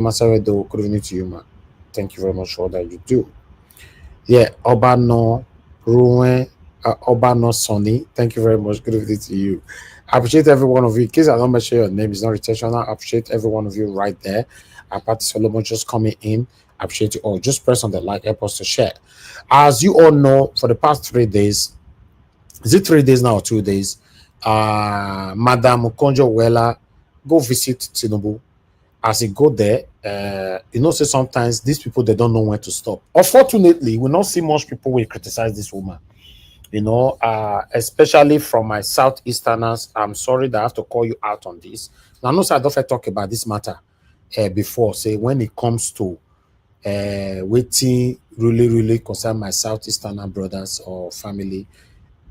Masaredo, good evening to you, man. Thank you very much for all that you do. Yeah, Obano Ruwen, Obano Sonny, thank you very much. Good evening to you. I appreciate every one of you. In case I don't mention your name, it's not intentional. I appreciate every one of you right there. Apart Solomon just coming in. I appreciate you all. Just press on the like, help us to share. As you all know, for the past 3 days, is it 3 days now or 2 days? Madam Okonjo Iweala go visit Tinubu. As he go there, say sometimes these people they don't know when to stop. Unfortunately, we not see much people will criticize this woman. Especially from my southeasterners. I'm sorry that I have to call you out on this. Now, no, sir, I don't talk about this matter before. Say when it comes to waiting, really concern my southeasterner brothers or family,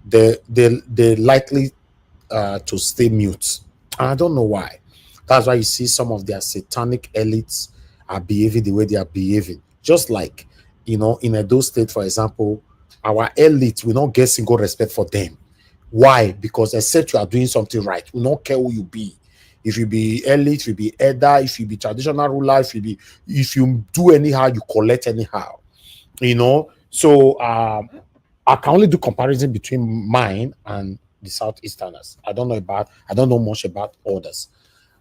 they likely to stay mute. And I don't know why. That's why you see some of their satanic elites are behaving the way they are behaving. Just like, in Edo State, for example, our elites, we don't get single respect for them. Why? Because except you are doing something right, we don't care who you be. If you be elite, if you be elder, if you be traditional ruler, if you do anyhow, you collect anyhow. So I can only do comparison between mine and the Southeasterners. I don't know much about others.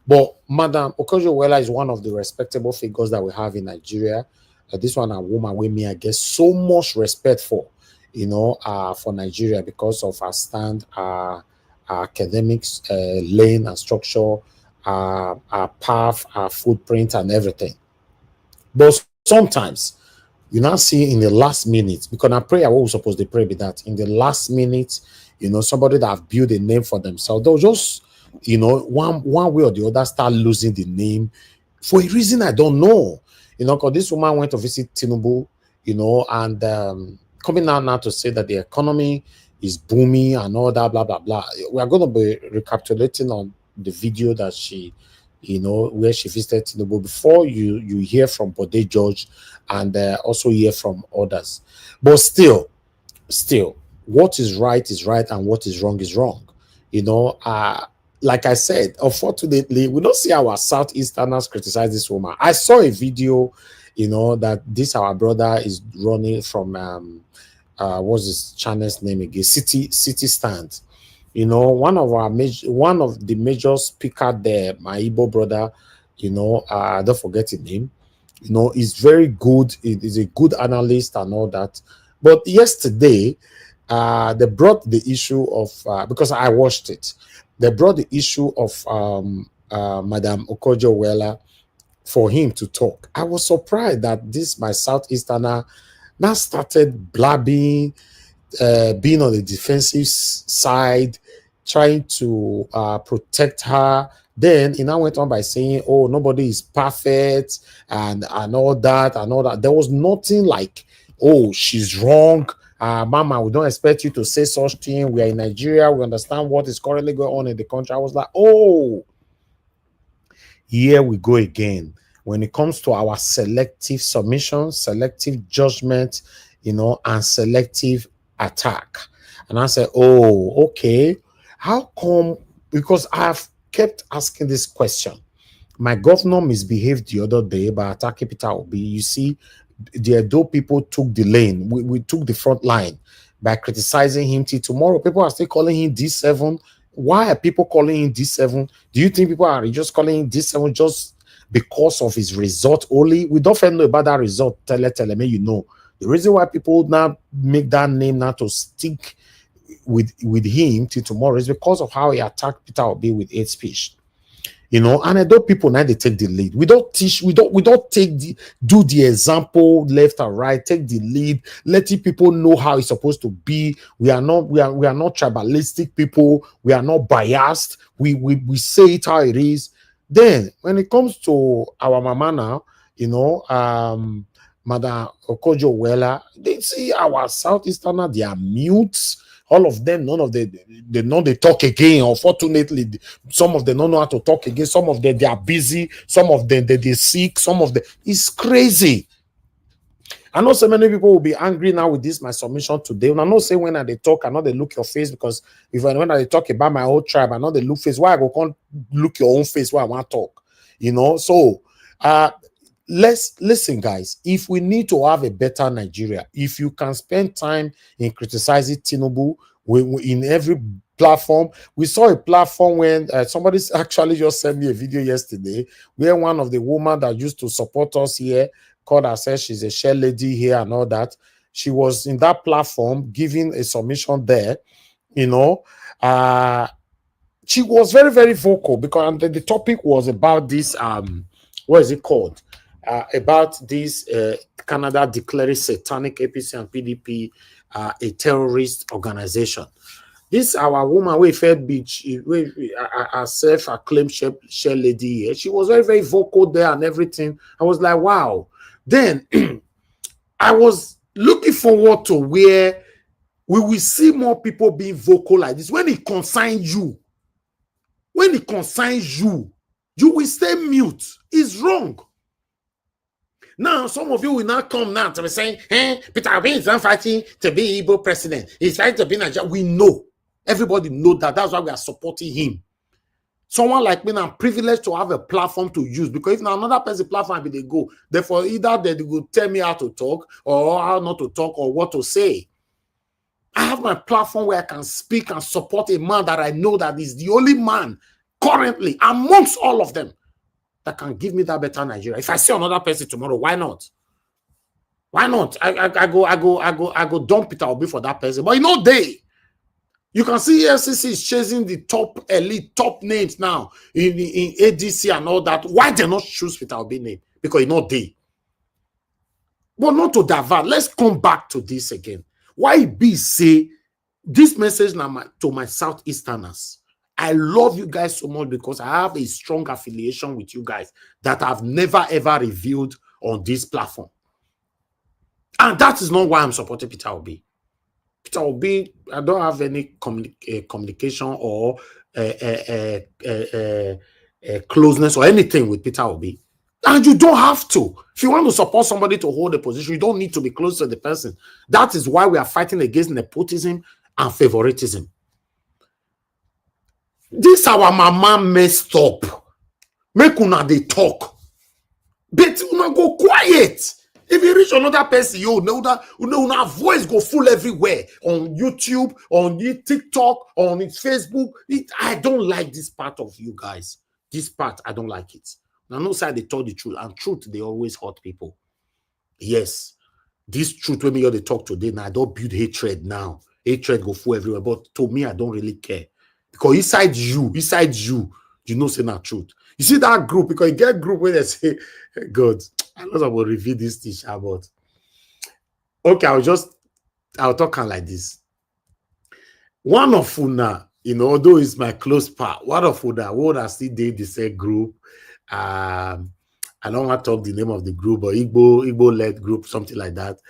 But Madam Okonjo Iweala is one of the respectable figures that we have in Nigeria. This one, a woman with me, I get so much respect for, for Nigeria because of her stand, her academics, lane and structure, her path, her footprint and everything. But sometimes, you now see in the last minute, because I pray I was supposed to pray with that. In the last minute, somebody that have built a name for themselves, they'll just, one way or the other start losing the name for a reason I don't know. Because this woman went to visit Tinubu, and coming out now to say that the economy is booming and all that, blah, blah, blah. We are going to be recapitulating on the video that she, where she visited Tinubu before you hear from Bode George and also hear from others. But still, what is right and what is wrong. Like I said, unfortunately, we don't see our Southeasterners criticize this woman. I saw a video, that this our brother is running from what's his channel's name again? City Stand. One of the major speaker there, my Igbo brother, I don't forget his name. He's very good. He is a good analyst and all that. But yesterday, they brought the issue of because I watched it. They brought the issue of Madam Okonjo Iweala for him to talk. I was surprised that this my Southeasterner now started blabbing, being on the defensive side, trying to protect her. Then he now went on by saying, "Oh, nobody is perfect," and all that and all that. There was nothing like, "Oh, she's wrong. Mama, we don't expect you to say such thing. We are in Nigeria. We understand what is currently going on in the country." I was like, "Oh, here we go again." When it comes to our selective submission, selective judgment, and selective attack. And I said, "Oh, okay. How come?" Because I've kept asking this question. My governor misbehaved the other day by attacking Peter Obi. You see, the Edo people took the lane. We took the front line by criticizing him. Till tomorrow, people are still calling him D7. Why are people calling him D7? Do you think people are just calling him D7 just because of his result only? We don't know about that result. Tell me, the reason why people now make that name now to stick with him till tomorrow is because of how he attacked Peter Obi with hate speech. And I know people now they take the lead. We don't teach, we don't do the example left and right, take the lead, letting people know how it's supposed to be. We are not tribalistic people, we are not biased, we say it how it is. Then when it comes to our mama now, Madam Okonjo Iweala, they see our Southeasterner, they are mutes. All of them, none of them, they know they talk again. Unfortunately, some of them don't know how to talk again. Some of them, they are busy. Some of them, they're sick. Some of them, it's crazy. I know so many people will be angry now with this, my submission today. And I know say when they talk, I know they look your face, because when I talk about my whole tribe, I know they look face. Why I go can't look your own face while I want to talk? So let's listen, guys. If we need to have a better Nigeria, if you can spend time in criticizing Tinubu in every platform. We saw a platform when somebody actually just sent me a video yesterday where one of the women that used to support us here called herself, she's a share lady here and all that. She was in that platform giving a submission there, you know. She was very, very vocal because the topic was about this, what is it called? About this Canada declaring satanic APC and PDP a terrorist organization. This our woman, we fed beach, herself acclaimed share lady here. She was very, very vocal there and everything. I was like, wow. Then I was looking forward to where we will see more people being vocal like this. When it concerns you, you will stay mute. It's wrong. Now, some of you will not come now to be saying, Peter Obi is not fighting to be Igbo president. He's fighting to be Nigeria. We know. Everybody know that. That's why we are supporting him. Someone like me, I'm privileged to have a platform to use, because if now another person platform, they go. Therefore, either they will tell me how to talk or how not to talk or what to say. I have my platform where I can speak and support a man that I know that is the only man currently amongst all of them that can give me that better Nigeria. If I see another person tomorrow, why not? Why not? I go dump Peter Obi for that person. But you know, you can see FCC is chasing the top elite, top names now in ADC and all that. Why they not choose Peter Obi name? Because you know they. But not to divert. Let's come back to this again. Why be say this message now to my Southeasterners? I love you guys so much because I have a strong affiliation with you guys that I've never ever revealed on this platform. And that is not why I'm supporting Peter Obi. Peter Obi, I don't have any communication or closeness or anything with Peter Obi. And you don't have to. If you want to support somebody to hold a position, you don't need to be close to the person. That is why we are fighting against nepotism and favoritism. This our mama messed up. Make una dey talk. But una go quiet. If you reach another person, you know that our voice go full everywhere on YouTube, on TikTok, on Facebook. I don't like this part of you guys. This part, I don't like it. Now, no side they told the truth, and truth they always hurt people. Yes, this truth when me they talk today. Now I don't build hatred now. Hatred go full everywhere. But to me, I don't really care. Because inside you, you know say not truth. You see that group, because you get group where they say, God, I know I will reveal this thing about. Okay, I'll talk like this. One of Una, although it's my close part, one of Una, what I still did the same group. I don't want to talk the name of the group, but Igbo-led group, something like that.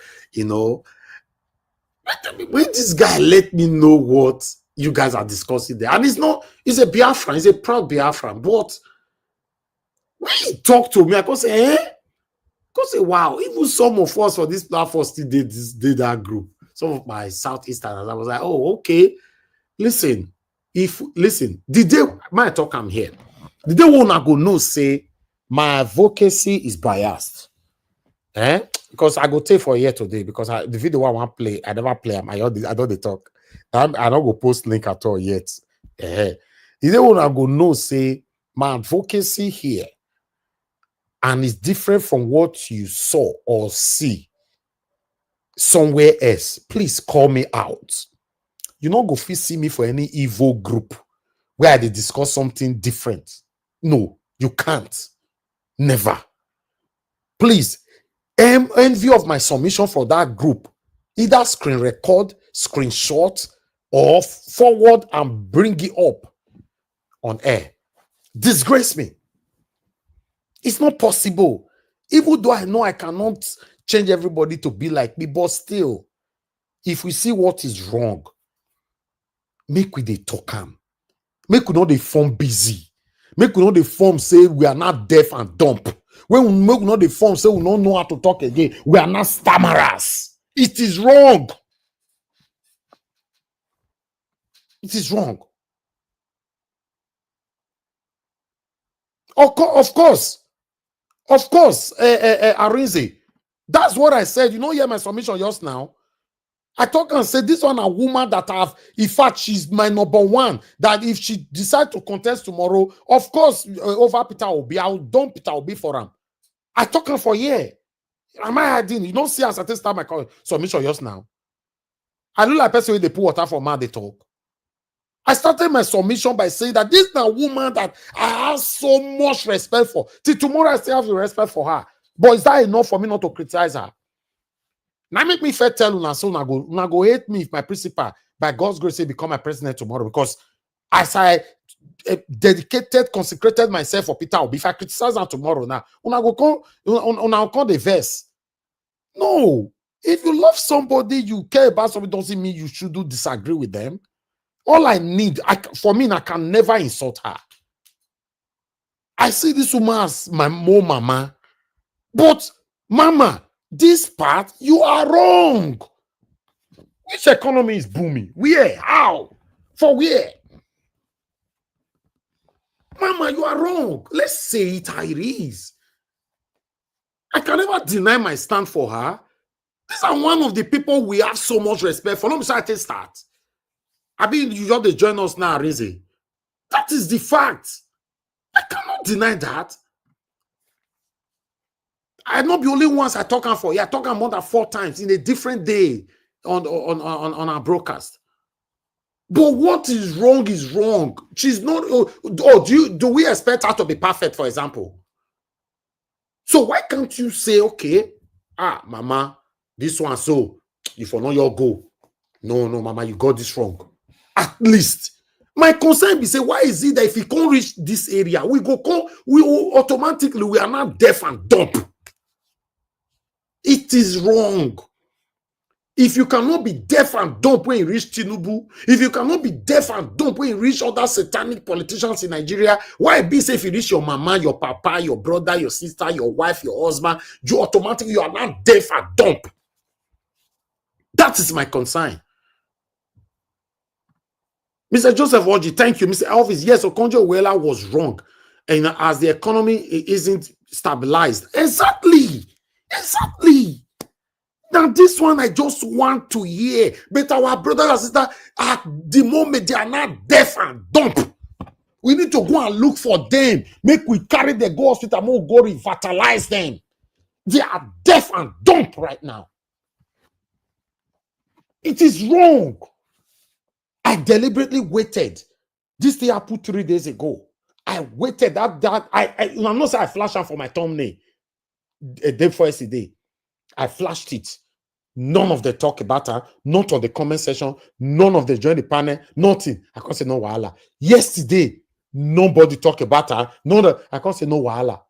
When this guy let me know what you guys are discussing there, and he's a Biafran, he's a proud Biafran, but when he talk to me, I go say, wow, even some of us for this platform still did that group. Some of my Southeasterners, I was like, oh, okay. Listen, the day my talk I'm here, the day one I go know say my advocacy is biased. Because I go take for a year today, because the video I want to play, I never play them. I don't talk. I don't go post link at all yet. The day one I go know say my advocacy here, and it's different from what you saw or see somewhere else. Please call me out. You not go fit see me for any evil group where they discuss something different. No, you can't. Never. Please, in view of my submission for that group, either screen record, screenshot, or forward and bring it up on air. Disgrace me. It's not possible. Even though I know I cannot change everybody to be like me, but still, if we see what is wrong, make we dey talk am. Make we not dey form busy. Make we not dey form say we are not deaf and dumb. When we make not dey form say we don't know how to talk again, we are not stammerers. It is wrong. It is wrong. Of course. Of course, Arinze. That's what I said. You know, hear my submission just now. I talk and say this one a woman that have, in fact, she's my number one. That if she decide to contest tomorrow, of course, over Peter Obi, I'll dump Peter Obi for him. I talk for year. Am I hiding? You don't see as I start my submission just now. I look like person when they put water for man they talk. I started my submission by saying that this is a woman that I have so much respect for. Till tomorrow I still have the respect for her. But is that enough for me not to criticize her? Now make me fair tell una so una go hate me if my principal, by God's grace, say become my president tomorrow. Because as I dedicated, consecrated myself for Peter Obi, if I criticize her tomorrow now, una come the verse. No. If you love somebody, you care about somebody, doesn't mean you should disagree with them. All I need, for me, I can never insult her. I see this woman as my mama. But, mama, this part, you are wrong. Which economy is booming? Where? How? For where? Mama, you are wrong. Let's say it how it is. I can never deny my stand for her. These are one of the people we have so much respect for. Let me say I start. I mean, you just join us now, Rizzi. That is the fact. I cannot deny that. I not be only once I talk for. Yeah, I talk more than 4 times in a different day on our broadcast. But what is wrong is wrong. She's not. Do we expect her to be perfect, for example? So why can't you say, okay, mama, this one, so if you're not your goal, no, mama, you got this wrong. At least my concern be say, why is it that if we can't reach this area, we automatically we are not deaf and dumb? It is wrong. If you cannot be deaf and dumb when you reach Tinubu, if you cannot be deaf and dumb when you reach other satanic politicians in Nigeria, why be say if you reach your mama, your papa, your brother, your sister, your wife, your husband, you automatically you are not deaf and dumb? That is my concern. Mr. Joseph Oji, thank you. Mr. Elvis, yes, Okonjo Iweala was wrong. And as the economy isn't stabilized. Exactly. Now, this one I just want to hear. But our brothers and sisters, at the moment, they are not deaf and dumb. We need to go and look for them. Make we carry the go hospital, more go revitalize them. They are deaf and dumb right now. It is wrong. I deliberately waited. This thing I put 3 days ago. I waited I'm not saying I flashed out for my thumbnail a day for yesterday. I flashed it. None of the talk about her, none of the comment section, none of the join the panel, nothing. I can't say no wahala. Yesterday, nobody talk about her. I can't say no wahala.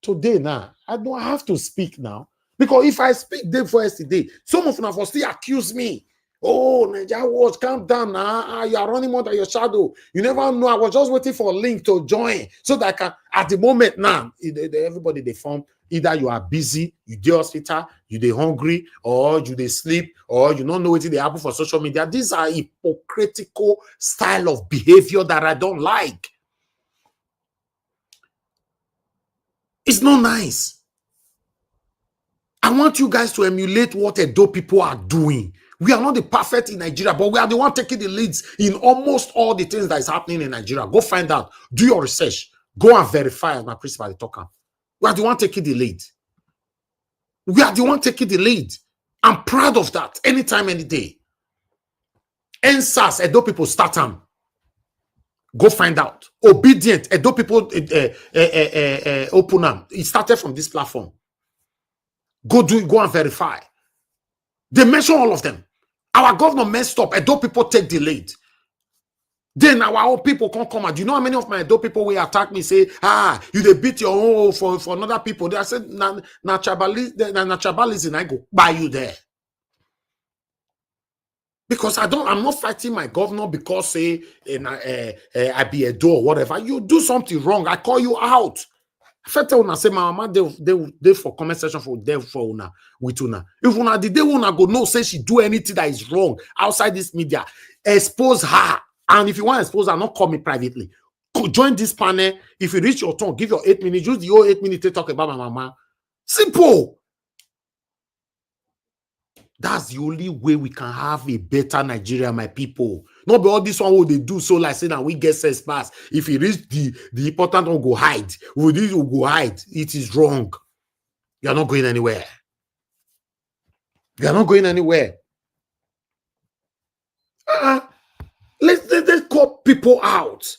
Today now, I don't have to speak now. Because if I speak day for yesterday, some of them will still accuse me. Oh, Nigeria Watch, calm down now. You are running more than your shadow. You never know. I was just waiting for a link to join so that I can, at the moment now, everybody they form. Either you are busy, you dey hospital, you dey hungry, or you dey sleep, or you don't know what they happen for social media. These are hypocritical style of behavior that I don't like. It's not nice. I want you guys to emulate what Edo people are doing. We are not the perfect in Nigeria, but we are the one taking the leads in almost all the things that is happening in Nigeria. Go find out. Do your research. Go and verify as my principal talker. We are the one taking the lead. We are the one taking the lead. I'm proud of that. Anytime, any day. NSAS, Edo people start them. Go find out. Obedient, Edo people open them. It started from this platform. Go and verify. They mention all of them. Our governor messed up. Edo people take the lead. Then our own people can't come out. Do you know how many of my Edo people will attack me, say, you they beat your own for another people? They said, naturalism, I go buy you there. Because I'm not fighting my governor because say I be Edo or whatever. You do something wrong, I call you out. I tell una say my mama they for comment section for them for una with una. If una the day una go no say she do anything that is wrong outside this media, expose her. And if you want to expose her, not call me privately. join this panel. If you reach your turn, give your 8 minutes. Use the whole 8 minutes to talk about my mama. Simple. That's the only way we can have a better Nigeria, my people. Not be all this one what they do so like say that we get sense pass. If you reach the important one, go hide. Will go hide. It is wrong. You are not going anywhere. You are not going anywhere. Let's call people out.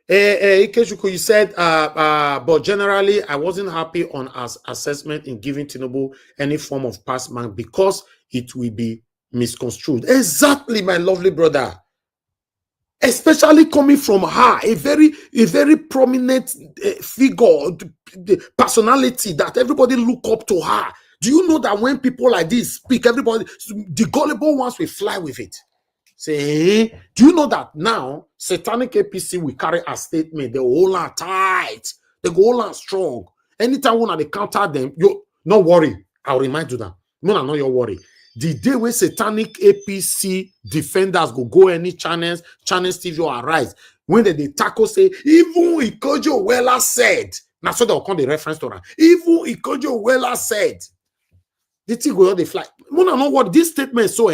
Ikechukwu, you said, but generally, I wasn't happy on our assessment in giving Tinubu any form of pass mark because it will be misconstrued. Exactly, my lovely brother. Especially coming from her, a very prominent figure, personality that everybody look up to her. Do you know that when people like this speak, everybody, the gullible ones will fly with it? Say, do you know that now satanic APC will carry a statement? They hold on tight, they go hold on strong. Anytime when they counter them, you not worry. I'll remind you that. No, not your worry. The day when satanic APC defenders go any channels TV will arise. When they tackle say, even Okonjo Iweala said, now so they'll call the reference to her. Even Okonjo Iweala said, the thing go on the fly. No, know what this statement so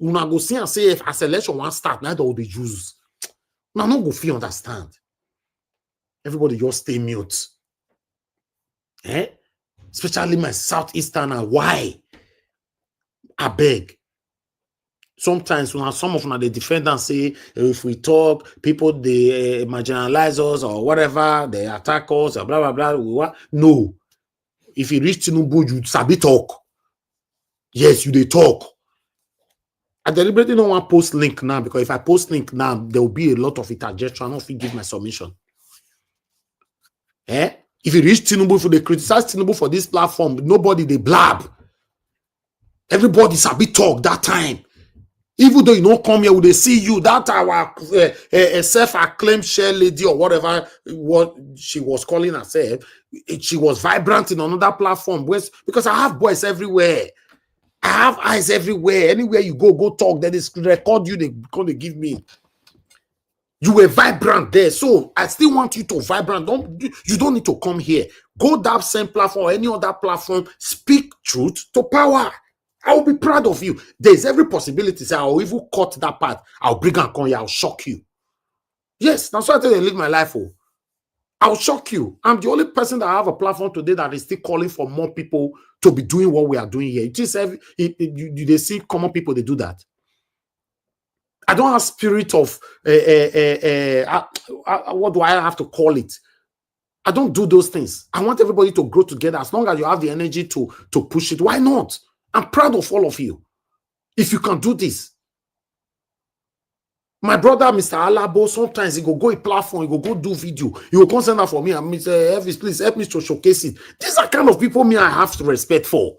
una go see and say if a selection one start, now they will be used. Now no go feel understand. Everybody just stay mute. Especially my southeasterner. Why? I beg. Sometimes when some of the defendants say if we talk, people they marginalize us or whatever, they attack us or blah blah blah. No. If you reach Tinubu, you sabi talk. Yes, you they talk. I deliberately don't want to post link now because if I post link now, there will be a lot of interjection. I don't think give my submission. If you reach Tinubu, if they criticize Tinubu for this platform, nobody they blab. Everybody's a bit talk that time. Even though you don't come here, they see you. That our self-acclaimed share lady or whatever what she was calling herself, she was vibrant in another platform. Because I have boys everywhere. I have eyes everywhere. Anywhere you go talk. They record you. They give me. You were vibrant there, so I still want you to vibrant. You don't need to come here. Go that same platform or any other platform. Speak truth to power. I will be proud of you. There's every possibility. Say I'll even cut that part. I'll bring and come here. I'll shock you. Yes, that's why I tell you I live my life. Oh, I'll shock you. I'm the only person that I have a platform today that is still calling for more people to be doing what we are doing here. They see common people, they do that. I don't have spirit of, what do I have to call it? I don't do those things. I want everybody to grow together. As long as you have the energy to push it, why not? I'm proud of all of you. If you can do this. My brother, Mr. Alabo, sometimes he go a platform, he go do video. He will come send that for me and Mr. Elvis, please help me to showcase it. These are kind of people me I have to respect for.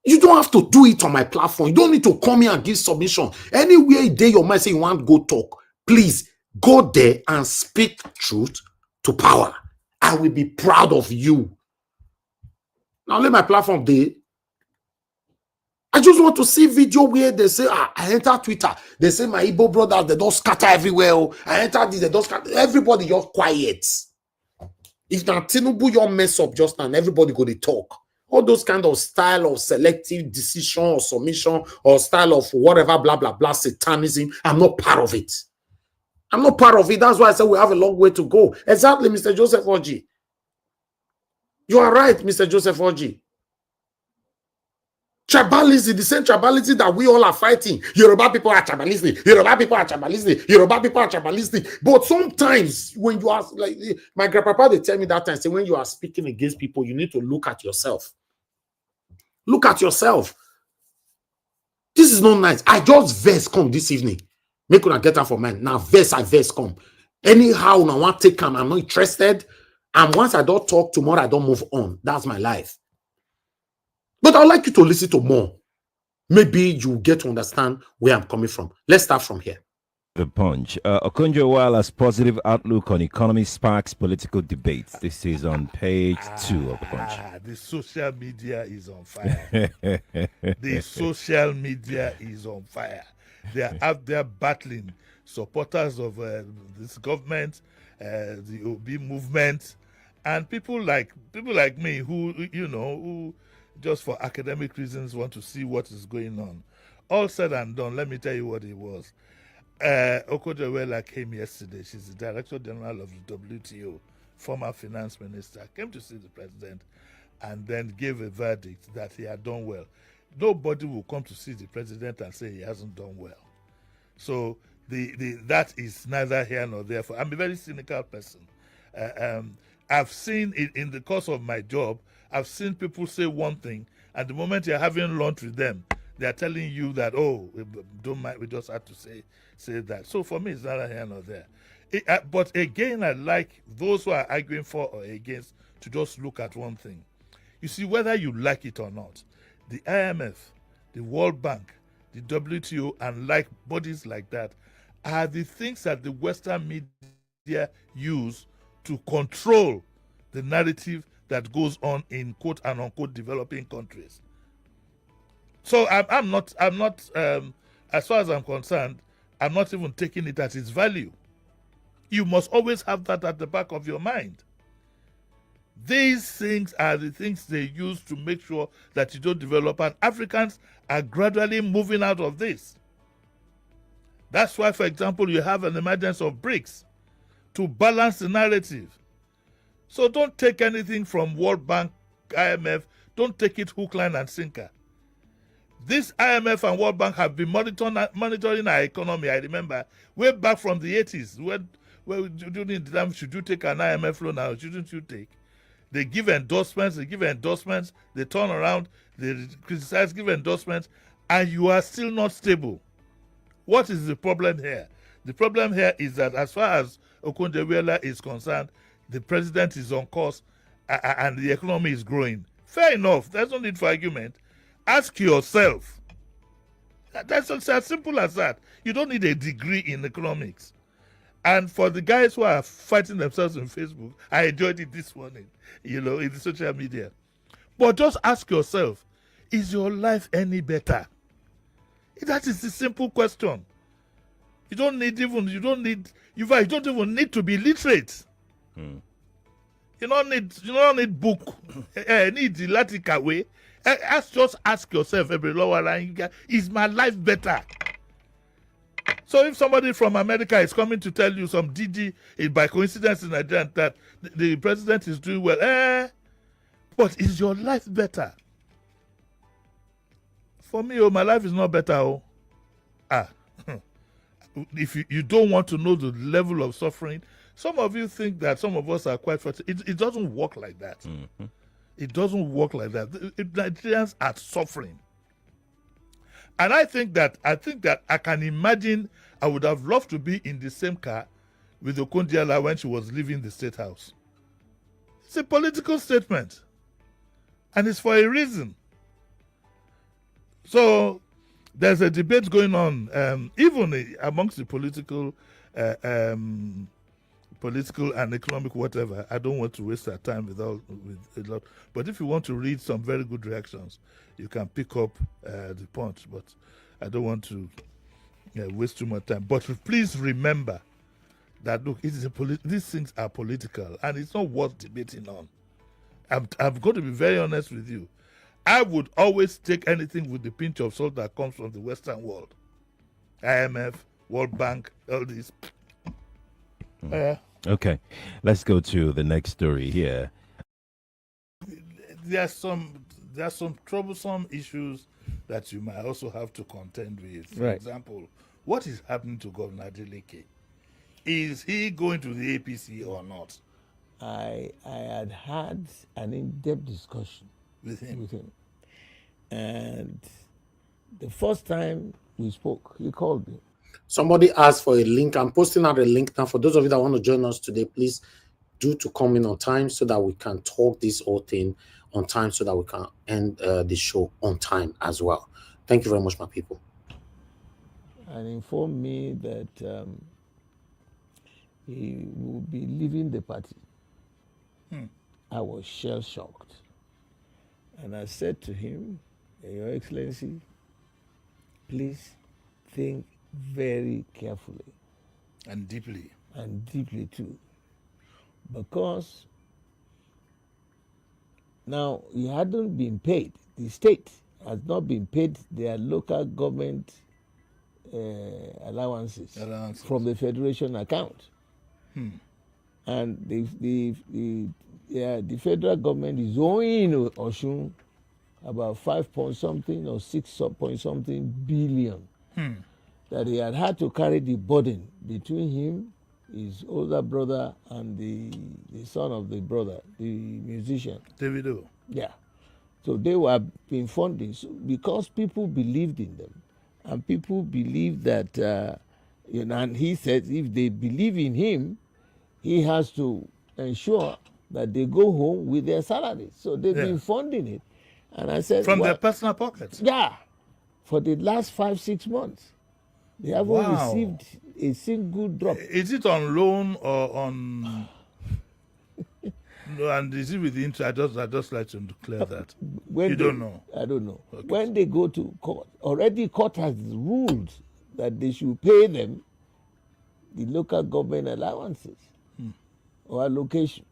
You don't have to do it on my platform. You don't need to come here and give submission. Anywhere you day your mind say you want to go talk, please go there and speak truth to power. I will be proud of you. Now let my platform there. I just want to see video where they say, I enter Twitter. They say my Igbo brothers, they don't scatter everywhere. I enter this, they don't scatter. Everybody, you're quiet. If now Tinubu, you mess up just now, and everybody go to talk. All those kind of style of selective decision or submission or style of whatever, blah, blah, blah, satanism, I'm not part of it. I'm not part of it. That's why I said we have a long way to go. Exactly, Mr. Joseph Oji. You are right, Mr. Joseph Oji. Tribalism, the same tribalism that we all are fighting. Yoruba people are tribalistic. Yoruba people are tribalistic. Yoruba people are tribalistic. But sometimes when you are, like my grandpapa, they tell me that time, say when you are speaking against people, you need to look at yourself. Look at yourself. This is not nice. I just verse come this evening. Make una get out for mine. Now verse come. Anyhow, I want to take them. I'm not interested. And once I don't talk tomorrow, I don't move on. That's my life. But I'd like you to listen to more. Maybe you get to understand where I'm coming from. Let's start from here. The Punch. Okonjo Iweala's positive outlook on economy sparks political debates. This is on page 2 of the Punch. The social media is on fire. The social media is on fire. They are out there battling. Supporters of this government, the OB movement, and people like me who who just for academic reasons want to see what is going on. All said and done, let me tell you what it was. Okonjo Iweala came yesterday. She's the Director General of the WTO, former finance minister, came to see the president and then gave a verdict that he had done well. Nobody will come to see the president and say he hasn't done well. So that is neither here nor there. I'm a very cynical person. I've seen it in the course of my job. I've seen people say one thing, and the moment you're having lunch with them, they're telling you that, oh, don't mind, we just have to say that. So for me, it's neither here nor there. But again, I like those who are arguing for or against to just look at one thing. You see, whether you like it or not, the IMF, the World Bank, the WTO, and like bodies like that are the things that the Western media use to control the narrative that goes on in quote and unquote developing countries. So I'm not as far as I'm concerned, I'm not even taking it at its value. You must always have that at the back of your mind. These things are the things they use to make sure that you don't develop, and Africans are gradually moving out of this. That's why, for example, you have an emergence of BRICS to balance the narrative. So don't take anything from World Bank, IMF, don't take it hook, line, and sinker. This IMF and World Bank have been monitoring our economy. I remember way back from the 80s, when during the time, should you take an IMF loan or shouldn't you take? They give endorsements, they turn around, they criticize, give endorsements, and you are still not stable. What is the problem here? The problem here is that as far as Okonjo Iweala is concerned, the president is on course and the economy is growing. Fair enough. There's no need for argument. Ask yourself. That's as simple as that. You don't need a degree in economics. And for the guys who are fighting themselves on Facebook, I enjoyed it this morning, in the social media. But just ask yourself, is your life any better? That is the simple question. You don't even need to be literate. You don't need book. Need the Latin way. Just ask yourself every lower line, is my life better? So if somebody from America is coming to tell you some DD by coincidence in Nigeria that the president is doing well, but is your life better? For me, my life is not better. If you don't want to know the level of suffering, some of you think that some of us are quite frustrated. It doesn't work like that. Mm-hmm. It doesn't work like that. Nigerians are suffering. And I think that I can imagine I would have loved to be in the same car with Okonjo Iweala when she was leaving the State House. It's a political statement. And it's for a reason. So there's a debate going on, even amongst the political and economic whatever. I don't want to waste our time with a lot. But if you want to read some very good reactions, you can pick up the Punch. But I don't want to waste too much time. But please remember that, look, these things are political, and it's not worth debating on. I'm going to be very honest with you. I would always take anything with the pinch of salt that comes from the Western world. IMF, World Bank, all these. Okay, let's go to the next story here. There are some troublesome issues that you might also have to contend with. For example, what is happening to Governor Adeleke? Is he going to the APC or not? I had an in-depth discussion with him. And the first time we spoke, he called me. Somebody asked for a link. I'm posting out a link now. For those of you that want to join us today, please do to come in on time so that we can talk this whole thing on time so that we can end the show on time as well. Thank you very much, my people. And informed me that he will be leaving the party. I was shell-shocked. And I said to him, Your Excellency, please think very carefully And deeply. and deeply too, because now he hadn't been paid. The state has not been paid their local government allowances from the federation account. And the federal government is owing Osun about 5 point something or 6 point something billion that he had to carry the burden between him, his older brother, and the son of the brother, the musician. Davido. Yeah. So they were being funding because people believed in them. And people believe that, and he said if they believe in him, he has to ensure that they go home with their salaries. So they've been funding it. And I said, from their personal pockets? Yeah. For the last 5-6 months. They haven't received a single drop. Is it on loan or on... No, and is it with the interest? I just like to clear that. You don't know? I don't know. Okay. When they go to court, already court has ruled that they should pay them the local government allowances or allocation.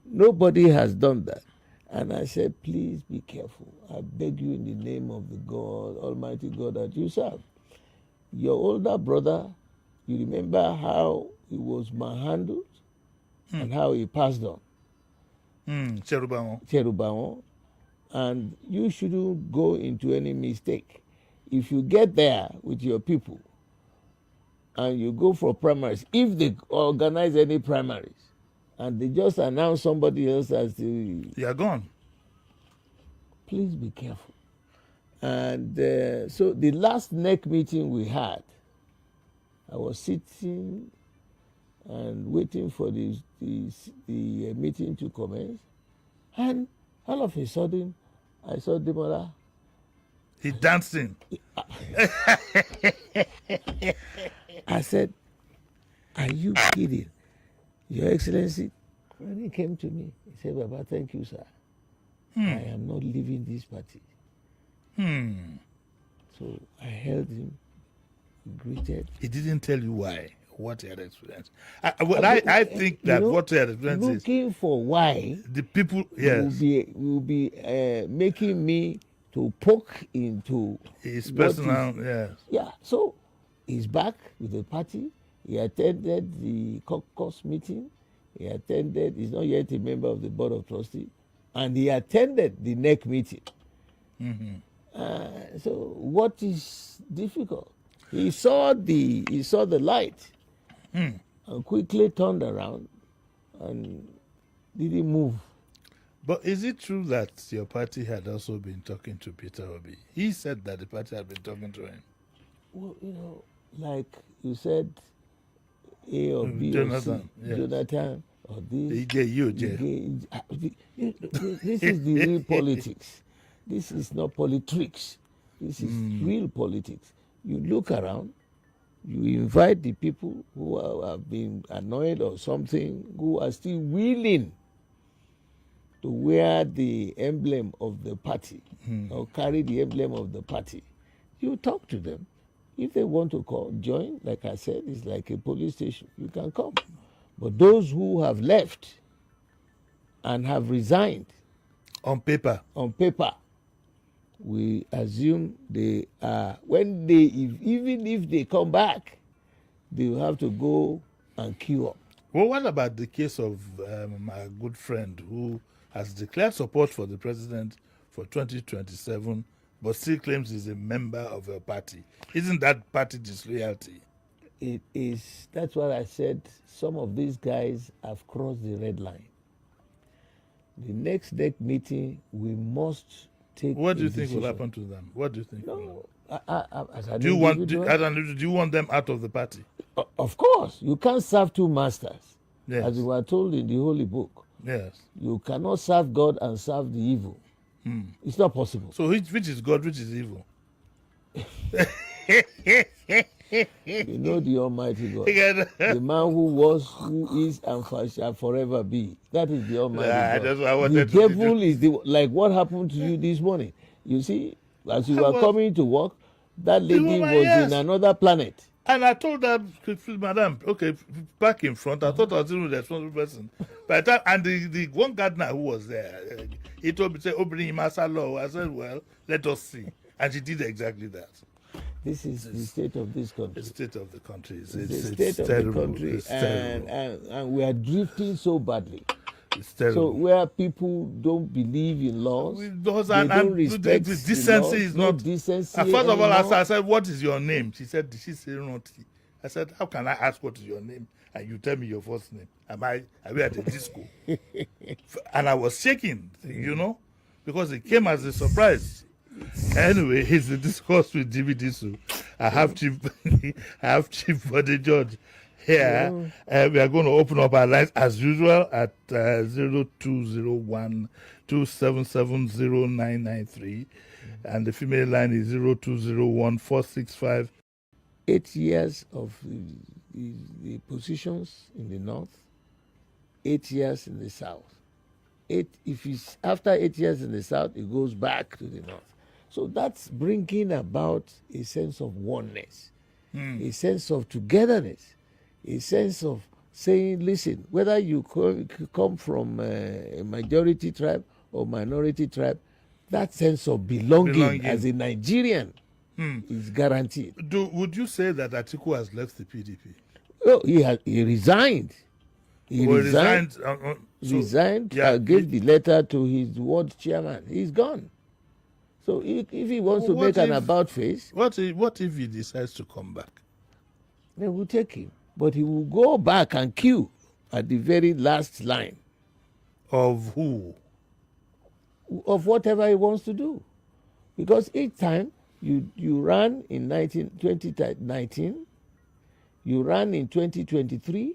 Nobody has done that. And I said, please be careful. I beg you in the name of the God, Almighty God that you serve. Your older brother, you remember how he was manhandled and how he passed on. Cherubawon. And you shouldn't go into any mistake. If you get there with your people and you go for primaries, if they organize any primaries and they just announce somebody else as the... You are gone. Please be careful. And so the last NEC meeting we had, I was sitting and waiting for the meeting to commence. And all of a sudden, I saw Demola. He's dancing. I said, are you kidding? Your Excellency. When he came to me, he said, Baba, thank you, sir. I am not leaving this party. So I held him, greeted. He didn't tell you why, what he had experienced. I think that what he had experienced is... Looking for why the people, yes, will be making me to poke into his personal, yes. Yeah, so he's back with the party. He attended the caucus meeting. He's not yet a member of the board of trustees. And he attended the NEC meeting. So what is difficult? He saw the light and quickly turned around and didn't move. But is it true that your party had also been talking to Peter Obi? He said that the party had been talking to him. Well, like you said, A or B Jonathan, or C, yes. Jonathan or this. This is the real politics. This is not politics. This is real politics. You look around, you invite the people who have been annoyed or something, who are still willing to wear the emblem of the party or carry the emblem of the party. You talk to them. If they want to join, like I said, it's like a police station. You can come. But those who have left and have resigned on paper, we assume they are, even if they come back, they will have to go and queue up. Well, what about the case of my good friend who has declared support for the president for 2027, but still claims he's a member of a party? Isn't that party disloyalty? It is. That's what I said. Some of these guys have crossed the red line. The next NEC meeting, we must take. What do you think will happen to them? What do you think? No, do you want them out of the party? Of course, you can't serve two masters, yes, as we were told in the Holy Book. Yes, you cannot serve God and serve the evil. It's not possible. So which is God, which is evil? You know the Almighty God, the man who was, who is, and shall forever be. That is the Almighty God. The devil is like what happened to you this morning. You see, as you were coming to work, that lady was in another planet. And I told her, Madam, okay, back in front. I thought I was dealing with the responsible person. By the time, and the one gardener who was there, he told me, say, opening him as a law. I said, well, let us see. And she did exactly that. This is the state of this The country. state of the country. It's the state of terrible. the country, It's terrible. and we are drifting so badly. It's terrible. So where people don't believe in laws, they don't respect the the decency laws, is no not. decency First of all, anymore. I said, what is your name? She said, did she say Arrant? I said, how can I ask what is your name and you tell me your first name? Are we at a disco? And I was shaking, because it came as a surprise. Anyway, it's a discourse with DVD. I have Chief Bode George here. We are going to open up our lines as usual at 0201 2770993, and the female line is 0201 465. 8 years of the positions in the north, 8 years in the south. If it's after 8 years in the south, it goes back to the north. So that's bringing about a sense of oneness, a sense of togetherness, a sense of saying, listen, whether you come from a majority tribe or minority tribe, that sense of belonging as a Nigerian is guaranteed. Would you say that Atiku has left the PDP? Oh, he resigned. He resigned. Gave the letter to his ward chairman. He's gone. So if he wants to make an about face, what if he decides to come back? Then we'll take him. But he will go back and queue at the very last line. Of who? Of whatever he wants to do. Because each time you ran in 2019, you ran in 2023,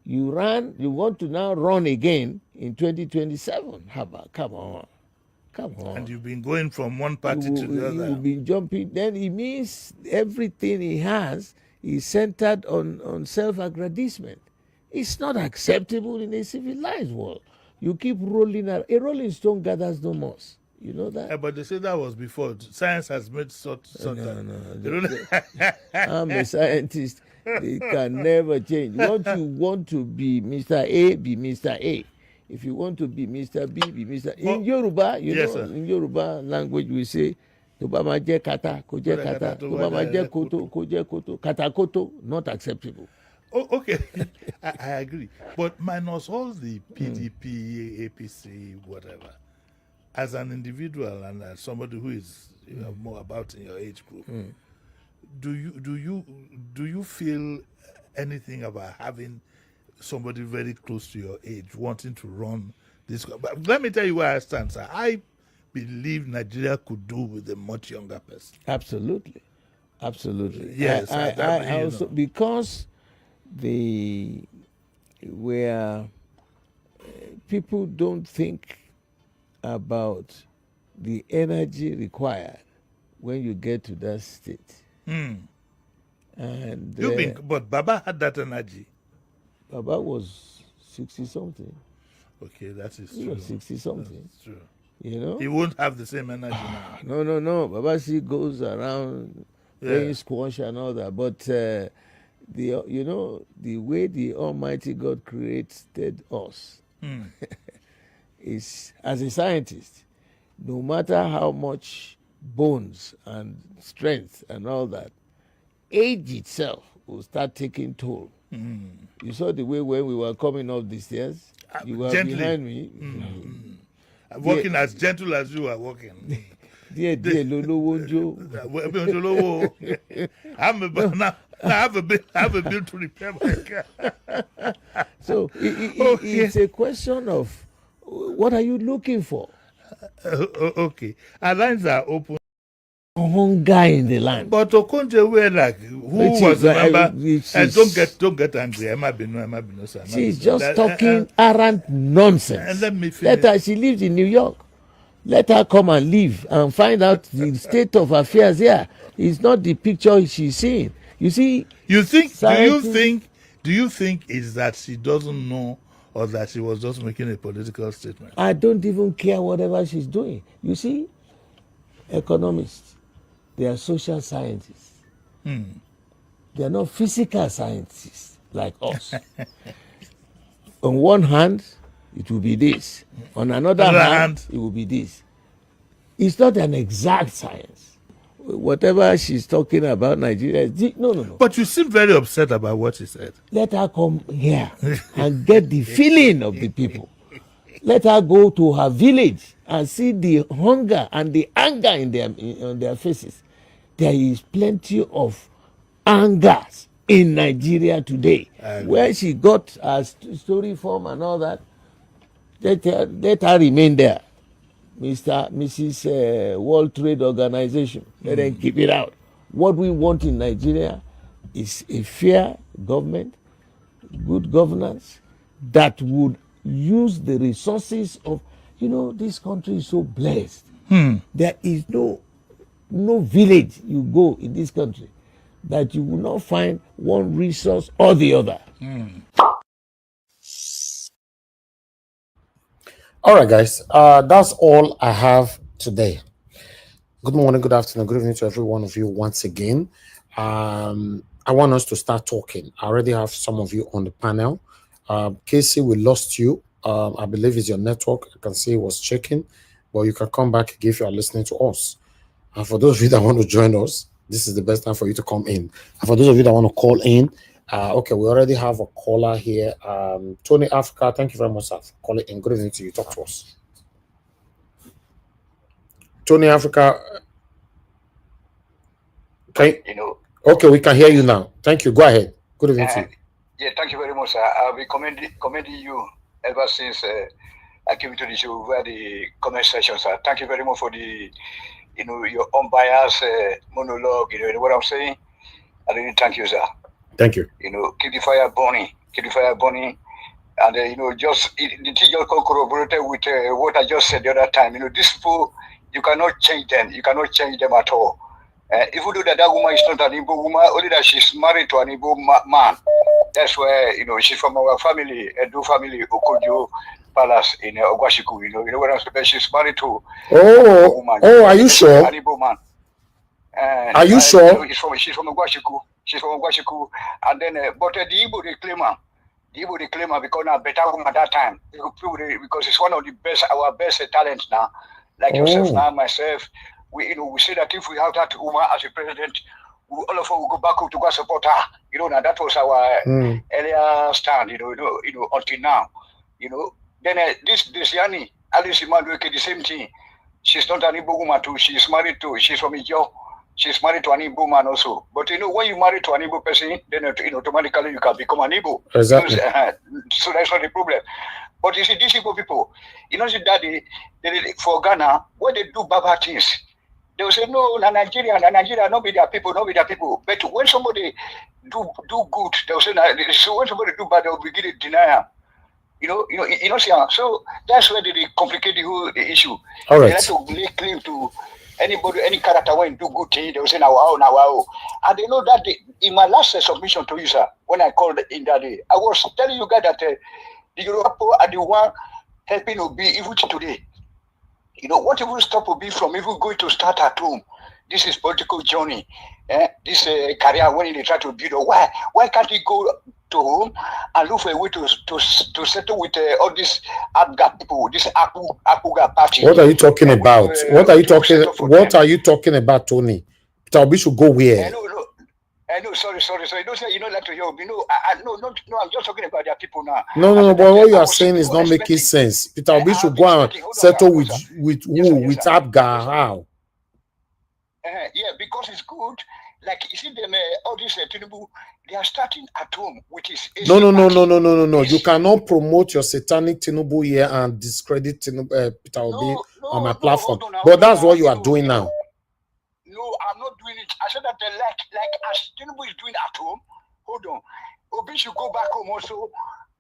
you want to now run again in 2027. How about, come on. And you've been going from one party to the other. You've been jumping. Then it means everything he has is centered on self-aggrandizement. It's not acceptable in a civilized world. You keep rolling out. A rolling stone gathers no moss. You know that? Yeah, but they say that was before. Science has made such I'm a scientist. It can never change. Once you want to be Mr. A, be Mr. A. If you want to be Mr. B, be Mr. In Yoruba, in Yoruba language, we say, Tobama je kata, ko je kata, Tobama je koto, ko je koto. Kata koto, not acceptable. Oh, okay. I agree. But minus all the PDP, APC, whatever, as an individual and as somebody who is more about in your age group, do you feel anything about having somebody very close to your age wanting to run this? But let me tell you where I stand, sir. I believe Nigeria could do with a much younger person. Absolutely. Yes. I also, because where people don't think about the energy required when you get to that state. And but Baba had that energy. Baba was 60-something. Okay, that is He true. was 60-something. That's true. You know? He won't have the same energy now. No. Baba goes around playing squash and all that. But the way the Almighty God created us is, as a scientist, no matter how much bones and strength and all that, age itself will start taking toll. You saw the way when we were coming up the stairs, you were gently behind me. Walking as gentle as you are walking. Díẹ̀ lolówó ń jó. I have a bill to repair my car. So it's a question of what are you looking for? Okay. Our lines are open. One guy in the land. But Okonjo Iweala, who was the member, don't get angry. Emma Bino, sir. She's just talking arrant nonsense. And let me finish. Let her, she lives in New York. Let her come and live and find out the state of affairs here. It's not the picture she's seeing. You see? Do you think is that she doesn't know or that she was just making a political statement? I don't even care whatever she's doing. You see, economists, they are social scientists. They are not physical scientists like us. On one hand, it will be this. On another hand, it will be this. It's not an exact science. Whatever she's talking about, Nigeria, no. But you seem very upset about what she said. Let her come here and get the feeling of the people. Let her go to her village and see the hunger and the anger on their faces. There is plenty of anger in Nigeria today. Where she got her story from and all that, let her remain there. Mrs. World Trade Organization, let them keep it out. What we want in Nigeria is a fair government, good governance, that would use the resources of, this country is so blessed. There is no village you go in this country that you will not find one resource or the other. All right, guys. That's all I have today. Good morning, good afternoon, good evening to every one of you once again. I want us to start talking. I already have some of you on the panel. Casey, we lost you. I believe it's your network. I can see it was checking, but you can come back if you are listening to us. And for those of you that want to join us, this is the best time for you to come in. And for those of you that want to call in, okay, we already have a caller here. Tony Africa, thank you very much, sir, for calling in. Good evening to you. Talk to us. Tony Africa, okay, okay, we can hear you now. Thank you. Go ahead. Good evening to you. Yeah, thank you very much, sir. I've been commending you ever since I came to the show via the comment section, sir. Thank you very much for the, your unbiased monologue. You know what I'm saying? I really thank you, sir. Thank you. Keep the fire burning. Keep the fire burning. And, the thing just corroborated with what I just said the other time. These people, you cannot change them. You cannot change them at all. If you do that woman is not an Igbo woman, only that she's married to an Igbo man. That's where, she's from our family, Edo family, Okonjo Palace in Ogwashiku. You know what I'm saying? She's married to an Igbo woman. Oh, are you sure? An Igbo man. Are you sure? She's from Ogwashiku. She's from Ogwashiku. And then, but the Igbo reclaim her because now better woman at that time. Because it's one of the best, our best talents now. Like yourself now, myself. We say that if we have that woman as a president, all of us will go back to go support her. Now that was our earlier stand. Until now. Then this Yani Alice Imadueke, the same thing. She's not an Igbo woman too. She's from Ijo. She's married to an Igbo man also. But when you marry to an Igbo person, then automatically you can become an Igbo. Exactly. So that's not the problem. But you see, these Igbo people, see that they for Ghana, when they do bad things, they will say, no, Nigeria, not be their people, not be their people. But when somebody do good, they will say, so when somebody do bad, they will begin to deny them. So that's where they complicate the whole issue. All right. They like to lay claim to anybody, any character when do good thing, they will say, now, wow. And they know that in my last submission to you, sir, when I called in that day, I was telling you guys that the Yoruba are the one helping Obi even today. What even stop Obi from even going to start at home? This is political journey. This career when they try to build. Why can't he go to home and look for a way to settle with all these Abga people, this Apuga party? What are you talking about? What are you talking about, Tony? Peter Obi should go where? No, sorry. You don't say you don't like to hear Obi. No, I'm just talking about their people now. No, but what you are saying is not making sense. Peter Obi should go and settle with who? With Abga? How? Yeah, because it's good. Like you see them, all this Tinubu, they are starting at home with his. No. You cannot promote your satanic Tinubu here and discredit Peter Obi on my platform. But that's what you are doing now. No, I'm not doing it. I said that like as Tinubu is doing at home. Hold on, Obi should go back home also.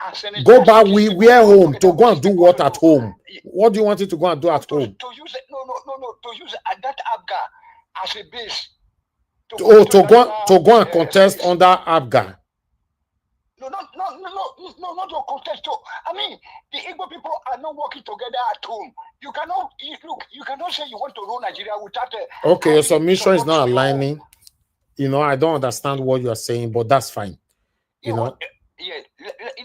And go back. We're home to go and do what at home? What do you want it to go and do at home? To use it, no. To use that Abga as a base. To go and contest under Abga. No, not to contest. I mean, the Igbo people are not working together at home. You cannot say you want to rule Nigeria without okay, your submission is not aligning. you know, I don't understand what you are saying, but that's fine. You know. Yeah,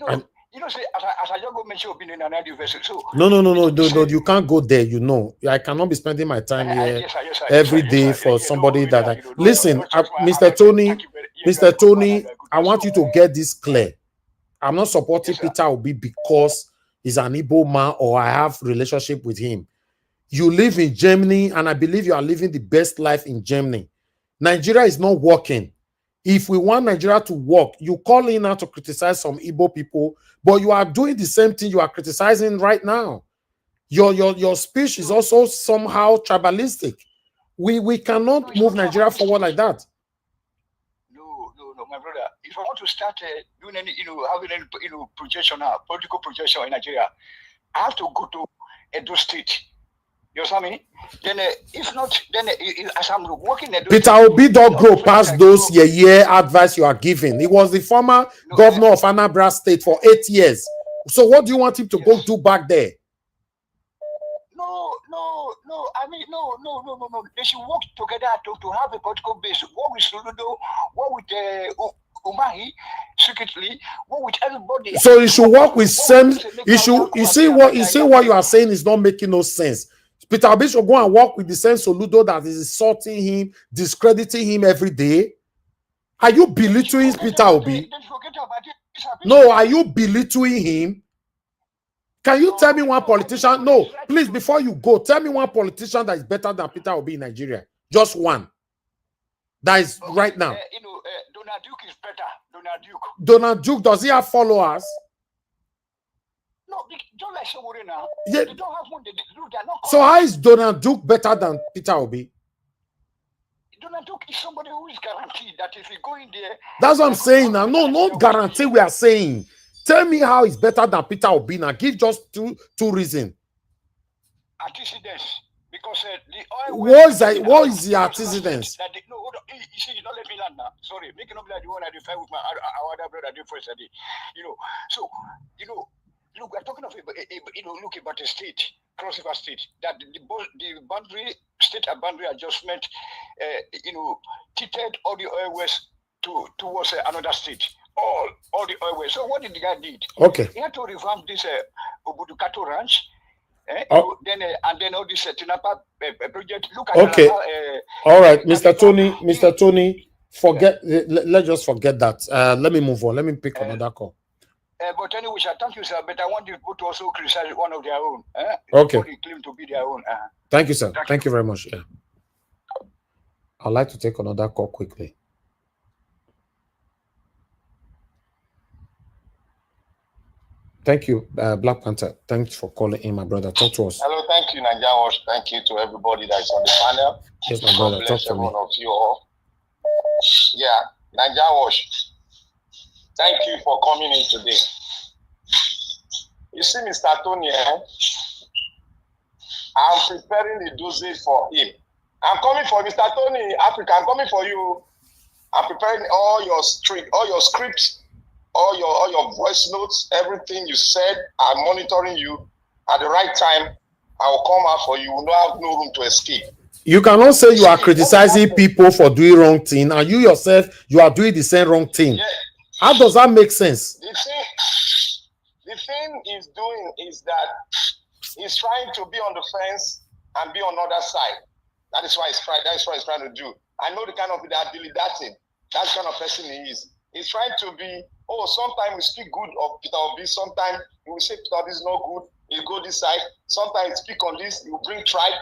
And, say as I just go mention opinion and advocacy. So no, you can't go there. You know, I cannot be spending my time here every day for somebody that. Listen, Mr. Tony, Mr. Tony, I want you to get this clear. I'm not supporting Peter Obi because he's an Igbo man or I have relationship with him. You live in Germany, and I believe you are living the best life in Germany. Nigeria is not working. If we want Nigeria to work, you call in now to criticize some Igbo people, but you are doing the same thing you are criticizing right now. Your speech is also somehow tribalistic. We cannot move Nigeria forward like that. No, my brother. If I want to start doing any, having any, projection now, political projection in Nigeria, I have to go to Edo State. You know what I mean? Then, if not, then as I'm working at Peter Obi don't go past those year advice you are giving. He was the former governor of Anambra State for 8 years. So what do you want him to go do back there? No. I mean, no. They should work together to have a political base. Work with Soludo, work with Umahi, secretly, work with everybody. So you should work with same. You see what you are saying is not making no sense. Peter Obi should go and work with the same Soludo that is insulting him, discrediting him every day. Are you belittling Peter Obi? No, are you belittling him? Can you tell me one politician? No, please, before you go, tell me one politician that is better than Peter Obi in Nigeria. Just one. That is right now. Donald Duke is better. Donald Duke, does he have followers? No, don't like somebody now. Yeah. They don't have one. They're not. So how is Donald Duke better than Peter Obi? Donald Duke is somebody who is guaranteed that if you go in there. That's what I'm saying now. No, not guarantee. We are saying. Tell me how it's better than Peter Obi. Now give just two reasons. Antecedents. Because the oil. What is the antecedents? No, hold on. You see, you don't let me land now. Sorry, making up like the one I defend with my other brother did first. So look, we're talking of look about a state, Cross River State, that the boundary, state and boundary adjustment, tilted all the oilways towards another state. All the oilways. So what did the guy did? Okay. He had to revamp this Obudukato ranch. Then all this Tinapa project. Look at okay. All right, Mr. Tony, forget. Let's just forget that. Let me move on. Let me pick another call. But anyway, I thank you, sir. But I want you to also criticize one of their own. Okay. They claim to be their own. Thank you, sir. Thank you very much. Yeah. I'd like to take another call quickly. Thank you, Black Panther. Thanks for calling in, my brother. Talk to us. Hello, thank you, Nigeria. Thank you to everybody that's on the panel. Yes, my brother. Talk to me. One of you all. Yeah, Nigeria. Thank you for coming in today. You see, Mr. Tony, I'm preparing the dosage for him. I'm coming for Mr. Tony, Africa. I'm coming for you. I'm preparing all your scripts, all your voice notes, everything you said. I'm monitoring you. At the right time, I will come out for you. You will not have no room to escape. You cannot say you are criticizing people for doing wrong thing, and you yourself, you are doing the same wrong thing. Yeah. How does that make sense? The thing he's doing is that he's trying to be on the fence and be on the other side. That is what he's trying to do. I know the kind of that thing. That's the kind of person he is. He's trying to be, sometimes we speak good of Peter Obi, sometimes we will say Peter Obi is not good, he'll go this side. Sometimes he speak on this, he will bring tribe.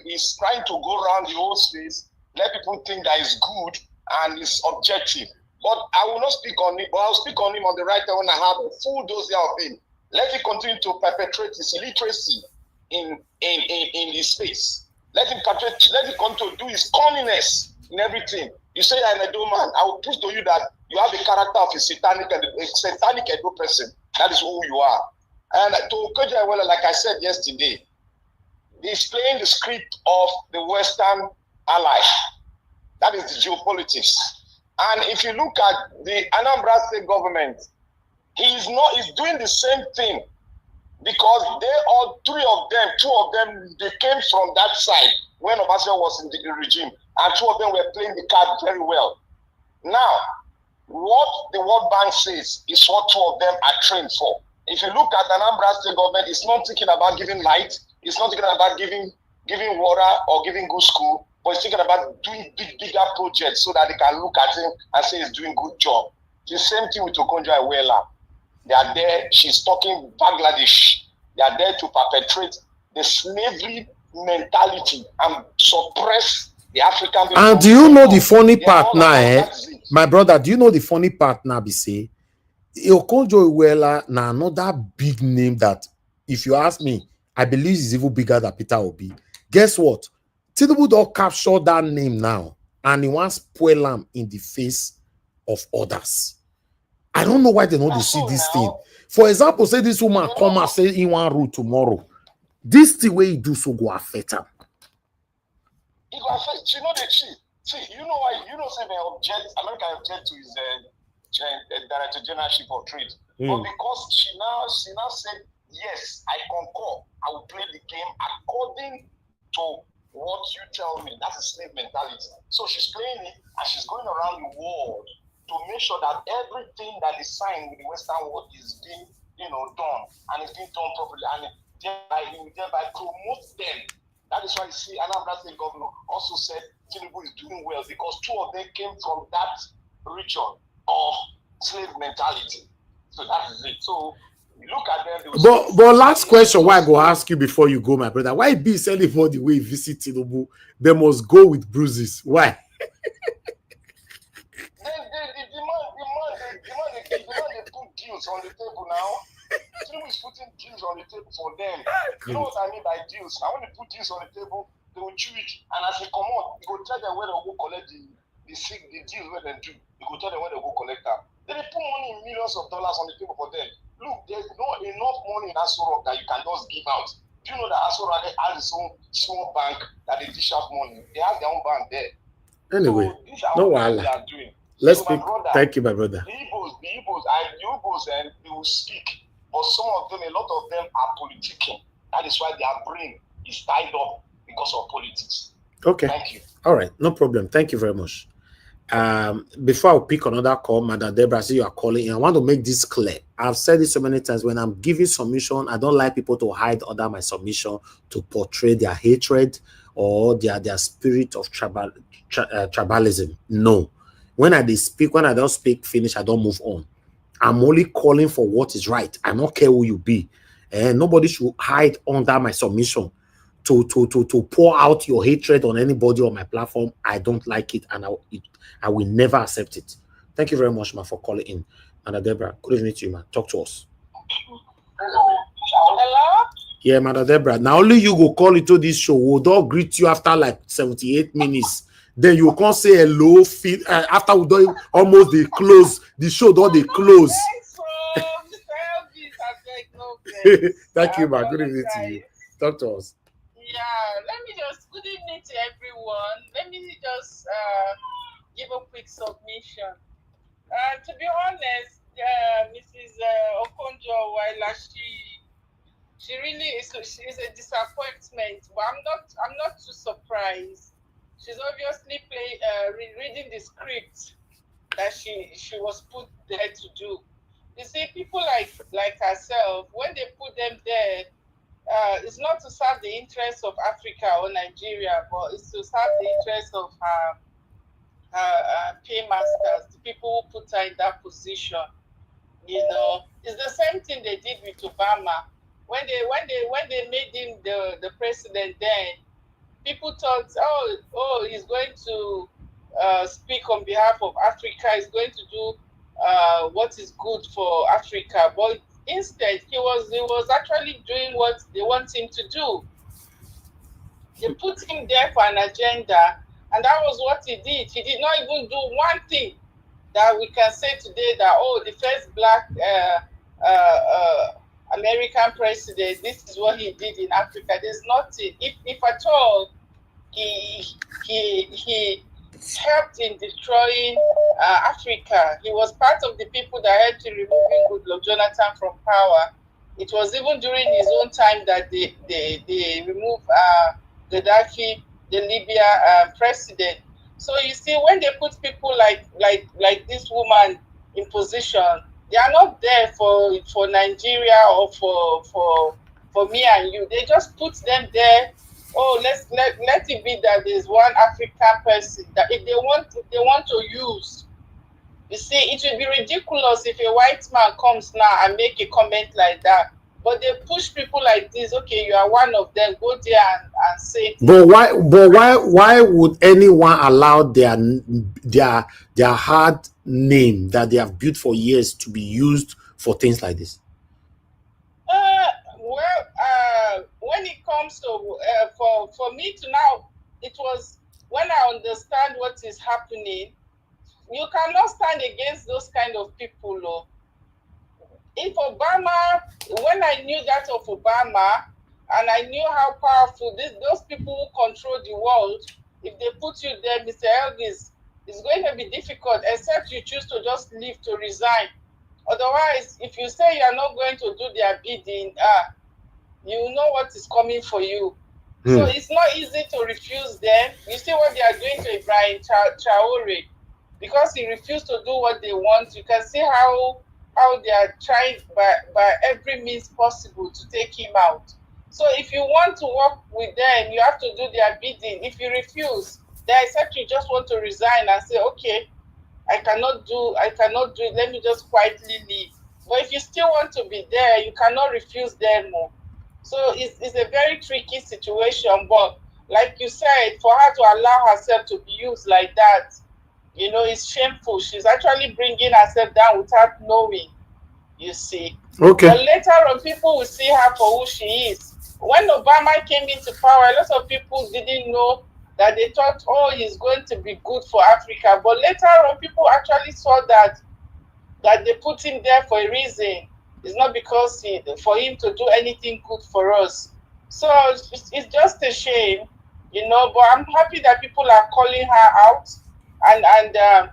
He's trying to go around the whole space, let people think that he's good and he's objective. But I will not speak on him, but I'll speak on him on the right time when I have a full dose of him. Let him continue to perpetrate his illiteracy in this space. Let him continue to do his corniness in everything. You say I'm a dope man. I will prove to you that you have the character of a satanic Edo person. That is who you are. And to Okonjo Iweala, like I said yesterday, he's playing the script of the Western ally. That is the geopolitics. And if you look at the Anambra State government, he's doing the same thing because two of them, they came from that side when Obasanjo was in the regime, and two of them were playing the card very well. Now, what the World Bank says is what two of them are trained for. If you look at Anambra State government, it's not thinking about giving light, it's not thinking about giving water or giving good school, but it's thinking about doing bigger projects so that they can look at him and say he's doing good job. The same thing with Okonjo Iweala. They are there, she's talking Bangladesh. They are there to perpetrate the slavery mentality and suppress the African people. And do you know the funny part now, my brother? Do you know the funny part now? Be say, Okonjo Iweala now another big name that, if you ask me, I believe is even bigger than Peter Obi. Guess what? Tinubu don't capture that name now, and he wants spoil him in the face of others. I don't know why they don't see this thing. For example, say this woman come and say he want rule tomorrow. This the way he do so go affect him. It will affect. You know the chief. See, you know why? You know, say they object. America object to his director generalship of trade, but because she now said yes, I concur. I will play the game according to what you tell me. That's a slave mentality. So she's playing it, and she's going around the world to make sure that everything that is signed with the Western world is being, done, and it's being done properly, and thereby promotes them. That is why you see Anambra State governor also said Tinubu is doing well because two of them came from that region of slave mentality. So that is it. So look at them. But last question, why I go ask you before you go, my brother? Why be selling for the way visit Tinubu? They must go with bruises. Why? They put deals on the table now. Tinubu is putting deals on the table for them. You know what I mean by deals? I want to put deals on the table, they will chew it, and as they come out, you go tell them where they go collect the deals where they do. You go tell them where they go collect them. Then they put money in millions of dollars on the table for them. Look, there's not enough money in Aso Rock that you can just give out. Do you know that Aso Rock has its own small bank that they dish out money? They have their own bank there. Anyway, so no while. Let's speak. Thank you, my brother. The Igbos, and they will speak. But some of them, a lot of them are politicking. That is why their brain is tied up because of politics. Okay. Thank you. All right. No problem. Thank you very much. Before I pick another call, Madam Deborah, I see you are calling. I want to make this clear. I've said this so many times. When I'm giving submission, I don't like people to hide under my submission to portray their hatred or their spirit of tribalism. No. When I don't speak, finish, I don't move on. I'm only calling for what is right. I don't care who you be. And nobody should hide under my submission to pour out your hatred on anybody on my platform. I don't like it, and I will never accept it. Thank you very much, ma, for calling in. Madam Deborah, good evening to you, ma. Talk to us. Hello? Yeah, Madam Deborah. Now only you go call into this show. We'll all greet you after like 78 minutes. Then you can't say hello. After we do almost the close, the show don't they close. Thank you, ma. Good evening to you. Talk to us. Yeah, let me just, good evening to everyone. Let me just give a quick submission. To be honest, Mrs. Okonjo Iweala, she really is a disappointment, but I'm not too surprised. She's obviously reading the script that she was put there to do. You see, people like herself, when they put them there, it's not to serve the interests of Africa or Nigeria, but it's to serve the interests of her paymasters, the people who put her in that position. It's the same thing they did with Obama. When they made him the president then, people thought, oh, he's going to speak on behalf of Africa, he's going to do what is good for Africa. But instead, he was actually doing what they want him to do. They put him there for an agenda, and that was what he did. He did not even do one thing that we can say today that, the first black American president, this is what he did in Africa. There's nothing. If at all, he helped in destroying Africa. He was part of the people that helped in removing Goodluck Jonathan from power. It was even during his own time that they removed Gaddafi, the Libya president. So you see, when they put people like this woman in position, they are not there for Nigeria or for me and you. They just put them there. Oh, let it be that there's one African person that if they want to use. You see, it will be ridiculous if a white man comes now and make a comment like that. But they push people like this. Okay, you are one of them. Go there and say it. Why would anyone allow their hard name that they have built for years to be used for things like this? When it comes to for me to now, it was when I understand what is happening. You cannot stand against those kind of people, though. If Obama, when I knew that of Obama, and I knew how powerful those people who control the world, if they put you there, Mr. Elvis, it's going to be difficult, except you choose to just leave, to resign. Otherwise, if you say you are not going to do their bidding, you know what is coming for you. So it's not easy to refuse them. You see what they are doing to Ibrahim Traore, because he refused to do what they want. You can see how they are trying by every means possible to take him out. So if you want to work with them, you have to do their bidding. If you refuse, then except you just want to resign and say, okay, I cannot do it, let me just quietly leave. But if you still want to be there, you cannot refuse them more. So it's a very tricky situation. But like you said, for her to allow herself to be used like that, it's shameful. She's actually bringing herself down without knowing, you see. Okay. But later on, people will see her for who she is. When Obama came into power, a lot of people didn't know that. They thought, oh, he's going to be good for Africa. But later on, people actually saw that they put him there for a reason. It's not because for him to do anything good for us. So it's just a shame, but I'm happy that people are calling her out, and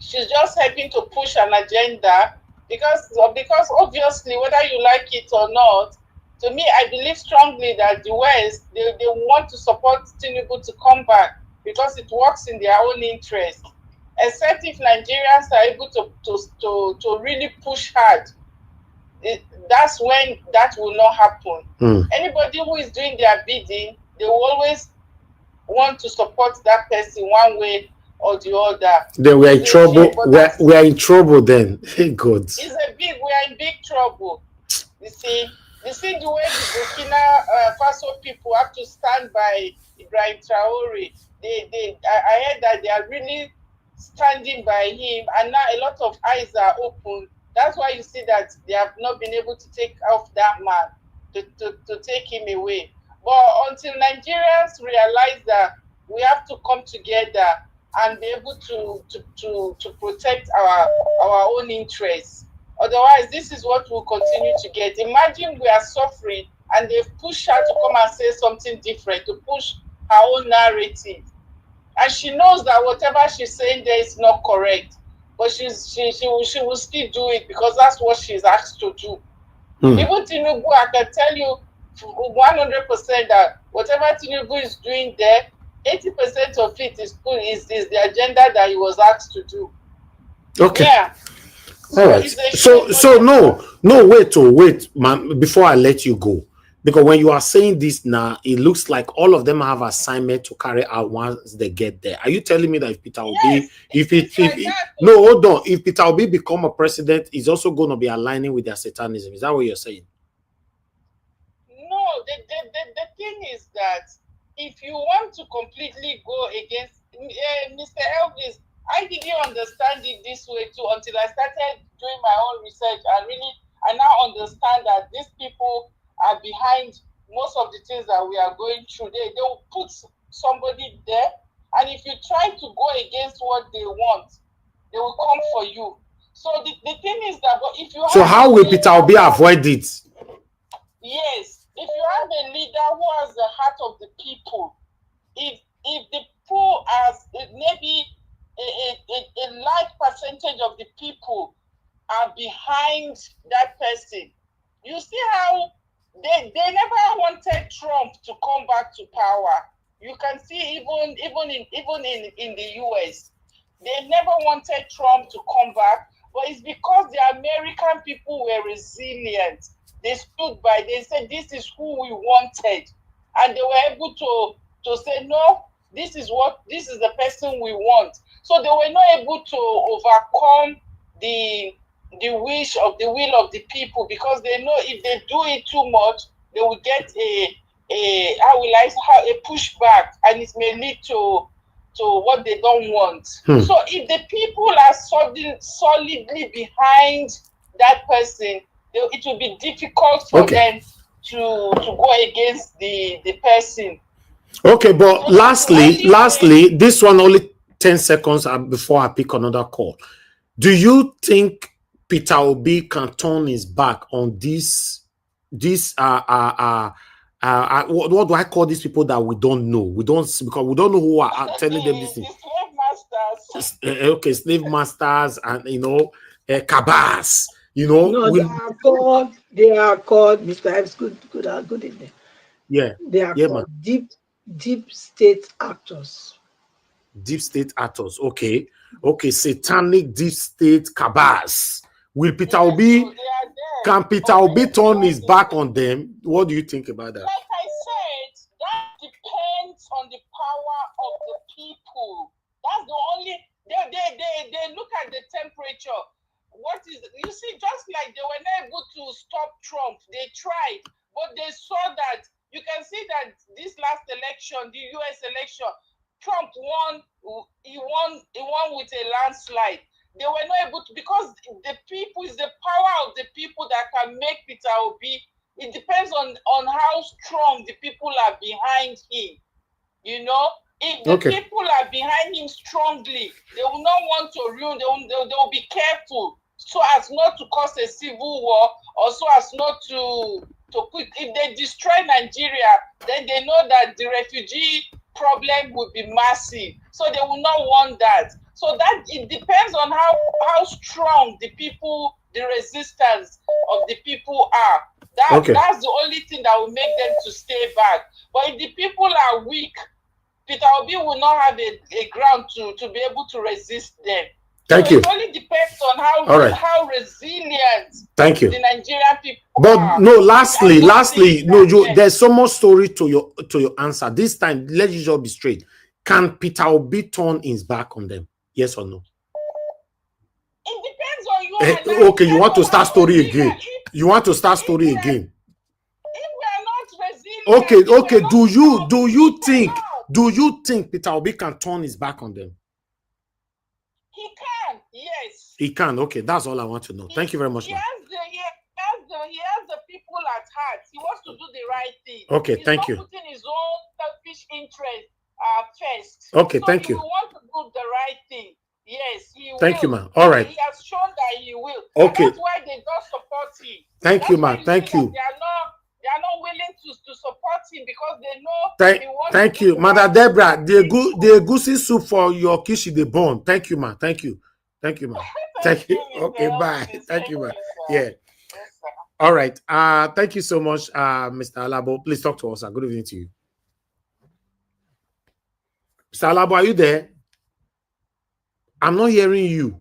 she's just helping to push an agenda, because obviously, whether you like it or not, to me, I believe strongly that the West, they want to support Tinubu to come back, because it works in their own interest. Except if Nigerians are able to really push hard, that's when that will not happen. Anybody who is doing their bidding, they will always want to support that person one way or the other. Then we are in trouble. We are in trouble then. Thank God. We are in big trouble. You see the way the Burkina Faso people have to stand by Ibrahim Traore. I heard that they are really standing by him, and now a lot of eyes are open. That's why you see that they have not been able to take off that man, to take him away. But until Nigerians realize that we have to come together and be able to protect our own interests. Otherwise, this is what we'll continue to get. Imagine we are suffering and they've pushed her to come and say something different, to push her own narrative. And she knows that whatever she's saying there is not correct. But she will still do it, because that's what she's asked to do. Even Tinubu, I can tell you 100% that whatever Tinubu is doing there, 80% of it is the agenda that he was asked to do. Okay. Yeah. All right. So wait, man, before I let you go, because when you are saying this now, it looks like all of them have assignment to carry out once they get there. Are you telling me that if Peter Obi, hold on, if Peter Obi become a president, he's also going to be aligning with their satanism? Is that what you're saying? No, the thing is that if you want to completely go against Mr. Elvis, I didn't understand it this way too until I started doing my own research, and really I now understand that these people are behind most of the things that we are going through. They will put somebody there, and if you try to go against what they want, they will come for you. So the thing is that, but if you how will Peter Obi avoid it? Yes, if you have a leader who has the heart of the people, if the poor as maybe a large percentage of the people are behind that person, you see how they never wanted Trump to come back to power. you can see even in the US, they never wanted Trump to come back, but it's because the American people were resilient. They stood by, they said this is who we wanted, and they were able to say no, this is the person we want. So they were not able to overcome the will of the people, because they know if they do it too much, they will get a pushback, and it may lead to what they don't want. So if the people are solidly behind that person, it will be difficult for them to go against the person. Okay, but lastly, this one only 10 seconds before I pick another call. Do you think Peter Obi can turn his back on this what do I call these people that we don't know? Because we don't know who are telling them this thing. Slave masters. Okay, slave masters and cabals. No, they are called Mr. X. Good evening. Yeah. They are called deep state actors. Deep state actors. Okay. Satanic deep state cabals. Will Peter Obi? Can Peter Obi turn his back on them? What do you think about that? Like I said, that depends on the power of the people. That's the only. They look at the temperature. You see, just like they were not able to stop Trump, they tried, but they saw that. You can see that this last election, the US election, Trump won. He won with a landslide. They were not able to, because the people is the power of the people that can make Peter Obi. It depends on how strong the people are behind him. If the people are behind him strongly, they will not want to ruin. They will be careful so as not to cause a civil war, or so as not to put. If they destroy Nigeria, then they know that the refugee problem would be massive. So they will not want that. So that it depends on how strong the people, the resistance of the people are. That's the only thing that will make them to stay back. But if the people are weak, Peter Obi will not have a ground to be able to resist them. Thank you. It only depends on how resilient the Nigerian people are. But no, lastly, there's so much story to your answer. This time, let you just be straight. Can Peter Obi turn his back on them? Yes or no? It depends on you. Okay, you want to start story again? You want to start story again? If we are not resilient, okay. Do you think Peter Obi can turn his back on them? He can, yes. He can. Okay, that's all I want to know. Thank you very much. He has the people at heart. He wants to do the right thing. Okay, thank you. He's not putting his own selfish interest first. Okay, thank you. He wants to do the right thing. Yes, he will. Thank you, man. All right. He has shown that he will. Okay. And that's why they don't support him. Thank you, man. Thank you. They are not willing to support him because they know he wants Thank you, Mother Deborah. The goosey soup for your kishi the bone. Thank you, man. Thank you, man. Thank you. Okay, bye. Thank you, man. Yeah. All right. Thank you so much, Mr. Alabo. Please talk to us. Good evening to you. Mr. Alabo, are you there? I'm not hearing you.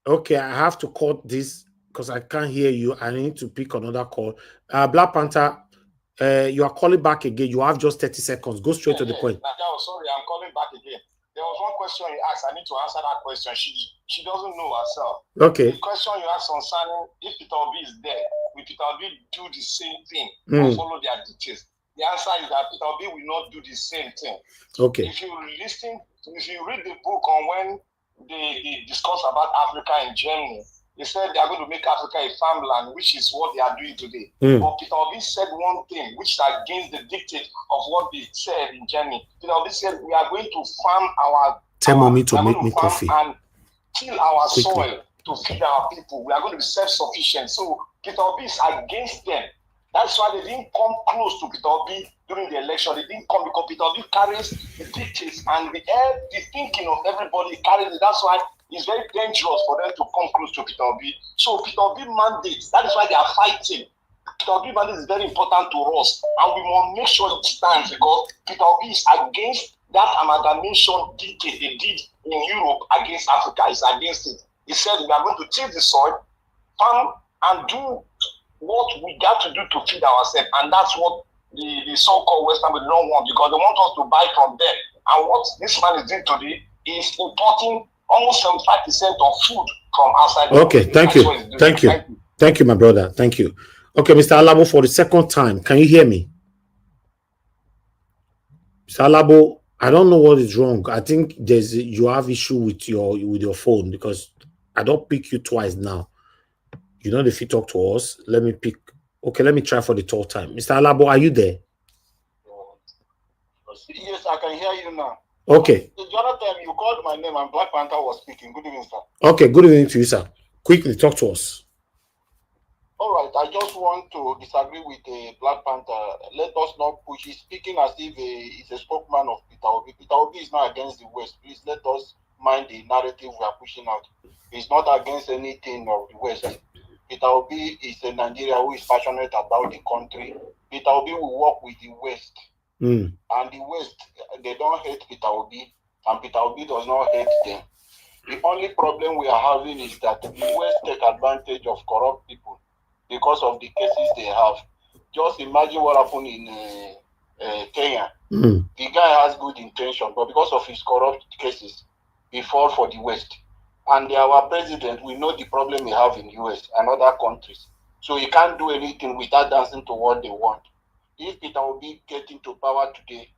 Okay, I have to cut this because I can't hear you. I need to pick another call. Black Panther, you are calling back again. You have just 30 seconds. Go straight to the point. Sorry, I'm calling back again. There was one question you asked. I need to answer that question. She doesn't know herself. Okay. The question you asked concerning if Peter Obi is there, will Peter Obi do the same thing or follow their dictates? The answer is that Peter Obi will not do the same thing. Okay. If you read the book on when they discuss about Africa in Germany, they said they are going to make Africa a farmland, which is what they are doing today. But Peter Obi said one thing, which is against the dictate of what they said in Germany. Peter Obi said we are going to farm coffee and till our soil to feed our people. We are going to be self-sufficient. So Peter Obi is against them. That's why they didn't come close to Peter Obi during the election. They didn't come because Peter Obi carries the dictates and the thinking of everybody carries it. That's why it's very dangerous for them to come close to Peter Obi. So Peter Obi mandates. That is why they are fighting. Peter Obi mandate is very important to us, and we must make sure it stands because Peter Obi is against that amalgamation dictate they did in Europe against Africa. He's against it. He said we are going to till the soil, farm, and do what we got to do to feed ourselves, and that's what the so-called Western people don't want, because they want us to buy from them. And what this man is doing today is importing almost 75% of food from outside. Okay, thank you. Thank you. Thank you, my brother. Thank you. Okay, Mr. Alabo, for the second time, can you hear me? Mr. Alabo, I don't know what is wrong. I think you have issue with your phone, because I don't pick you twice now. You know, if you talk to us, let me pick. Okay, let me try for the third time. Mr. Alabo, are you there? Yes, I can hear you now. Okay. The other time you called my name and Black Panther was speaking. Good evening, sir. Okay, good evening to you, sir. Quickly, talk to us. All right, I just want to disagree with Black Panther. Let us not push. He's speaking as if he's a spokesman of Peter Obi. Peter Obi is not against the West. Please let us mind the narrative we are pushing out. He's not against anything of the West. Peter Obi is a Nigerian who is passionate about the country. Peter Obi will work with the West. And the West, they don't hate Peter Obi, and Peter Obi does not hate them. The only problem we are having is that the West take advantage of corrupt people because of the cases they have. Just imagine what happened in Kenya. The guy has good intention, but because of his corrupt cases, he fall for the West. And our president, we know the problem we have in US and other countries. So he can't do anything without dancing to what they want. If Peter Obi get into power today,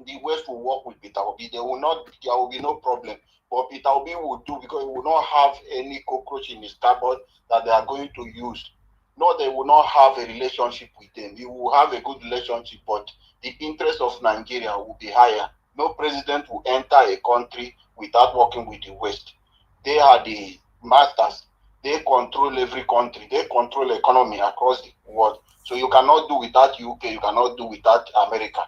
the West will work with Peter Obi. There will be no problem. But Peter Obi will do, because he will not have any cockroach in his cupboard that they are going to use. No, they will not have a relationship with them. He will have a good relationship, but the interest of Nigeria will be higher. No president will enter a country without working with the West. They are the masters. They control every country. They control the economy across the world. So you cannot do without UK. You cannot do without America.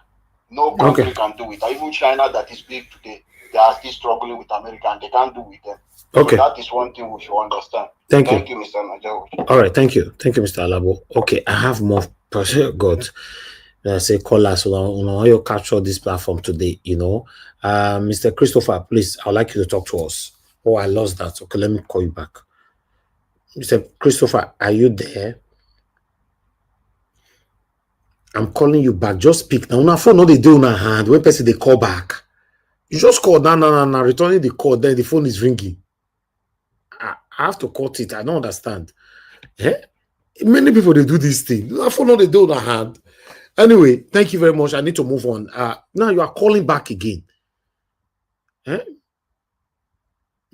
No country can do without. Even China, that is big today, they are still struggling with America, and they can't do with them. Okay. So that is one thing we should understand. Thank you, Mr. Najawi. All right, thank you. Thank you, Mr. Alabo. Okay, I have more. God, I say callers, so you capture this platform today, you know. Mr. Christopher, please, I'd like you to talk to us. Oh, I lost that. Okay, let me call you back. Mr. Christopher, are you there? I'm calling you back. Just speak now. Una phone, no, they do in hand. When person they call back, you just call now, returning the call. Then the phone is ringing. I have to cut it. I don't understand. Many people they do this thing. Una phone, no, they do in hand. Anyway, thank you very much. I need to move on. Now you are calling back again.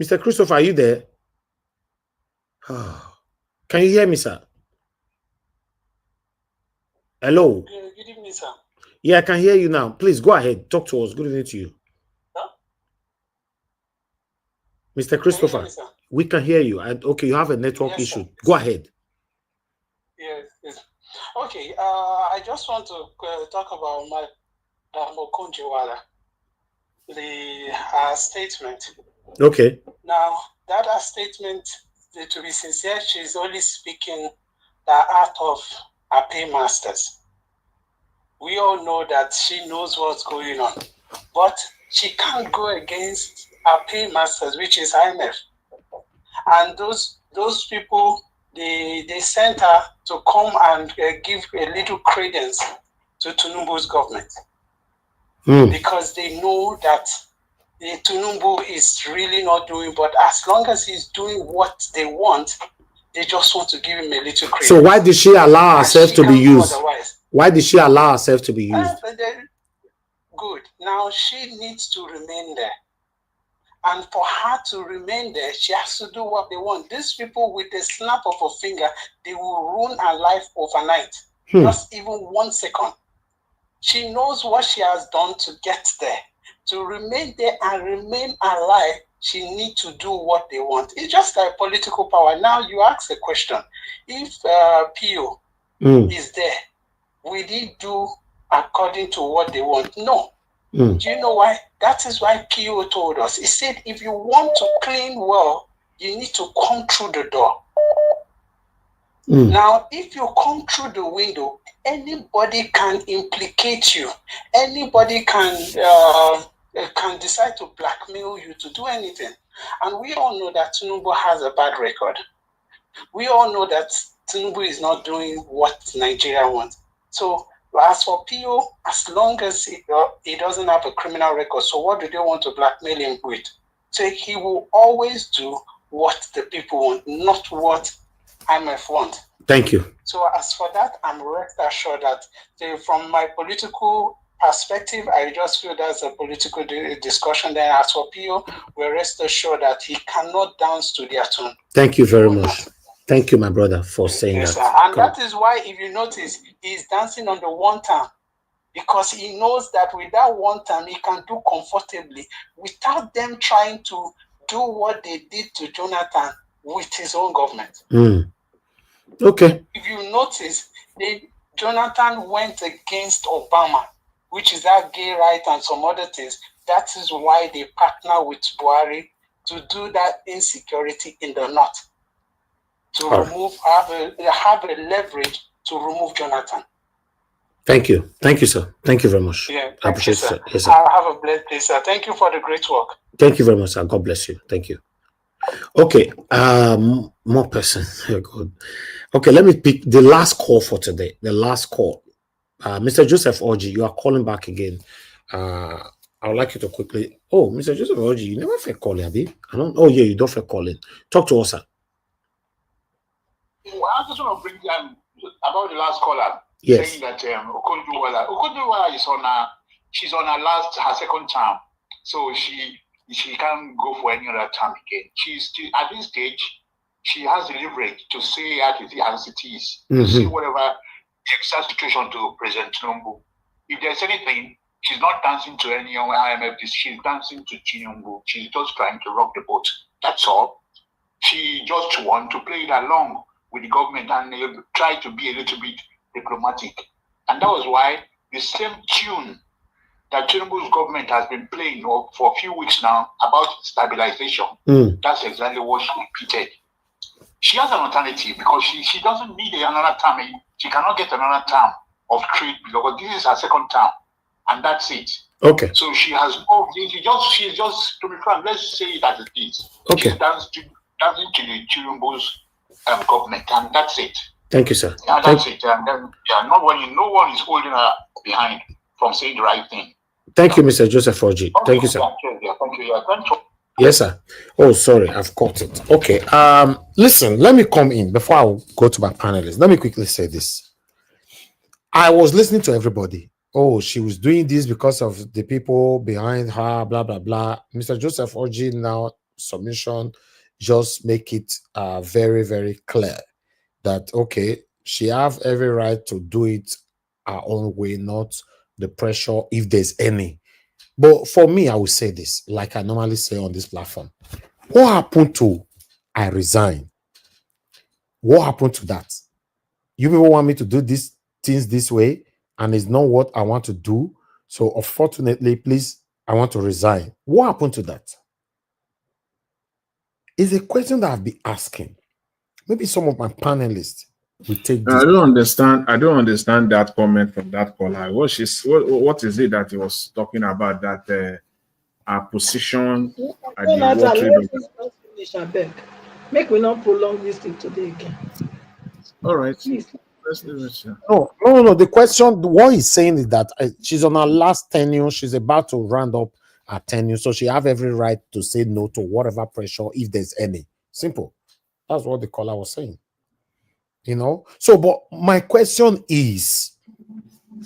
Mr. Christopher, are you there? Can you hear me, sir? Hello. Good evening, sir. Yeah, I can hear you now. Please go ahead. Talk to us. Good evening to you. Huh? Mr. Christopher, me, we can hear you. And okay, you have a network issue. Sir. Go ahead. Yes. Okay. I just want to talk about my Okonjo Iweala, the statement. Okay. Now, that statement, to be sincere, she's only speaking the art of her paymasters. We all know that she knows what's going on, but she can't go against her paymasters, which is IMF. And those people, they sent her to come and give a little credence to Tinubu's government because they know that the Tinubu is really not doing, but as long as he's doing what they want, they just want to give him a little credit. So why did she allow herself to be used? Why did she allow herself to be used? Good. Now she needs to remain there. And for her to remain there, she has to do what they want. These people, with a snap of a finger, they will ruin her life overnight. Just even 1 second. She knows what she has done to get there. To remain there and remain alive, she needs to do what they want. It's just like political power. Now you ask the question, if PO is there, will he do according to what they want? No. Do you know why? That is why PO told us. He said, if you want to clean well, you need to come through the door. Now, if you come through the window, anybody can implicate you. Anybody can decide to blackmail you to do anything. And we all know that Tinubu has a bad record. We all know that Tinubu is not doing what Nigeria wants. So as for PO, as long as he doesn't have a criminal record, so what do they want to blackmail him with? So he will always do what the people want, not what IMF want. Thank you. So as for that, I'm rest assured that from my political perspective, I just feel that's a political discussion. Then as for PO, we're rest assured that he cannot dance to their tune. Thank you very much. Thank you, my brother, for saying that. Sir. And that is why, if you notice, he's dancing on the one term, because he knows that with that one term, he can do comfortably without them trying to do what they did to Jonathan with his own government. Okay. If you notice, Jonathan went against Obama, which is that gay right and some other things. That is why they partner with Buhari to do that insecurity in the north, to have a leverage to remove Jonathan. Thank you. Thank you, sir. Thank you very much. Yeah, I appreciate it, sir. Yes, sir. I'll have a blessed day, sir. Thank you for the great work. Thank you very much, sir. God bless you. Thank you. Okay. More person. Oh, God. Okay, let me pick the last call for today. The last call. Mr. Joseph Orji, you are calling back again. I would like you to quickly. Oh, Mr. Joseph Orji, you never felt calling, Abi? I don't. Oh, yeah, you don't feel calling. Talk to us, sir. Well, I just want to bring about the last caller. Yes. Saying that Okonjo Iweala is she's on her second term, so she can't go for any other term again. She's still, at this stage, she has the leverage to say as it is, to say whatever the exact situation to President Tinubu. If there's anything, she's not dancing to any IMF. She's dancing to Tinubu. She's just trying to rock the boat. That's all. She just wants to play it along with the government and try to be a little bit diplomatic. And that was why the same tune that Tinubu's government has been playing for a few weeks now about stabilization, that's exactly what she repeated. She has an alternative because she doesn't need another term. She cannot get another term of trade because this is her second term, and that's it. Okay. So she has she's just to be frank, let's say it as it is. Okay. She's dancing to the Tinubu's government, and that's it. Thank you, sir. Yeah, that's it. And then, no one is holding her behind from saying the right thing. Thank you, Mr. Joseph Orji. Thank you, sir. Thank you. Thank you. Yes, sir. Oh, sorry, I've caught it. Okay. Listen, let me come in before I go to my panelists. Let me quickly say this. I was listening to everybody. Oh, she was doing this because of the people behind her, blah, blah, blah. Mr. Joseph Orji now submission just make it very, very clear that, okay, she have every right to do it her own way, not the pressure, if there's any. But for me, I will say this, like I normally say on this platform. What happened to I resign? What happened to that? You people want me to do these things this way, and it's not what I want to do. So unfortunately, please, I want to resign. What happened to that? It's a question that I've been asking. Maybe some of my panelists will take this. I don't understand that comment from that caller. What is it that he was talking about? That our position at the World Make we not prolong this thing today again. All right. Please. Let's leave it here. No. The question, what he's saying is that she's on her last tenure. She's about to round up her tenure. So she have every right to say no to whatever pressure, if there's any. Simple. That's what the caller was saying. You know? So, but my question is,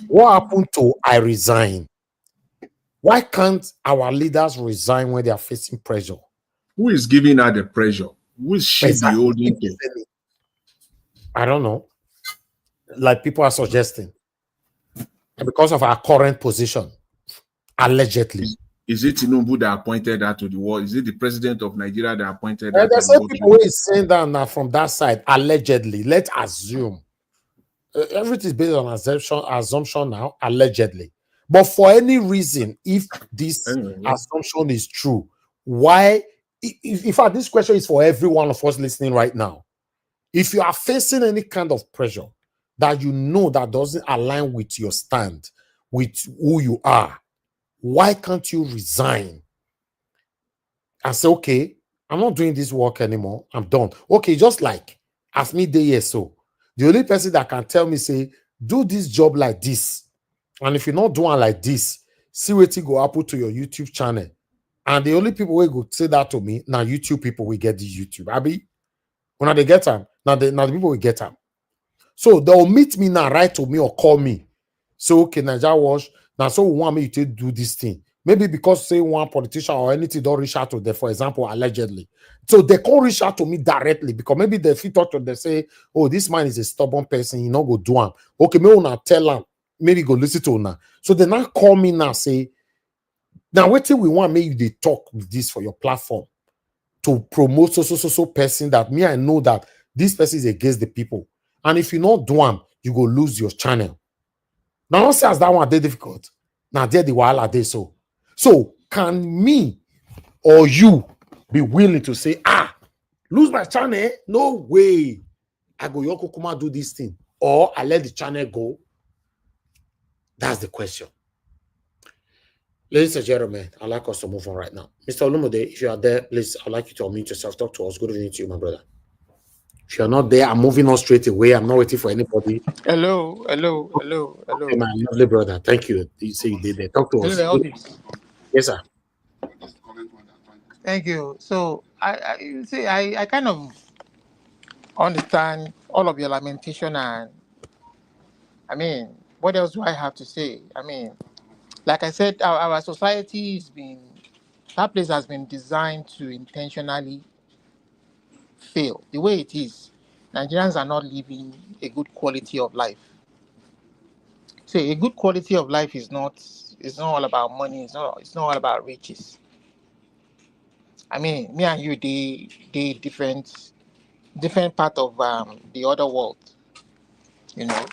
what happened to I resign? Why can't our leaders resign when they are facing pressure? Who is giving her the pressure? Who is she Exactly. holding to? I don't know. Like people are suggesting. Because of our current position, allegedly. Is it Tinubu that appointed her to the wall? Is it the president of Nigeria that appointed her? There's some people who is saying that now from that side, allegedly. Let's assume. Everything is based on assumption now, allegedly. But for any reason, if this assumption is true, why? In fact, this question is for every one of us listening right now. If you are facing any kind of pressure that you know that doesn't align with your stand, with who you are, why can't you resign and say, okay, I'm not doing this work anymore. I'm done. Okay, just like as me day here, so the only person that can tell me, say, do this job like this. And if you're not doing like this, see what you go happen to your YouTube channel. And the only people who go say that to me, now YouTube people will get the YouTube. Abi, when they get them, now the people will get them. So they'll meet me now, write to me or call me. So okay, Niger Wash. Now, so we want me to do this thing. Maybe because say one politician or anything don't reach out to them, for example, allegedly. So they can't reach out to me directly because maybe they fit talk to them, say, oh, this man is a stubborn person, you know, go do him. Okay, maybe not tell him, maybe go listen to him. So they now call me now, say, now wait till we want maybe they talk with this for your platform to promote so person that me, I know that this person is against the people. And if you not do them, you go lose your channel. Now, not say as that one they difficult. Now, there the while are they so. So, can me or you be willing to say, lose my channel? No way. I go Yoko Kuma do this thing. Or I let the channel go. That's the question. Ladies and gentlemen, I'd like us to move on right now. Mr. Olumode, if you are there, please, I'd like you to unmute yourself. Talk to us. Good evening to you, my brother. If you're not there, I'm moving on straight away. I'm not waiting for anybody. Hello. Okay, my lovely brother. Thank you. You say you did that. Talk to us. Yes, sir. Thank you. So I kind of understand all of your lamentation, and I mean, what else do I have to say? I mean, like I said, our society that place has been designed to intentionally fail. The way it is, Nigerians are not living a good quality of life. So a good quality of life is not all about money. It's not all about riches. I mean, me and you, they different part of the other world, you know,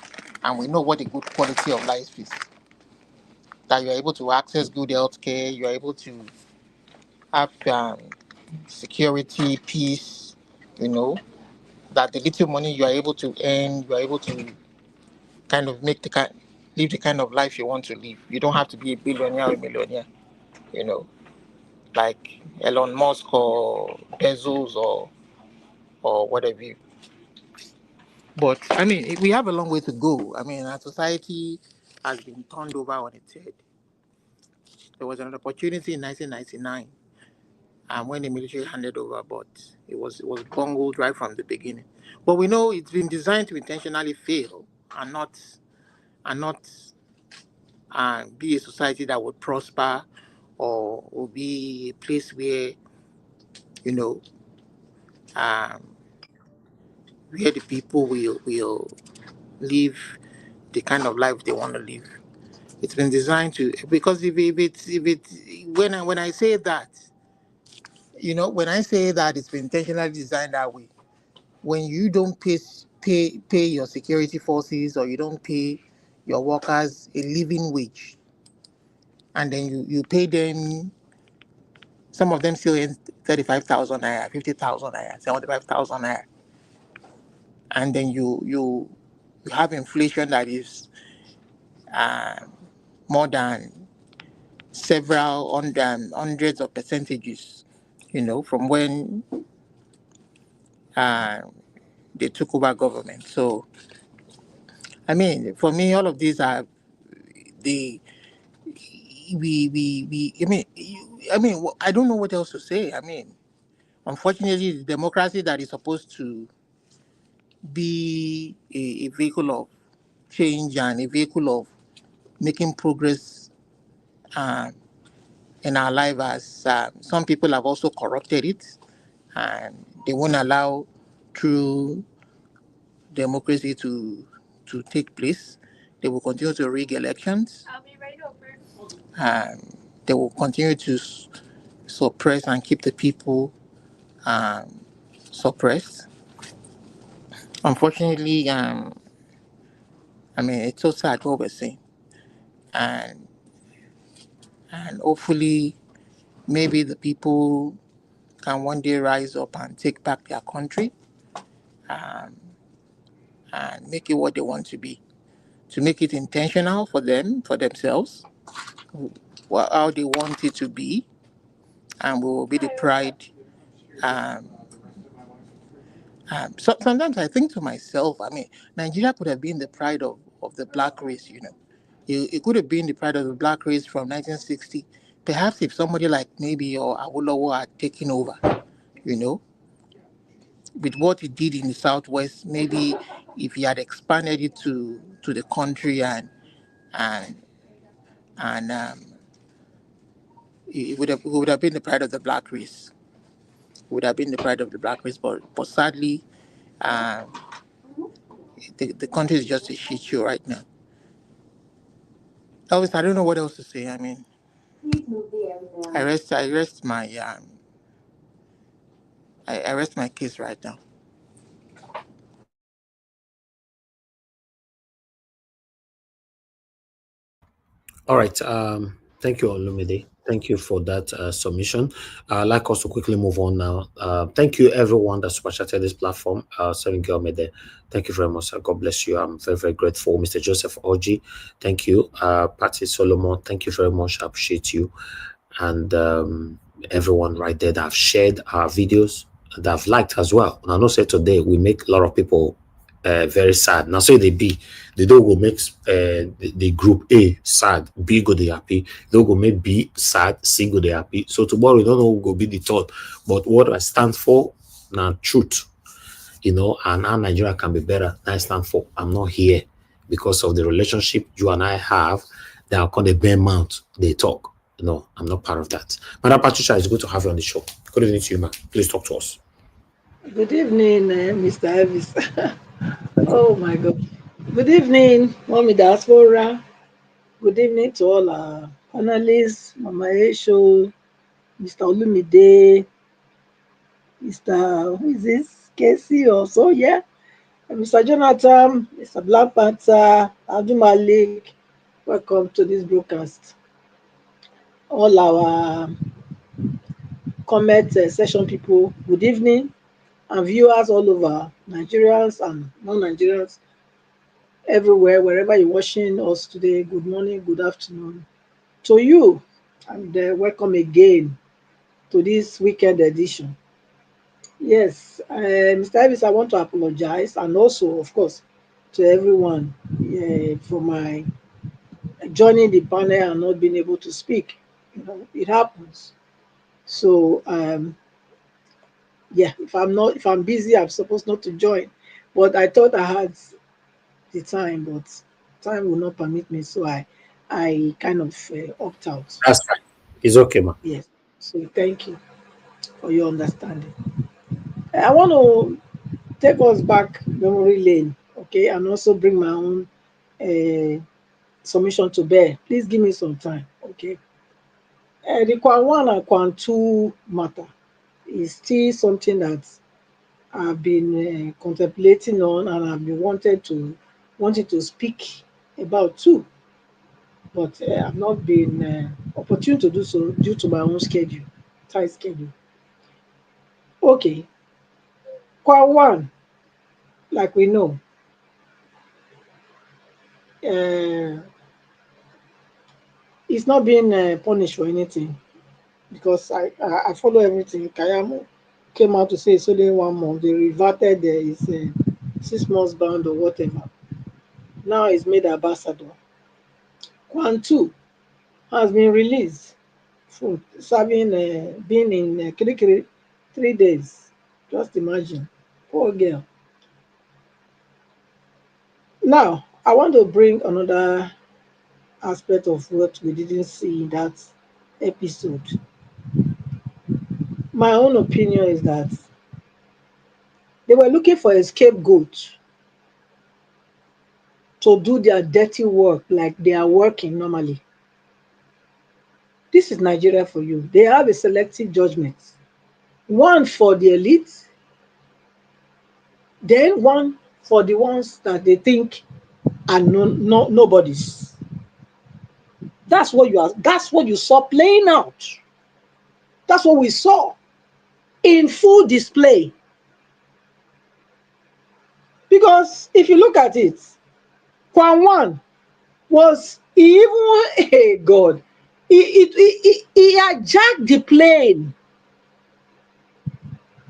and we know what a good quality of life is. That you're able to access good healthcare, you're able to have security, peace, you know, that the little money you are able to earn, you are able to kind of live the kind of life you want to live. You don't have to be a billionaire or a millionaire, you know, like Elon Musk or Bezos or whatever. But I mean, we have a long way to go. I mean, our society has been turned over on its head. There was an opportunity in 1999, when the military handed over, but it was bungled right from the beginning. But we know it's been designed to intentionally fail and not be a society that would prosper or will be a place where, you know, where the people will live the kind of life they want to live. It's been designed to, because if it's when I say that, you know, when I say that it's been intentionally designed that way, when you don't pay your security forces, or you don't pay your workers a living wage, and then you pay them, some of them still in 35,000 naira, 50,000 naira, 75,000 naira, and then you have inflation that is more than several hundreds of percentages, you know, from when they took over government. So, I mean, for me, all of these are the I don't know what else to say. I mean, unfortunately, the democracy that is supposed to be a vehicle of change and a vehicle of making progress in our life, as some people have also corrupted it, and they won't allow true democracy to take place. They will continue to rig elections. They will continue to suppress and keep the people suppressed. Unfortunately, I mean, it's so sad what we're seeing, and hopefully, maybe the people can one day rise up and take back their country, um, and make it what they want to be, to make it intentional for them, for themselves, how they want it to be, and we will be the pride. Um, so sometimes I think to myself, I mean, Nigeria could have been the pride of the black race, you know. It could have been the pride of the black race from 1960. Perhaps if somebody like maybe or Awolowo had taken over, you know, with what he did in the Southwest, maybe if he had expanded it to the country and it would have been the pride of the black race. Would have been the pride of the black race, but sadly, um, the country is just a shit show right now. Elvis, I don't know what else to say. I mean, I rest my I rest my case right now. All right. Thank you, Olumide. Thank you for that submission. I'd like us to quickly move on now. Thank you, everyone that super chatted this platform. Seven Girl Mede. Thank you very much. God bless you. I'm very, very grateful. Mr. Joseph Oji, thank you. Patty Solomon, thank you very much. I appreciate you. And everyone right there that have shared our videos, that have liked as well. And I know say today we make a lot of people very sad. Now say they be, they don't go make the group A sad, B go they happy. They go make B sad, C go they happy. So tomorrow we don't know who go be the third. But what I stand for now truth, you know, and how Nigeria can be better. I stand for. I'm not here because of the relationship you and I have. They are called a bare mouth. They talk. No, I'm not part of that. Madam Patricia, it's good to have you on the show. Good evening to you, ma'am. Please talk to us. Good evening, Mr. Elvis. Oh my God. Good evening, Mommy Diaspora. Good evening to all our panelists, Mama Esho, Mr. Olumide, Mr. Who is this? Casey also, yeah. And Mr. Jonathan, Mr. Black Panther, Abdul Malik. Welcome to this broadcast. All our comment session people, good evening. And viewers all over, Nigerians and non-Nigerians, everywhere, wherever you're watching us today, good morning, good afternoon to you, and welcome again to this weekend edition. Yes, Mr. Elvis, I want to apologize, and also, of course, to everyone for my joining the panel and not being able to speak. You know, it happens. So, yeah, if I'm busy, I'm supposed not to join, but I thought I had the time, but time will not permit me, so I kind of opt out. That's fine. It's okay, ma'am. Yes. So thank you for your understanding. I want to take us back memory lane, okay, and also bring my own uh, submission to bear. Please give me some time, okay. The Kwan 1 and Kwan 2 matter is still something that I've been contemplating on, and I've been wanting to speak about too, but I've not been opportune to do so due to my own schedule, tight schedule. Okay, Kwan 1, like we know, uh, is not being punished for anything, because I follow everything. Kayamo came out to say it's only 1 month. They reverted his 6 months band or whatever. Now he's made ambassador. Kwan 2 has been released for serving, being in Kirikiri 3 days. Just imagine. Poor girl. Now, I want to bring another aspect of what we didn't see in that episode. My own opinion is that they were looking for a scapegoat to do their dirty work like they are working normally. This is Nigeria for you. They have a selective judgment. One for the elite, then one for the ones that they think are nobodies. That's what you saw playing out. That's what we saw in full display. Because if you look at it, Kwan One was even a god. He hijacked the plane.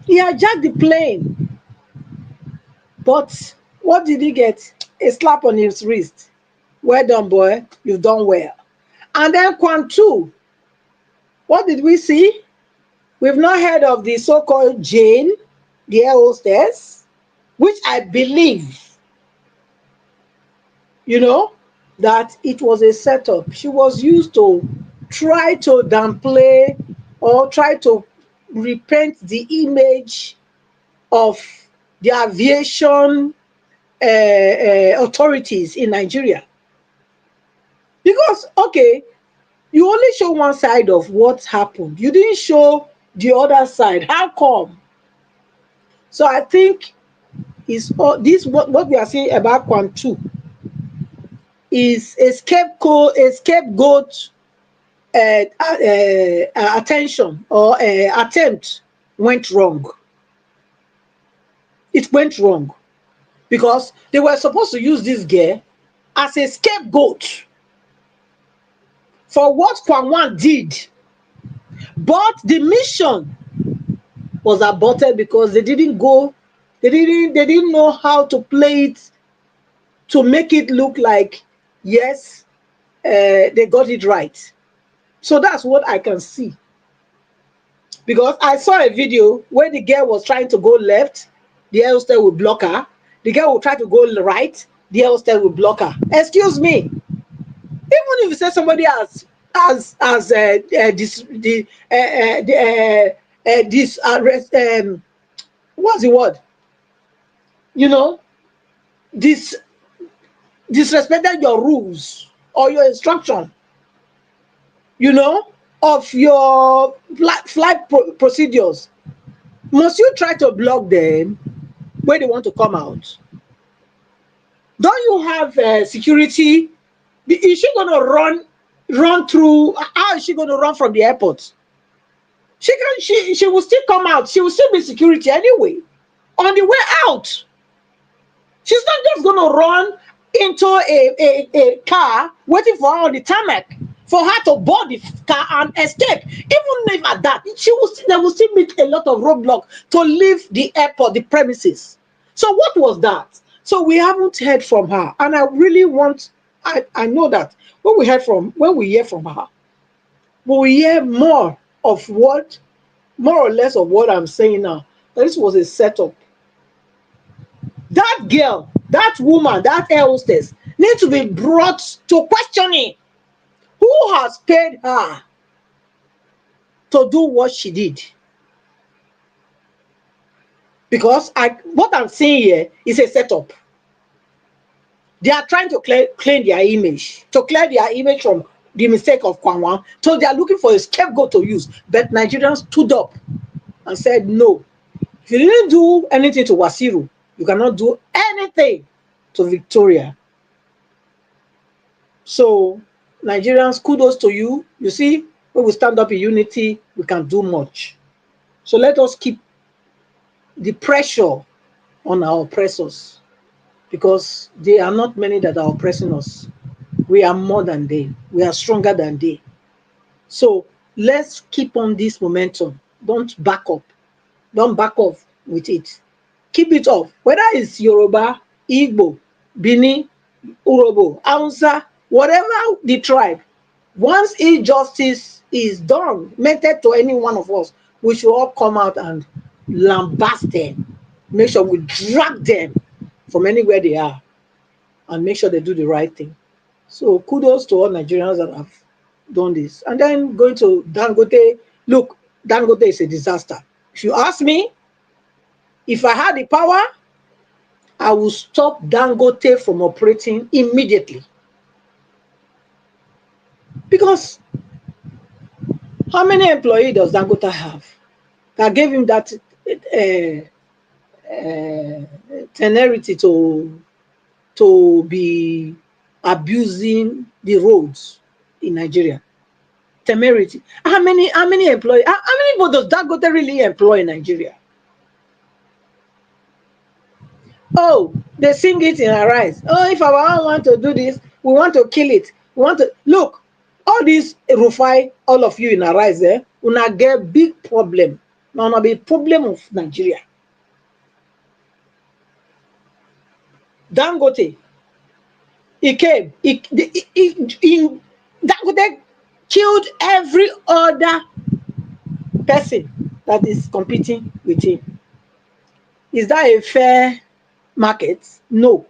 He hijacked the plane. But what did he get? A slap on his wrist. Well done, boy. You've done well. And then Kwan Two. What did we see? We've not heard of the so-called Jane, the air hostess, which I believe, that it was a setup. She was used to try to downplay or try to repaint the image of the aviation authorities in Nigeria. Because, okay, you only show one side of what happened. You didn't show the other side. How come? So I think what we are saying about Kwan Two is a scapegoat attention or attempt went wrong. It went wrong because they were supposed to use this girl as a scapegoat for what Kwan One did, but the mission was aborted because they didn't know how to play it to make it look like, yes, they got it right. So that's what I can see. Because I saw a video where the girl was trying to go left, the air hostess would block her. The girl would try to go right, the air hostess would block her. Excuse me. Even if you say somebody has what's the word? Disrespected your rules or your instruction, of your flight procedures. Must you try to block them when they want to come out? Don't you have security? Is she going to run through? How is she going to run from the airport? She will still come out. She will still be security anyway. On the way out, she's not just going to run into a car waiting for her on the tarmac for her to board the car and escape. Even if at that, they will still meet a lot of roadblocks to leave the airport, the premises. So what was that? So we haven't heard from her, and I really want. I know that when we hear from her, we will hear more or less of what I'm saying now. This was a setup. That girl, that woman, that air hostess needs to be brought to questioning. Who has paid her to do what she did? Because what I'm seeing here is a setup. They are trying to clean their image, from the mistake of Kwan One. So they are looking for a scapegoat to use. But Nigerians stood up and said, no. If you didn't do anything to Wasiru, you cannot do anything to Victoria. So Nigerians, kudos to you. You see, when we stand up in unity, we can do much. So let us keep the pressure on our oppressors, because they are not many that are oppressing us. We are more than they. We are stronger than they. So let's keep on this momentum. Don't back up. Don't back off with it. Keep it up. Whether it's Yoruba, Igbo, Bini, Urobo, Hausa, whatever the tribe, once injustice is done, meted to any one of us, we should all come out and lambast them. Make sure we drag them from anywhere they are and make sure they do the right thing. So kudos to all Nigerians that have done this. And then going to Dangote, look, Dangote is a disaster. If you ask me, if I had the power, I will stop Dangote from operating immediately. Because how many employees does Dangote have that gave him that temerity to be abusing the roads in Nigeria? Temerity. How many employees? How many people does Dangote really employ in Nigeria? Oh, they sing it in her eyes. Oh, if our own want to do this, we want to kill it. We want to look. All these Rufai, all of you in our eyes, una get big problem. Now, not be problem of Nigeria. Dangote, he came. Dangote killed every other person that is competing with him. Is that a fair market? No.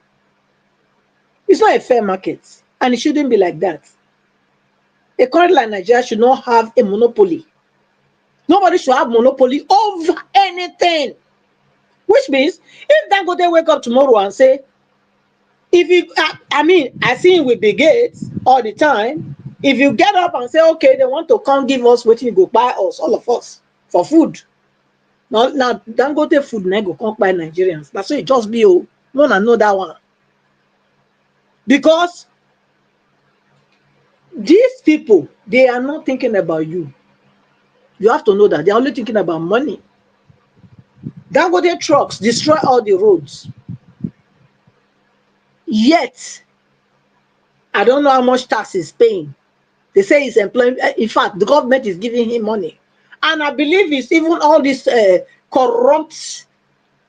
It's not a fair market, and it shouldn't be like that. A country like Nigeria should not have a monopoly. Nobody should have monopoly over anything. Which means, if Dangote wake up tomorrow and say, if you, I see him with Big Gates all the time. If you get up and say, okay, they want to come give us what you go buy us, all of us, for food. Now Dangote food now go come buy Nigerians. That's why it just be wanna know that one. Because these people, they are not thinking about you. You have to know that they are only thinking about money. Dangote trucks destroy all the roads. Yet, I don't know how much tax he's paying. They say he's employing. In fact, the government is giving him money. And I believe it's even all these corrupt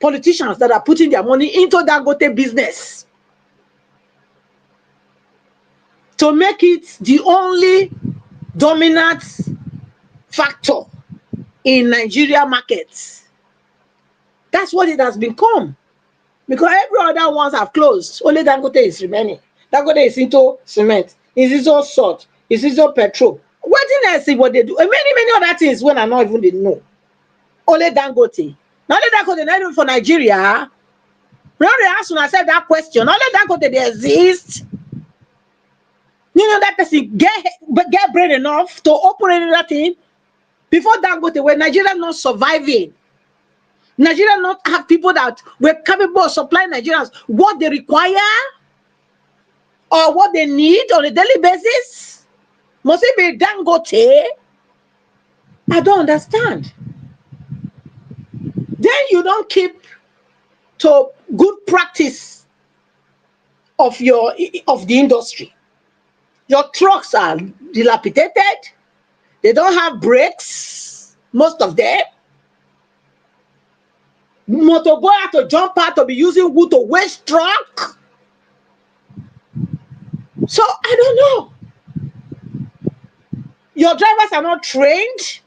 politicians that are putting their money into Dangote business to make it the only dominant factor in Nigeria markets. That's what it has become. Because every other ones have closed. Only Dangote is remaining. Dangote is into cement. Is into salt. Is into petrol. What did I see what they do? And many other things when I not even didn't know. Only Dangote. Now only Dangote not even for Nigeria. Now they ask when I said that question. Only Dangote they exist. You know that person get brain enough to operate that thing. Before Dangote, when Nigeria not surviving. Nigeria not have people that were capable of supplying Nigerians what they require or what they need on a daily basis. Must it be Dangote? I don't understand. Then you don't keep to good practice of the industry. Your trucks are dilapidated. They don't have brakes, most of them. Motorboy have to jump out to be using wood to waste truck. So I don't know. Your drivers are not trained.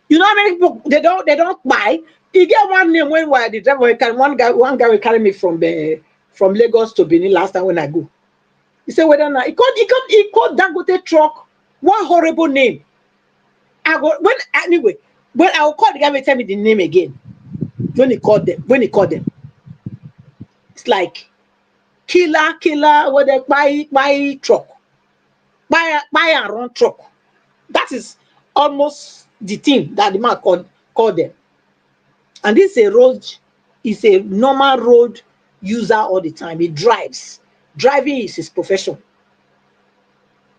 You know how many people they don't buy. You get one name when the driver one guy will carry me from Lagos to Benin last time when I go. He said whether or not he called Dangote truck one horrible name. When I will call the guy will tell me the name again. When he called them, it's like killer, what they buy truck, buy Arrant truck. That is almost the thing that the man called them. And this is a normal road user all the time. He drives. Driving is his profession.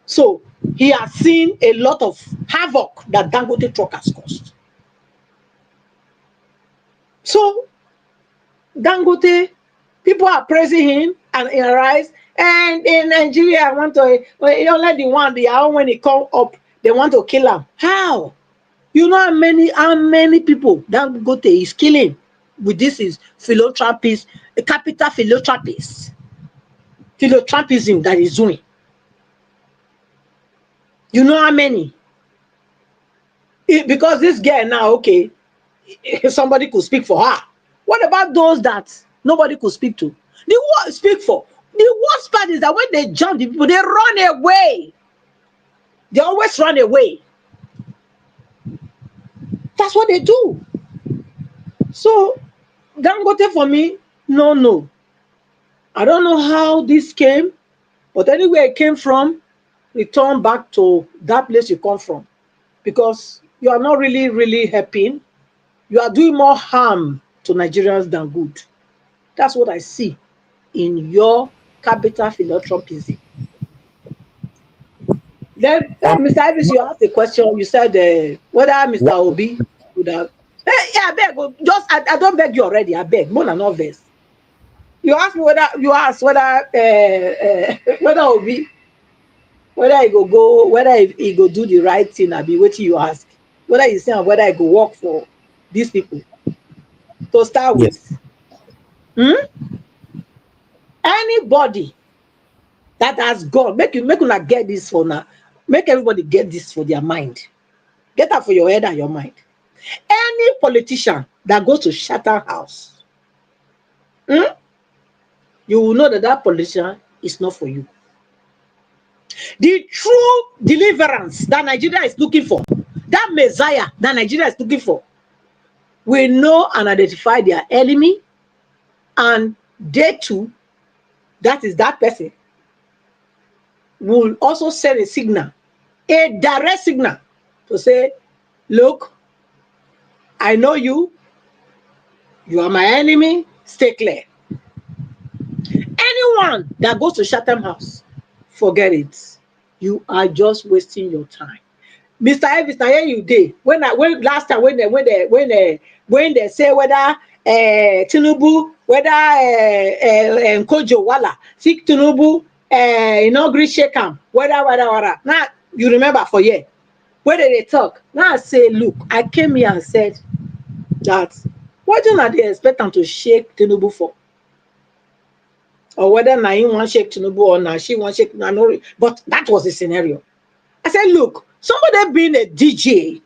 So he has seen a lot of havoc that Dangote truck has caused. So Dangote, people are praising him and in rise. And in Nigeria, I want to only the one when he come up, they want to kill him. How? You know how many people Dangote is killing with this is philanthropist, capital philanthropist, philanthropism that is doing. You know how many? Because this girl now, okay, somebody could speak for her. What about those that nobody could speak to? Speak for. The worst part is that when they jump the people, they run away. They always run away. That's what they do. So, Dangote for me, no. I don't know how this came, but anywhere it came from, return back to that place you come from. Because you are not really helping. You are doing more harm to Nigerians than good. That's what I see in your capital philanthropism. Then, Mr. Ivis, you asked a question. You said whether Mr. Obi would have. Yeah, I beg. I don't beg you already. I beg. More than obvious. You ask me whether whether Obi, whether he go, whether he go do the right thing, I be waiting you ask. Whether you say whether I go work for these people to start Yes. with. Anybody that has gone, make una get this for now. Make everybody get this for their mind. Get that for your head and your mind. Any politician that goes to Chatham House, you will know that that politician is not for you. The true deliverance that Nigeria is looking for, that Messiah that Nigeria is looking for, will know and identify their enemy, and they too, that is that person, will also send a signal, a direct signal, to say, look, I know you are my enemy, stay clear. Anyone that goes to Chatham House, forget it. You are just wasting your time. Mr. Elvis, I hear you did. When last time when they say whether Tinubu, whether Okonjo Iweala, seek Tinubu inaugurate Shekam, whether. Now you remember for year. When they talk, now I say, look, I came here and said that what do they expect them to shake Tinubu for? Or whether na him want shake Tinubu or na she want shake, but that was the scenario. I said, look, somebody being a DJ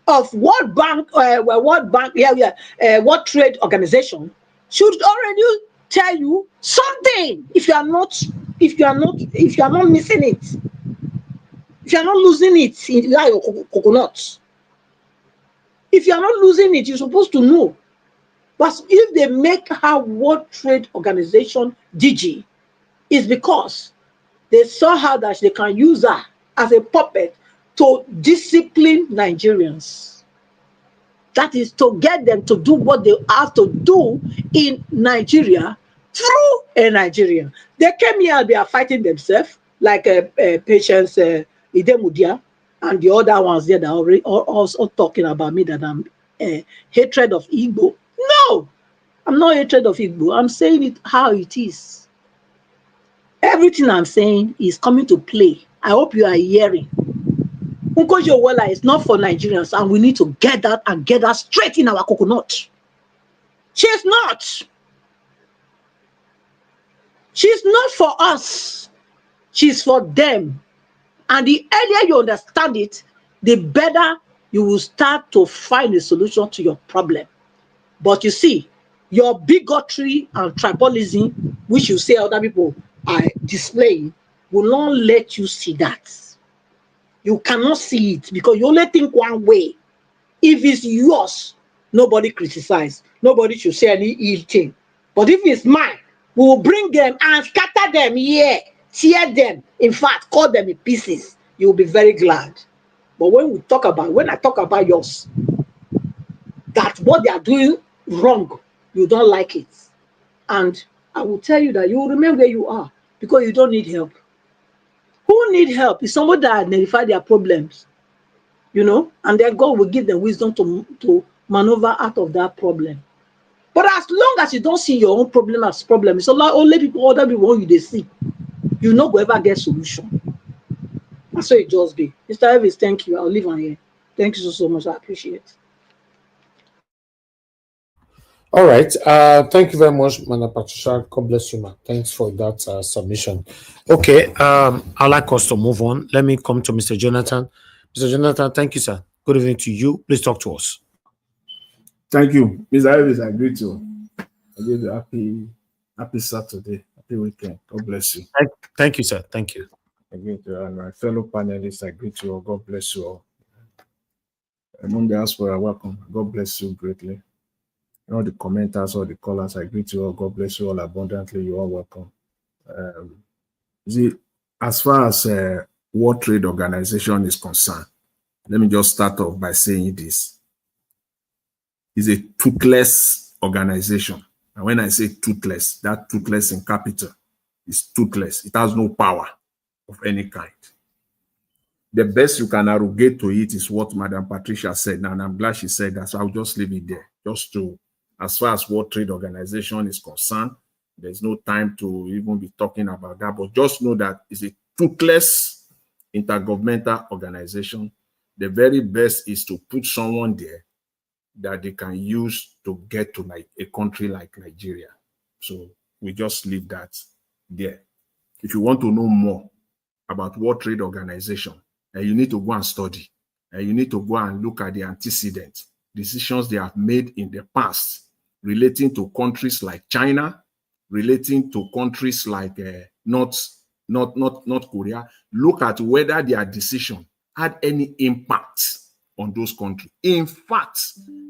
of World Bank, World Trade Organization should already tell you something. If you are not missing it, if you are not losing it in your coconut, if you are not losing it, you're supposed to know. But if they make her World Trade Organization DG, it's because they saw how that they can use her as a puppet to discipline Nigerians. That is to get them to do what they have to do in Nigeria through a Nigerian. They came here and they are fighting themselves, like Patience Idemudia and the other ones there that are also talking about me that I'm hatred of Igbo. No, I'm not hatred of Igbo. I'm saying it how it is. Everything I'm saying is coming to play. I hope you are hearing. Okonjo Iweala is not for Nigerians, and we need to get that and get that straight in our coconut. She's not. She's not for us. She's for them. And the earlier you understand it, the better you will start to find a solution to your problem. But you see, your bigotry and tribalism, which you say other people are displaying, will not let you see that. You cannot see it because you only think one way. If it's yours, nobody criticize. Nobody should say any ill thing. But if it's mine, we will bring them and scatter them here, tear them. In fact, cut them in pieces. You will be very glad. But when I talk about yours, that what they are doing wrong, you don't like it. And I will tell you that you will remain where you are because you don't need help. Who need help is somebody that identify their problems, and then God will give them wisdom to maneuver out of that problem. But as long as you don't see your own problem as problem, it's only people, other people you they see, you no go ever get solution. That's what it just be. Mr. Elvis, thank you. I'll leave on here. Thank you so much. I appreciate it. All right. Thank you very much, Madam Patricia. God bless you, man. Thanks for that submission. Okay. I'd like us to move on. Let me come to Mr. Jonathan. Mr. Jonathan, thank you, sir. Good evening to you. Please talk to us. Thank you. Mr. Elvis, I greet you. I give you happy Saturday, happy weekend. God bless you. Thank you, sir. Thank you. I greet you and my fellow panelists. I greet you all. God bless you all. Among the diaspora, welcome. God bless you greatly. All the commenters, all the callers, I greet you all. God bless you all abundantly. You are welcome. As far as World Trade Organization is concerned, let me just start off by saying this. It's a toothless organization. And when I say toothless, that toothless in capital is toothless. It has no power of any kind. The best you can arrogate to it is what Madam Patricia said. And I'm glad she said that, so I'll just leave it there, just to as far as World Trade Organization is concerned. There's no time to even be talking about that, but just know that it's a toothless intergovernmental organization. The very best is to put someone there that they can use to get to like a country like Nigeria. So we just leave that there. If you want to know more about World Trade Organization, you need to go and study, and you need to go and look at the antecedent decisions they have made in the past relating to countries like China, relating to countries like North Korea. Look at whether their decision had any impact on those countries. In fact,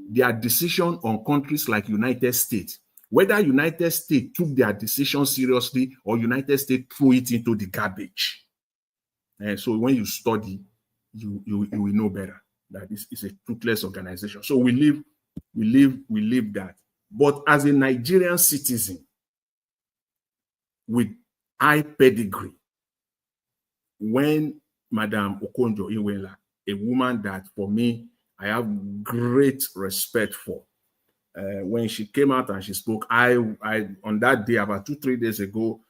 their decision on countries like United States, whether United States took their decision seriously or United States threw it into the garbage. And so when you study, you will know better that this is a toothless organization. So we leave that. But as a Nigerian citizen with high pedigree, when Madam Okonjo Iweala, a woman that for me, I have great respect for, when she came out and she spoke, I on that day, about 2-3 days ago,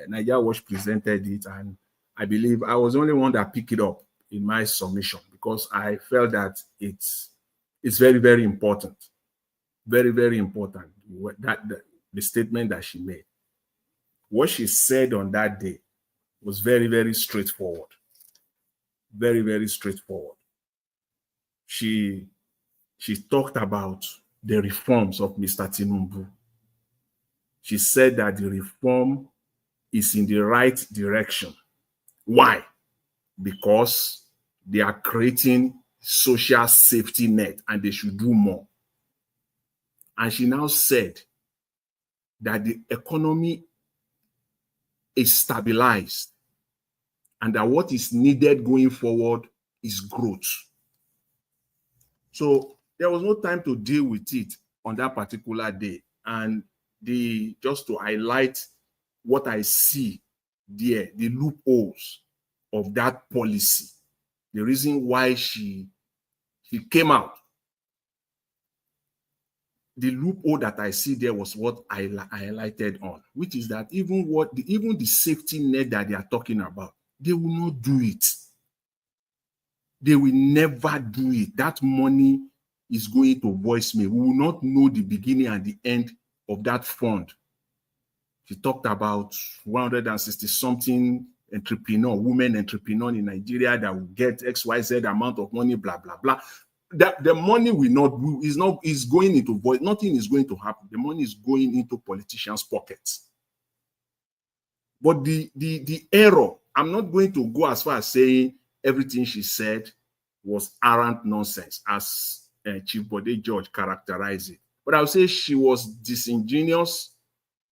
Nigeria Watch presented it, and I believe I was the only one that picked it up in my submission because I felt that it's very, very important. Very, very important. The statement that she made. What she said on that day was very, very straightforward. Very, very straightforward. She talked about the reforms of Mr. Tinubu. She said that the reform is in the right direction. Why? Because they are creating social safety net and they should do more. And she now said that the economy is stabilized and that what is needed going forward is growth. So there was no time to deal with it on that particular day. And just to highlight what I see there, the loopholes of that policy, the reason why she came out, the loophole that I see there was what I highlighted on, which is that even the safety net that they are talking about, they will not do it. They will never do it. That money is going to voicemail. We will not know the beginning and the end of that fund. She talked about 160-something women entrepreneur in Nigeria that will get XYZ amount of money, blah, blah, blah. That the money is going into void. Nothing is going to happen. The money is going into politicians' pockets. But the error, I'm not going to go as far as saying everything she said was arrant nonsense, as Chief Bode George characterized it. But I would say she was disingenuous.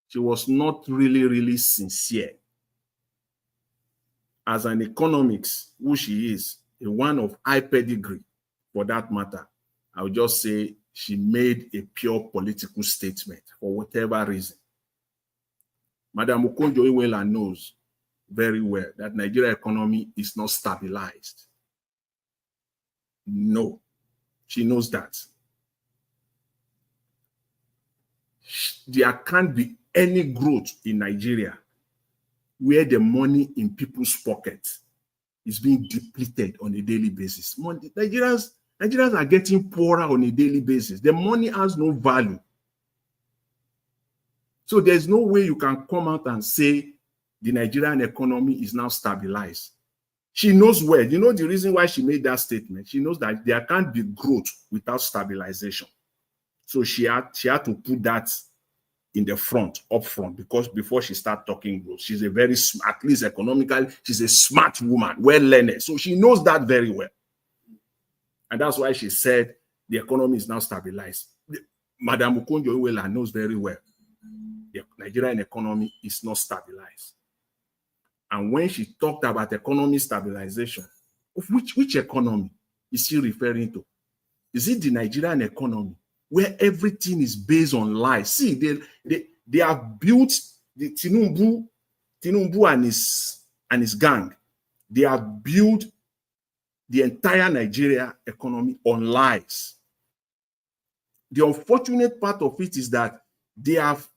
She was not really, really sincere. As an economist, who she is, a one of high pedigree, for that matter, I would just say she made a pure political statement for whatever reason. Madam Okonjo Iweala knows very well that Nigeria economy is not stabilized. No, she knows that. There can't be any growth in Nigeria where the money in people's pockets is being depleted on a daily basis. Nigerians are getting poorer on a daily basis. The money has no value. So there's no way you can come out and say the Nigerian economy is now stabilized. She knows well. You know the reason why she made that statement? She knows that there can't be growth without stabilization. So she had to put that in the up front, because before she start talking growth, she's a very smart, at least economically, she's a smart woman, well-learned. So she knows that very well. And that's why she said the economy is now stabilized. Madam Okonjo Iweala knows very well the Nigerian economy is not stabilized. And when she talked about economy stabilization, of which economy is she referring to? Is it the Nigerian economy where everything is based on lies? See, they have built the Tinubu and his gang. They have built the entire Nigeria economy on lies. the unfortunate part of it is that they have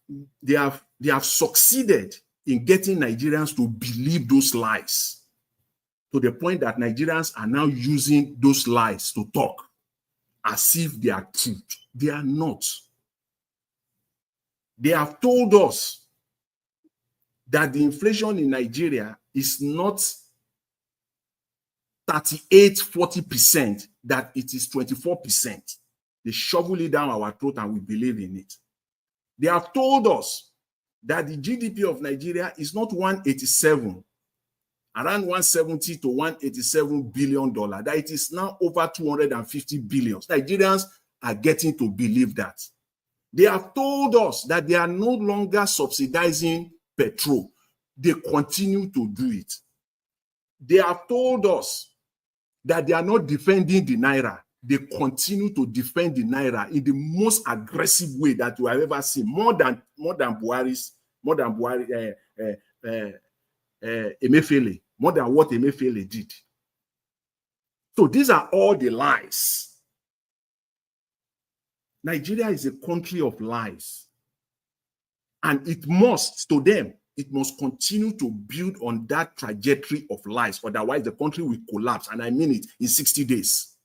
succeeded in getting Nigerians to believe those lies, to the point that Nigerians are now using those lies to talk as if they are truth. They are not. They have told us that the inflation in Nigeria is not 38-40%, that it is 24%. They shovel it down our throat and we believe in it. They have told us that the GDP of Nigeria is not 187, around 170 to 187 billion dollars, that it is now over 250 billion. Nigerians are getting to believe that. They have told us that they are no longer subsidizing petrol. They continue to do it. They have told us that they are not defending the Naira. They continue to defend the Naira in the most aggressive way that you have ever seen, more than Buhari's, Emefiele, more than what Emefiele did. So these are all the lies. Nigeria is a country of lies. And it must, to them, it must continue to build on that trajectory of lies. Otherwise, the country will collapse. And I mean it, in 60 days.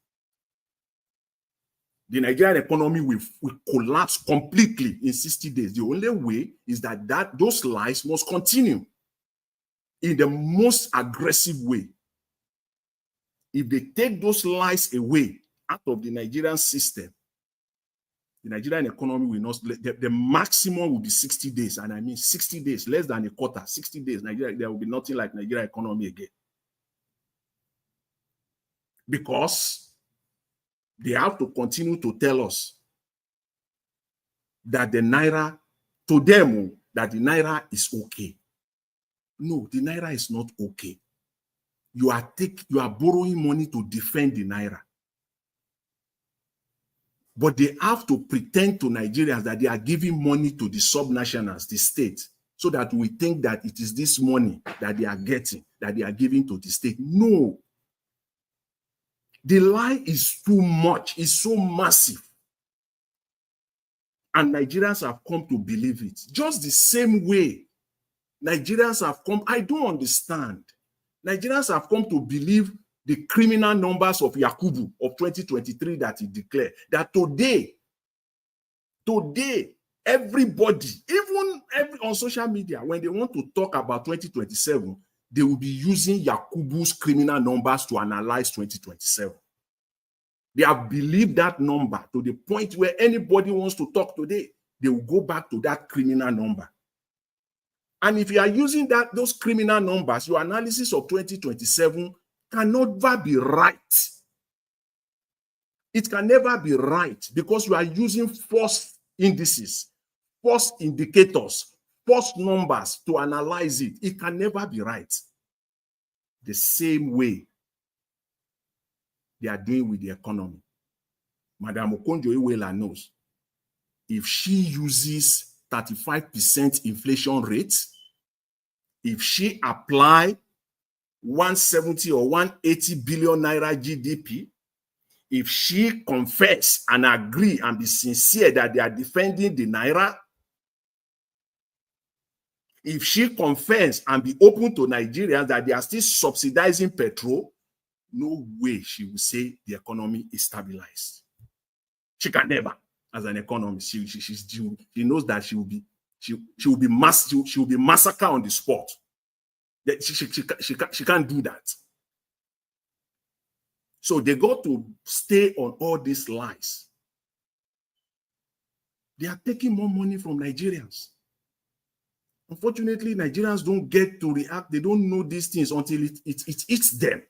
The Nigerian economy will collapse completely in 60 days. The only way is that those lies must continue in the most aggressive way. If they take those lies away out of the Nigerian system, the Nigerian economy will not, the maximum will be 60 days. And I mean 60 days, less than a quarter, 60 days, Nigeria, there will be nothing like Nigerian economy again. Because they have to continue to tell us that the Naira, to them, that the Naira is okay. No, the Naira is not okay. You are borrowing money to defend the Naira. But they have to pretend to Nigerians that they are giving money to the subnationals, the state, so that we think that it is this money that they are getting, that they are giving to the state. No. The lie is too much, it's so massive. And Nigerians have come to believe it. Just the same way Nigerians have come, I don't understand. Nigerians have come to believe the criminal numbers of Yakubu of 2023 that he declared. That today, everybody, even on social media, when they want to talk about 2027, they will be using Yakubu's criminal numbers to analyze 2027. They have believed that number to the point where anybody wants to talk today, they will go back to that criminal number. And if you are using those criminal numbers, your analysis of 2027 can never be right. It can never be right because you are using false indices, false indicators, false numbers to analyze it. It can never be right. The same way they are doing with the economy. Madam Okonjo Iweala knows if she uses 35% inflation rate, if she apply 170 or 180 billion naira GDP, if she confess and agree and be sincere that they are defending the naira, if she confess and be open to Nigerians that they are still subsidizing petrol, no way she will say the economy is stabilized. She can never, as an economist. She knows that she will be massacred on the spot. She can't do that. So they got to stay on all these lies. They are taking more money from Nigerians. Unfortunately, Nigerians don't get to react. They don't know these things until it hits them.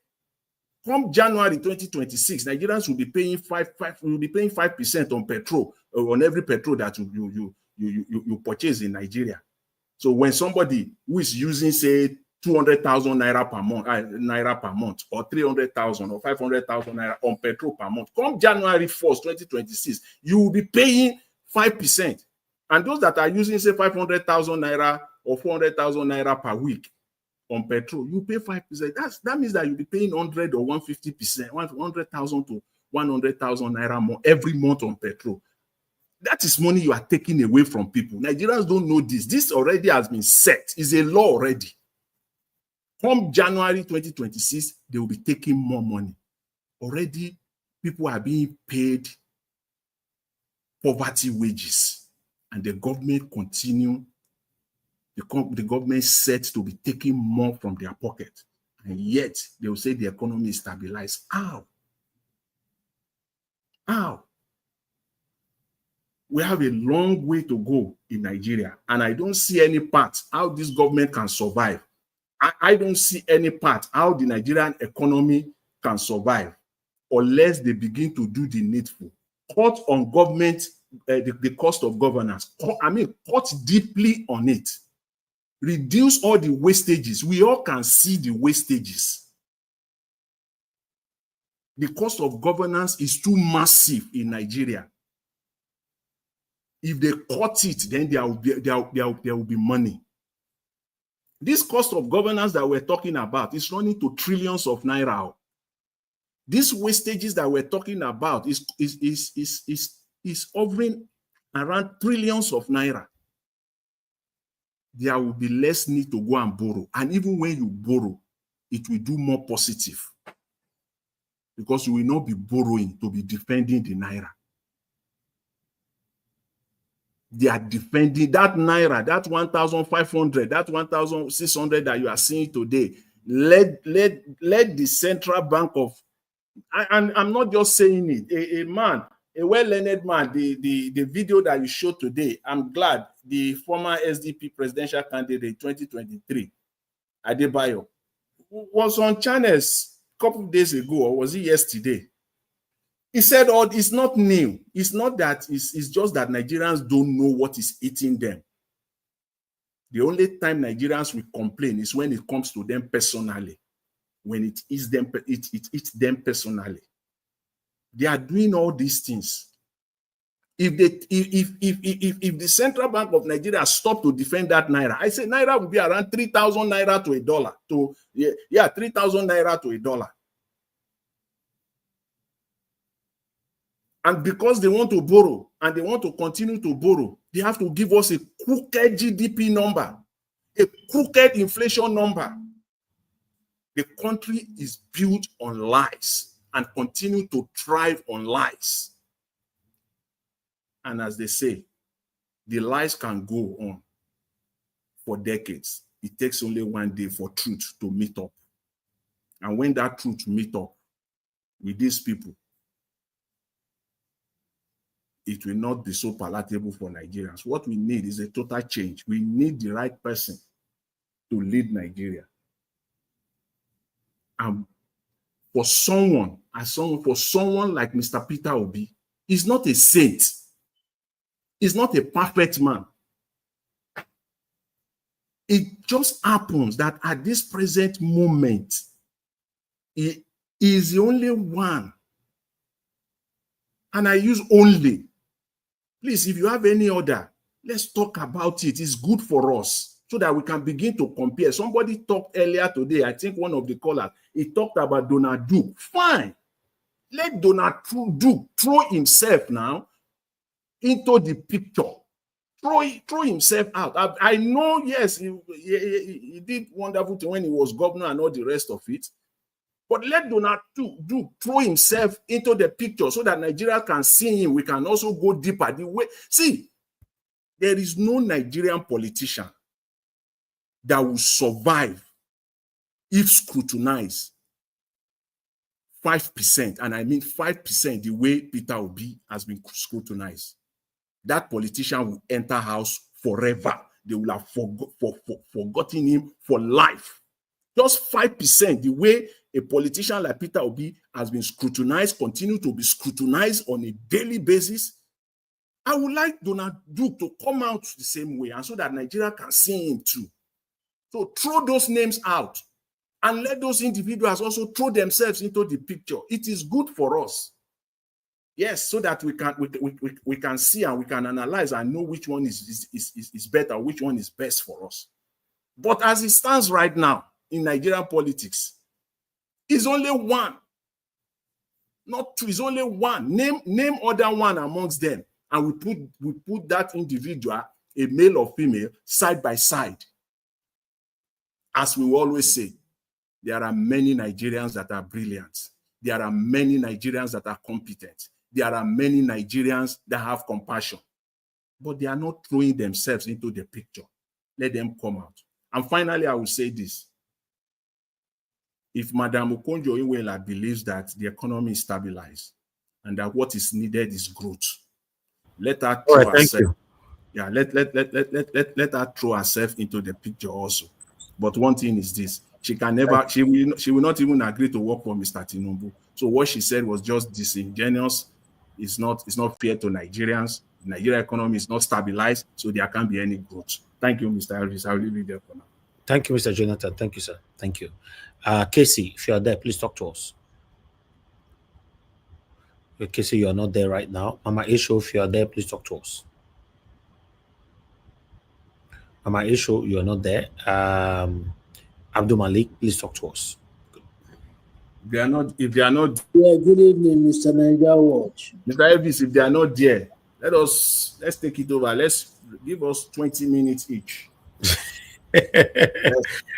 Come January 2026, Nigerians will be paying 5% on petrol, on every petrol that you purchase in Nigeria. So when somebody who is using, say, 200,000 naira per month, or 300,000 or 500,000 naira on petrol per month, come January 1st, 2026, you will be paying 5%. And those that are using, say, 500,000 naira or 400,000 naira per week on petrol, you pay 5%. That means that you'll be paying 100 or 150%, 100,000 to 100,000 naira more every month on petrol. That is money you are taking away from people. Nigerians don't know this. This already has been set. It's a law already. Come January 2026, they will be taking more money. Already, people are being paid poverty wages, and the government continue. The government set to be taking more from their pocket, and yet they will say the economy is stabilized. How? How? We have a long way to go in Nigeria, and I don't see any part how this government can survive. I don't see any part how the Nigerian economy can survive unless they begin to do the needful. Cut on government, the cost of governance. Cut deeply on it. Reduce all the wastages. We all can see the wastages. The cost of governance is too massive in Nigeria. If they cut it, then there will be money. This cost of governance that we're talking about is running to trillions of naira. These wastages that we're talking about is hovering around trillions of naira. There will be less need to go and borrow. And even when you borrow, it will do more positive. Because you will not be borrowing to be defending the naira. They are defending that naira, that 1,500, that 1,600 that you are seeing today. Let the central bank of, and I'm not just saying it, a man, a well-learned man, the video that you showed today, I'm glad the former SDP presidential candidate 2023, Adebayo, was on channels a couple of days ago, or was it yesterday? He said, "Oh, it's not new. It's not that. It's just that Nigerians don't know what is eating them. The only time Nigerians will complain is when it comes to them personally. When it eats them, it eats them personally. They are doing all these things. If the Central Bank of Nigeria stopped to defend that naira, I say naira will be around 3,000 naira to a dollar. 3,000 naira to a dollar. And because they want to borrow and they want to continue to borrow, they have to give us a crooked GDP number, a crooked inflation number. The country is built on lies and continue to thrive on lies. And as they say, the lies can go on for decades. It takes only one day for truth to meet up. And when that truth meets up with these people, it will not be so palatable for Nigerians. What we need is a total change. We need the right person to lead Nigeria. And for someone like Mr. Peter Obi, he's not a saint. He's not a perfect man. It just happens that at this present moment, he is the only one. And I use only. Please, if you have any other, let's talk about it. It's good for us so that we can begin to compare. Somebody talked earlier today, I think one of the callers, he talked about Donald Duke. Fine. Let Donald Duke throw himself now into the picture. Throw himself out. I know, yes, he did wonderful thing when he was governor and all the rest of it. But let Donald Duke throw himself into the picture so that Nigeria can see him. We can also go deeper. See, there is no Nigerian politician that will survive if scrutinized 5%, and I mean 5% the way Peter Obi has been scrutinized. That politician will enter house forever. They will have forgotten him for life. Just 5%, the way a politician like Peter Obi has been scrutinized, continue to be scrutinized on a daily basis. I would like Donald Duke to come out the same way, and so that Nigeria can see him too. So throw those names out and let those individuals also throw themselves into the picture. It is good for us. Yes, so that we can see and we can analyze and know which one is better, which one is best for us. But as it stands right now in Nigerian politics, it's only one, not two. It's only one. Name other one amongst them, and we put that individual, a male or female, side by side. As we always say, there are many Nigerians that are brilliant. There are many Nigerians that are competent. There are many Nigerians that have compassion, but they are not throwing themselves into the picture. Let them come out. And finally, I will say this. If Madam Okonjo Iweala believes that the economy is stabilized and that what is needed is growth, let her throw herself. Yeah, let her throw herself into the picture also. But one thing is this: she will not even agree to work for Mr. Tinubu. So what she said was just disingenuous. It's not fair to Nigerians. The Nigeria economy is not stabilized, so there can't be any growth. Thank you, Mr. Elvis. I'll leave it there for now. Thank you, Mr. Jonathan. Thank you, sir. Thank you. Casey, if you are there, please talk to us. Casey, you are not there right now. Mama Isho, if you are there, please talk to us. Mama Isho, you are not there. Abdul Malik, please talk to us. If they are not, yeah, good evening, Mr. Niger Watch. Mr. Elvis, if they are not there, let's take it over. Let's give us 20 minutes each.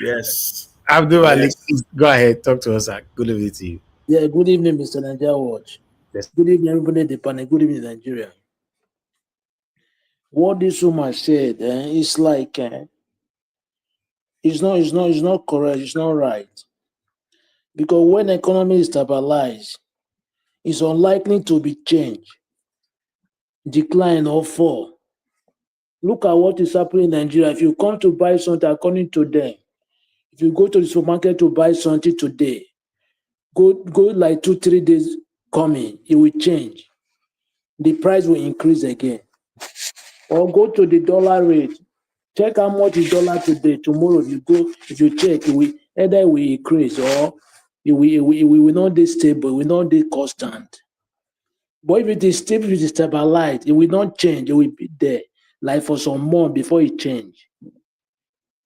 Yes. Abdul Malik, go ahead, talk to us. Good evening to you. Yeah, good evening, Mr. Niger Watch. Yes. Good evening, everybody at the panel. Good evening, Nigeria. What this woman said, it's like it's not correct, it's not right. Because when the economy is stabilized, it's unlikely to be changed, decline or fall. Look at what is happening in Nigeria. If you come to buy something, according to them, if you go to the supermarket to buy something today, go like 2-3 days coming, it will change. The price will increase again. Or go to the dollar rate. Check how much is dollar today. Tomorrow, if you check, either it will increase or it will not be stable, it will not be constant. But if it is stable, if it is stabilized, it will not change, it will be there, like for some months before it change.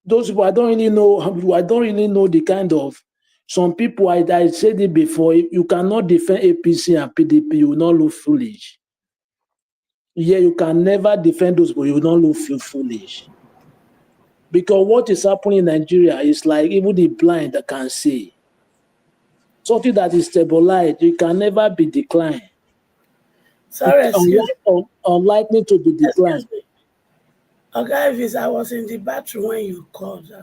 Those people, I don't really know the kind of, some people, I said it before, you cannot defend APC and PDP, you will not look foolish. Yeah, you can never defend those, but you will not look foolish. Because what is happening in Nigeria is like even the blind that can see. Something that is stabilized, it can never be declined. Sorry, excuse me. Unlikely to be declined. Okay, if I was in the bathroom when you called.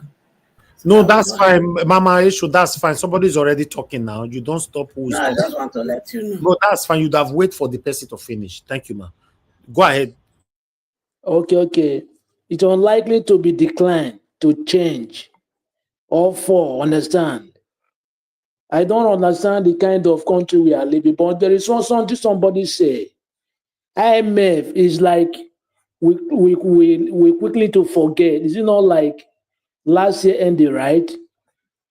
No, that's fine, Mama Isho, that's fine. Somebody's already talking now. You don't stop who's talking. I just want to let you know. No, that's fine. You'd have waited for the person to finish. Thank you, ma. Go ahead. Okay. It's unlikely to be declined, to change, or fall, understand? I don't understand the kind of country we are living, but there is something somebody say. IMF is like, we quickly to forget. Is it not like last year ended, right?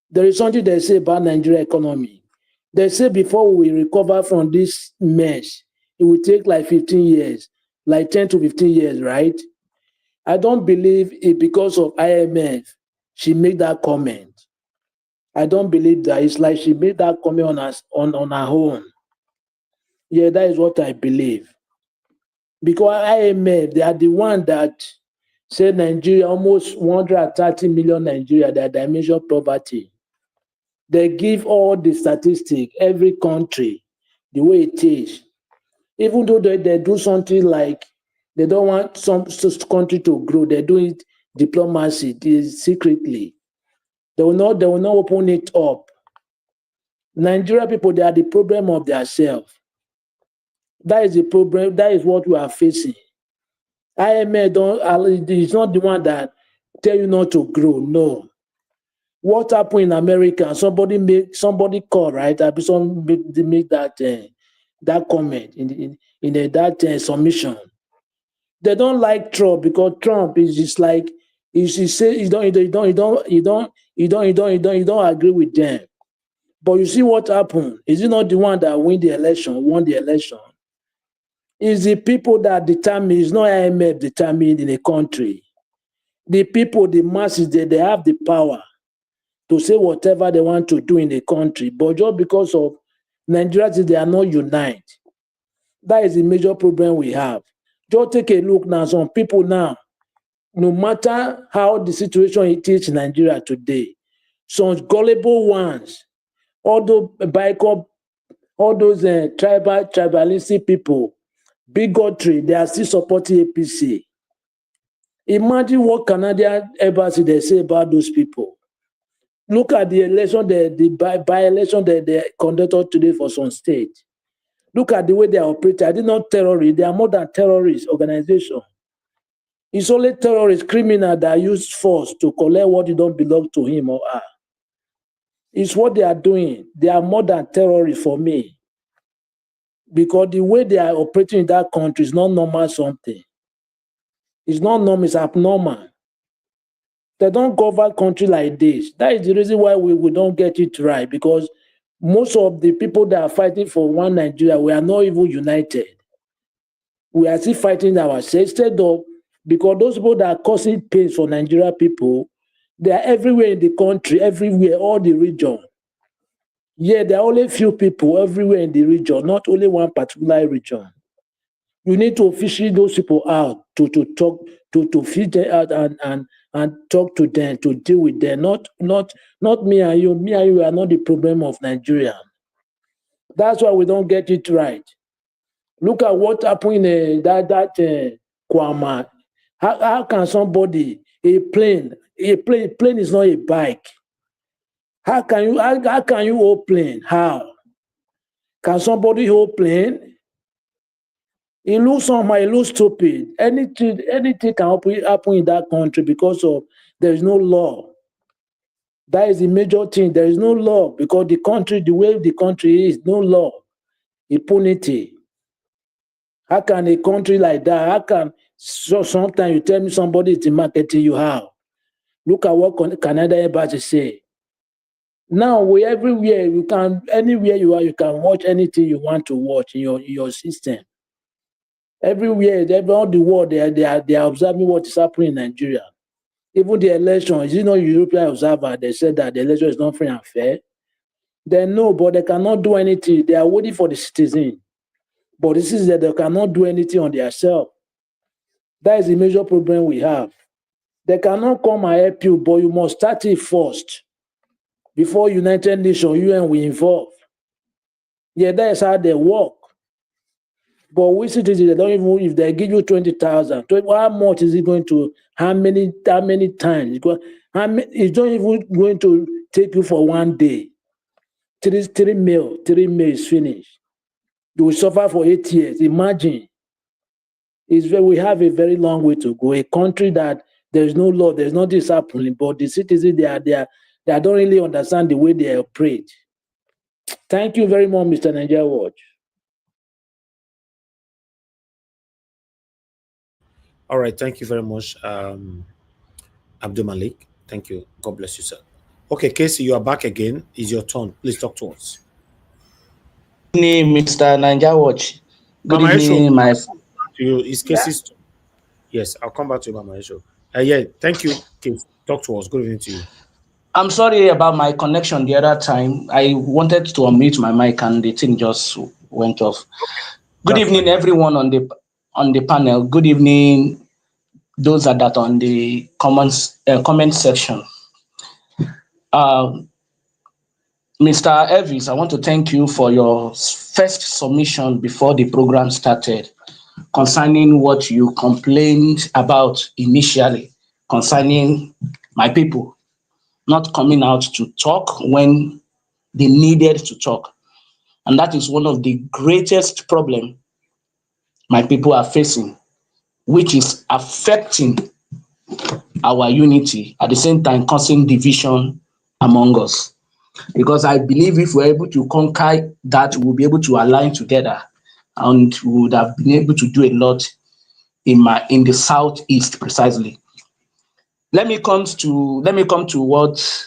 There is something they say about Nigeria economy. They say before we recover from this mess, it will take like 15 years, like 10 to 15 years, right? I don't believe it because of IMF, she made that comment. I don't believe that. It's like she made that comment on her own. Yeah, that is what I believe. Because IMF, they are the one that said Nigeria, almost 130 million Nigeria, they are dimension poverty. They give all the statistics, every country, the way it is. Even though they do something like, they don't want some country to grow, they do it diplomacy, secretly. They will not open it up. Nigeria people, they are the problem of themselves. That is the problem. That is what we are facing. IMF is not the one that tell you not to grow. No. What happened in America? Somebody call, right? Somebody make that comment in that submission. They don't like Trump because Trump is just like he say you don't agree with them. But you see what happened? Is it not the one that won the election? It's the people that determine, it's not IMF determined in a country. The people, the masses, they have the power to say whatever they want to do in the country. But just because of Nigerians, they are not united. That is the major problem we have. Just take a look now. Some people now, no matter how the situation it is in Nigeria today, some gullible ones, all those tribalistic people, bigotry, they are still supporting APC. Imagine what Canadian embassy they say about those people. Look at the election, the by-election that they conducted today for some state. Look at the way they are operating. They are not terrorists. They are more than terrorist organization. It's only terrorist criminal that use force to collect what you don't belong to him or her. It's what they are doing. They are more than terrorists for me. Because the way they are operating in that country is not normal something. It's not normal, it's abnormal. They don't govern country like this. That is the reason why we don't get it right, because most of the people that are fighting for one Nigeria, we are not even united. We are still fighting ourselves instead of, because those people that are causing pain for Nigeria people, they are everywhere in the country, everywhere, all the region. Yeah, there are only few people everywhere in the region, not only one particular region. You need to officially those people out to talk, to feed them out and talk to them, to deal with them. Not me and you. Me and you are not the problem of Nigeria. That's why we don't get it right. Look at what happened in Kwama. How can somebody, a plane is not a bike. How can you hold plane? How? Can somebody hold plane? It looks somehow, it looks stupid. Anything can happen in that country because of there is no law. That is the major thing. There is no law because the country, the way the country is, no law. Impunity. How can a country like that, how can, so sometimes you tell me somebody is marketing you how? Look at what Canada embassy say. Now everywhere you can, anywhere you are, you can watch anything you want to watch in your system. Everywhere, around the world, they are observing what is happening in Nigeria. Even the election, is it not European observer? They said that the election is not free and fair. They know, but they cannot do anything. They are waiting for the citizen. But this is that they cannot do anything on themselves. That is the major problem we have. They cannot come and help you, but you must start it first before United Nations, UN will involve. Yeah, that is how they work. But we citizens, they don't even, if they give you 20,000, how much is it going to, how many times? It's not even going to take you for one day. Three meal is finished. You will suffer for 8 years. Imagine. We have a very long way to go. A country that there is no law, there's nothing happening, but the citizens, they don't really understand the way they operate. Thank you very much, Mr. Nigeria Watch. All right, thank you very much, Abdul Malik. Thank you. God bless you, sir. Okay, Casey, you are back again. It's your turn. Please talk to us. Good evening, Mr. Nigeria Watch. Good Mama evening, Esho, my. to you. It's Casey's turn. Yes, I'll come back to you, Mama Esho. Yeah, thank you, Casey. Talk to us. Good evening to you. I'm sorry about my connection the other time. I wanted to unmute my mic and the thing just went off. Good evening, everyone on the panel. Good evening, those that are on the comment section. Mr. Elvis, I want to thank you for your first submission before the program started concerning what you complained about initially concerning my people not coming out to talk when they needed to talk. And that is one of the greatest problems my people are facing, which is affecting our unity, at the same time causing division among us. Because I believe if we're able to conquer that, we'll be able to align together and we would have been able to do a lot in the Southeast precisely. Let me come to what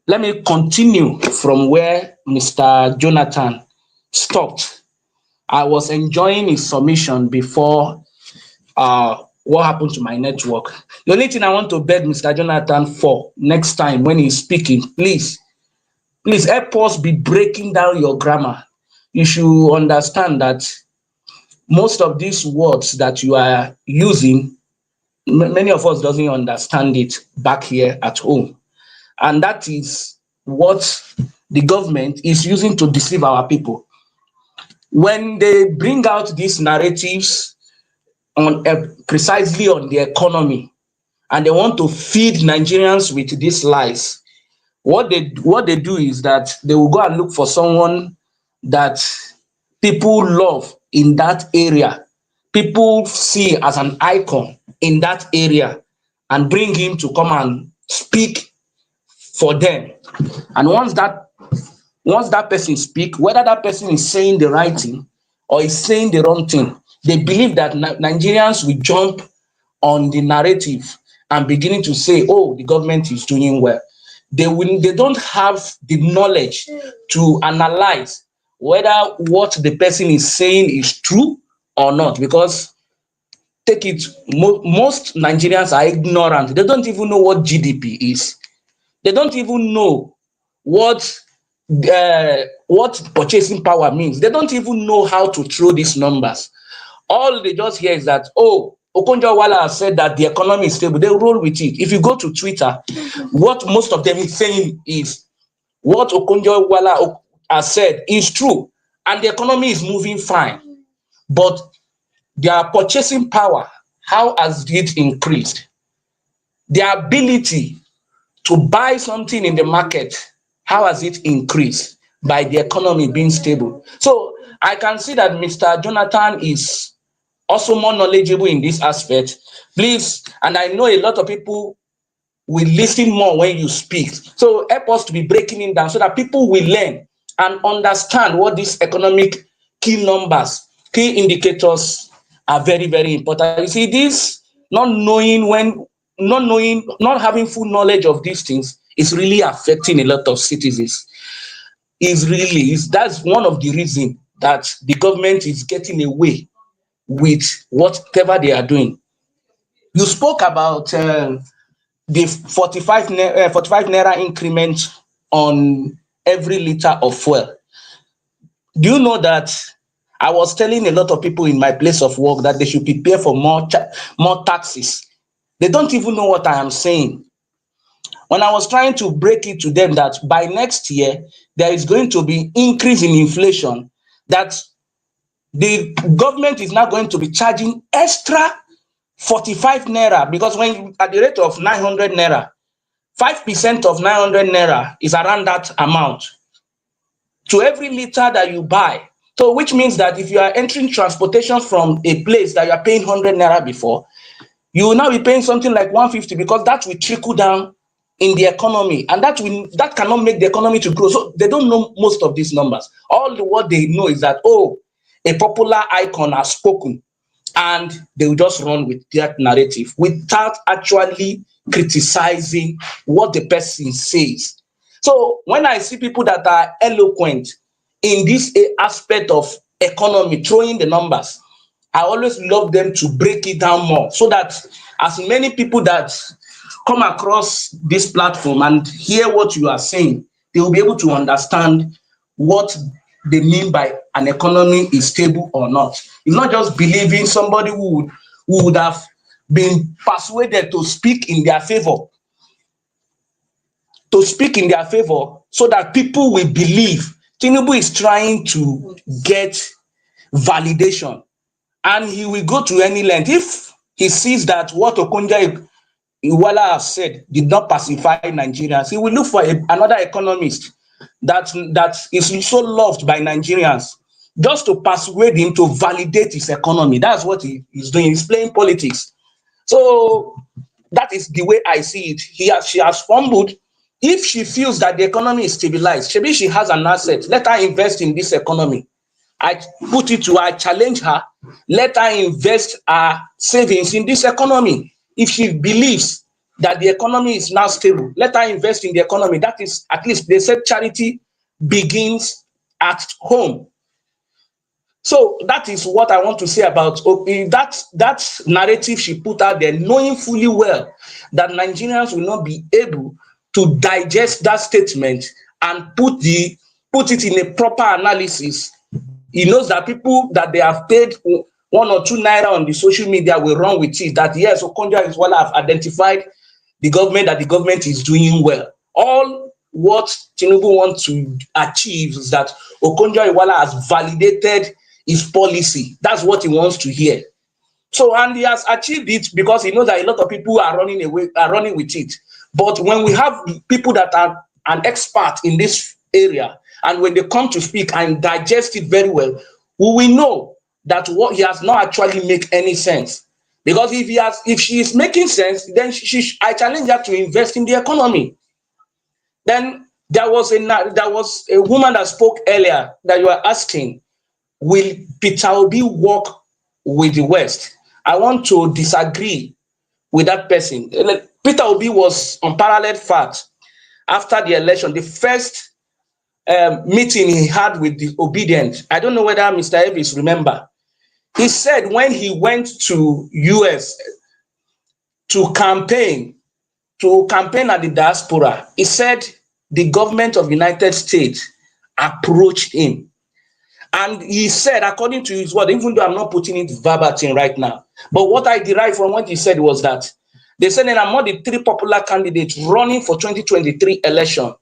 let me continue from where Mr. Jonathan stopped. I was enjoying his submission before what happened to my network. The only thing I want to beg Mr. Jonathan for next time when he's speaking, please help us be breaking down your grammar. You should understand that most of these words that you are using, many of us doesn't understand it back here at home. And that is what the government is using to deceive our people. When they bring out these narratives on precisely on the economy, and they want to feed Nigerians with these lies, what they do is that they will go and look for someone that people love in that area, people see as an icon in that area, and bring him to come and speak for them. And once that person speak, whether that person is saying the right thing or is saying the wrong thing, they believe that Nigerians will jump on the narrative and beginning to say, oh, the government is doing well. They don't have the knowledge to analyze whether what the person is saying is true or not, because take it, most Nigerians are ignorant. They don't even know what GDP is. They don't even know what purchasing power means. They don't even know how to throw these numbers. All they just hear is that, oh, Okonjo Iweala has said that the economy is stable. They roll with it. If you go to Twitter, what most of them is saying is what Okonjo Iweala has said is true, and the economy is moving fine. But their purchasing power, how has it increased? Their ability to buy something in the market, how has it increased by the economy being stable? So I can see that Mr. Jonathan is also more knowledgeable in this aspect. Please, and I know a lot of people will listen more when you speak. So help us to be breaking it down so that people will learn and understand what these economic key numbers, key indicators are very, very important. You see, this not having full knowledge of these things is really affecting a lot of citizens. That's one of the reasons that the government is getting away with whatever they are doing. You spoke about the 45 naira increment on every liter of fuel. Do you know that I was telling a lot of people in my place of work that they should prepare for more taxes? They don't even know what I am saying. When I was trying to break it to them that by next year, there is going to be increase in inflation, that the government is now going to be charging extra 45 naira, because when at the rate of 900 naira, 5% of 900 naira is around that amount to every liter that you buy. So which means that if you are entering transportation from a place that you are paying 100 naira before, you will now be paying something like 150, because that will trickle down in the economy, and that cannot make the economy to grow. So they don't know most of these numbers. What they know is that, oh, a popular icon has spoken, and they will just run with that narrative without actually criticizing what the person says. So when I see people that are eloquent in this aspect of economy, throwing the numbers, I always love them to break it down more, so that as many people that come across this platform and hear what you are saying, they will be able to understand what they mean by an economy is stable or not. It's not just believing somebody who would have been persuaded to speak in their favor, so that people will believe. Tinubu is trying to get validation, and he will go to any length. If he sees that what Okonjo Iweala has said did not pacify Nigerians, he will look for another economist that is so loved by Nigerians, just to persuade him to validate his economy. That's what he is doing. He's playing politics. So that is the way I see it. She has fumbled. If she feels that the economy is stabilized, maybe she has an asset, let her invest in this economy. I challenge her, let her invest her savings in this economy. If she believes that the economy is now stable, let her invest in the economy. That is, at least they said charity begins at home. So that is what I want to say about that narrative she put out there, knowing fully well that Nigerians will not be able to digest that statement and put it in a proper analysis. He knows that people that they have paid 1 or 2 naira on the social media will run with it that yes, Okonjo Iweala have identified the government, that the government is doing well. All what Tinubu wants to achieve is that Okonjo Iweala has validated his policy. That's what he wants to hear. So, and he has achieved it because he knows that a lot of people are running with it. But when we have people that are an expert in this area, and when they come to speak and digest it very well, we will know that what he has not actually make any sense. Because if she is making sense, then I challenge her to invest in the economy. Then there was a woman that spoke earlier that you were asking, will Peter Obi work with the West? I want to disagree with that person. Peter Obi was unparalleled fact after the election. The first meeting he had with the obedient, I don't know whether Mr. Evis remember. He said when he went to US to campaign at the diaspora, he said the government of the United States approached him. And he said, according to his word, even though I'm not putting it verbatim right now, but what I derived from what he said was that they said that among the 3 popular candidates running for 2023 election,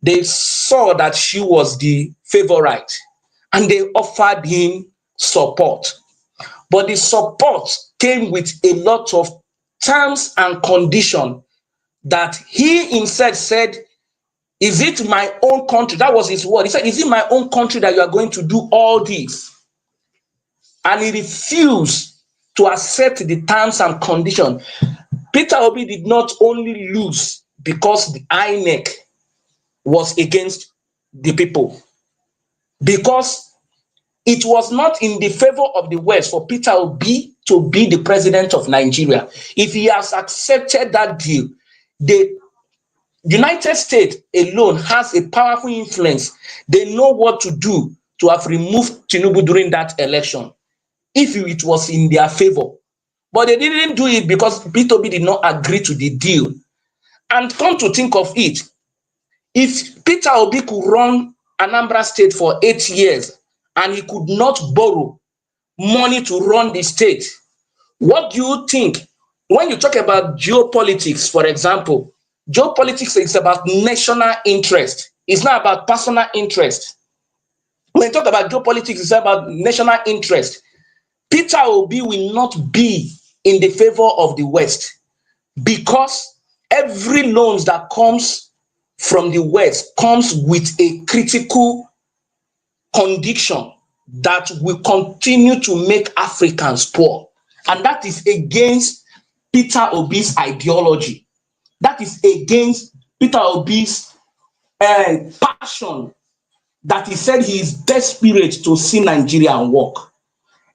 they saw that she was the favorite and they offered him support. But the support came with a lot of terms and conditions that he himself said, is it my own country? That was his word. He said, is it my own country that you are going to do all this? And he refused to accept the terms and conditions. Peter Obi did not only lose because the INEC was against the people, because it was not in the favor of the West for Peter Obi to be the president of Nigeria. If he has accepted that deal, the United States alone has a powerful influence. They know what to do to have removed Tinubu during that election, if it was in their favor. But they didn't do it because Peter Obi did not agree to the deal. And come to think of it, if Peter Obi could run Anambra State for 8 years and he could not borrow money to run the state, what do you think? When you talk about geopolitics, for example, geopolitics is about national interest. It's not about personal interest. When you talk about geopolitics, it's about national interest. Peter Obi will not be in the favor of the West because every loan that comes from the West comes with a critical condition that will continue to make Africans poor. And that is against Peter Obi's ideology. That is against Peter Obi's passion that he said he is desperate to see Nigeria work.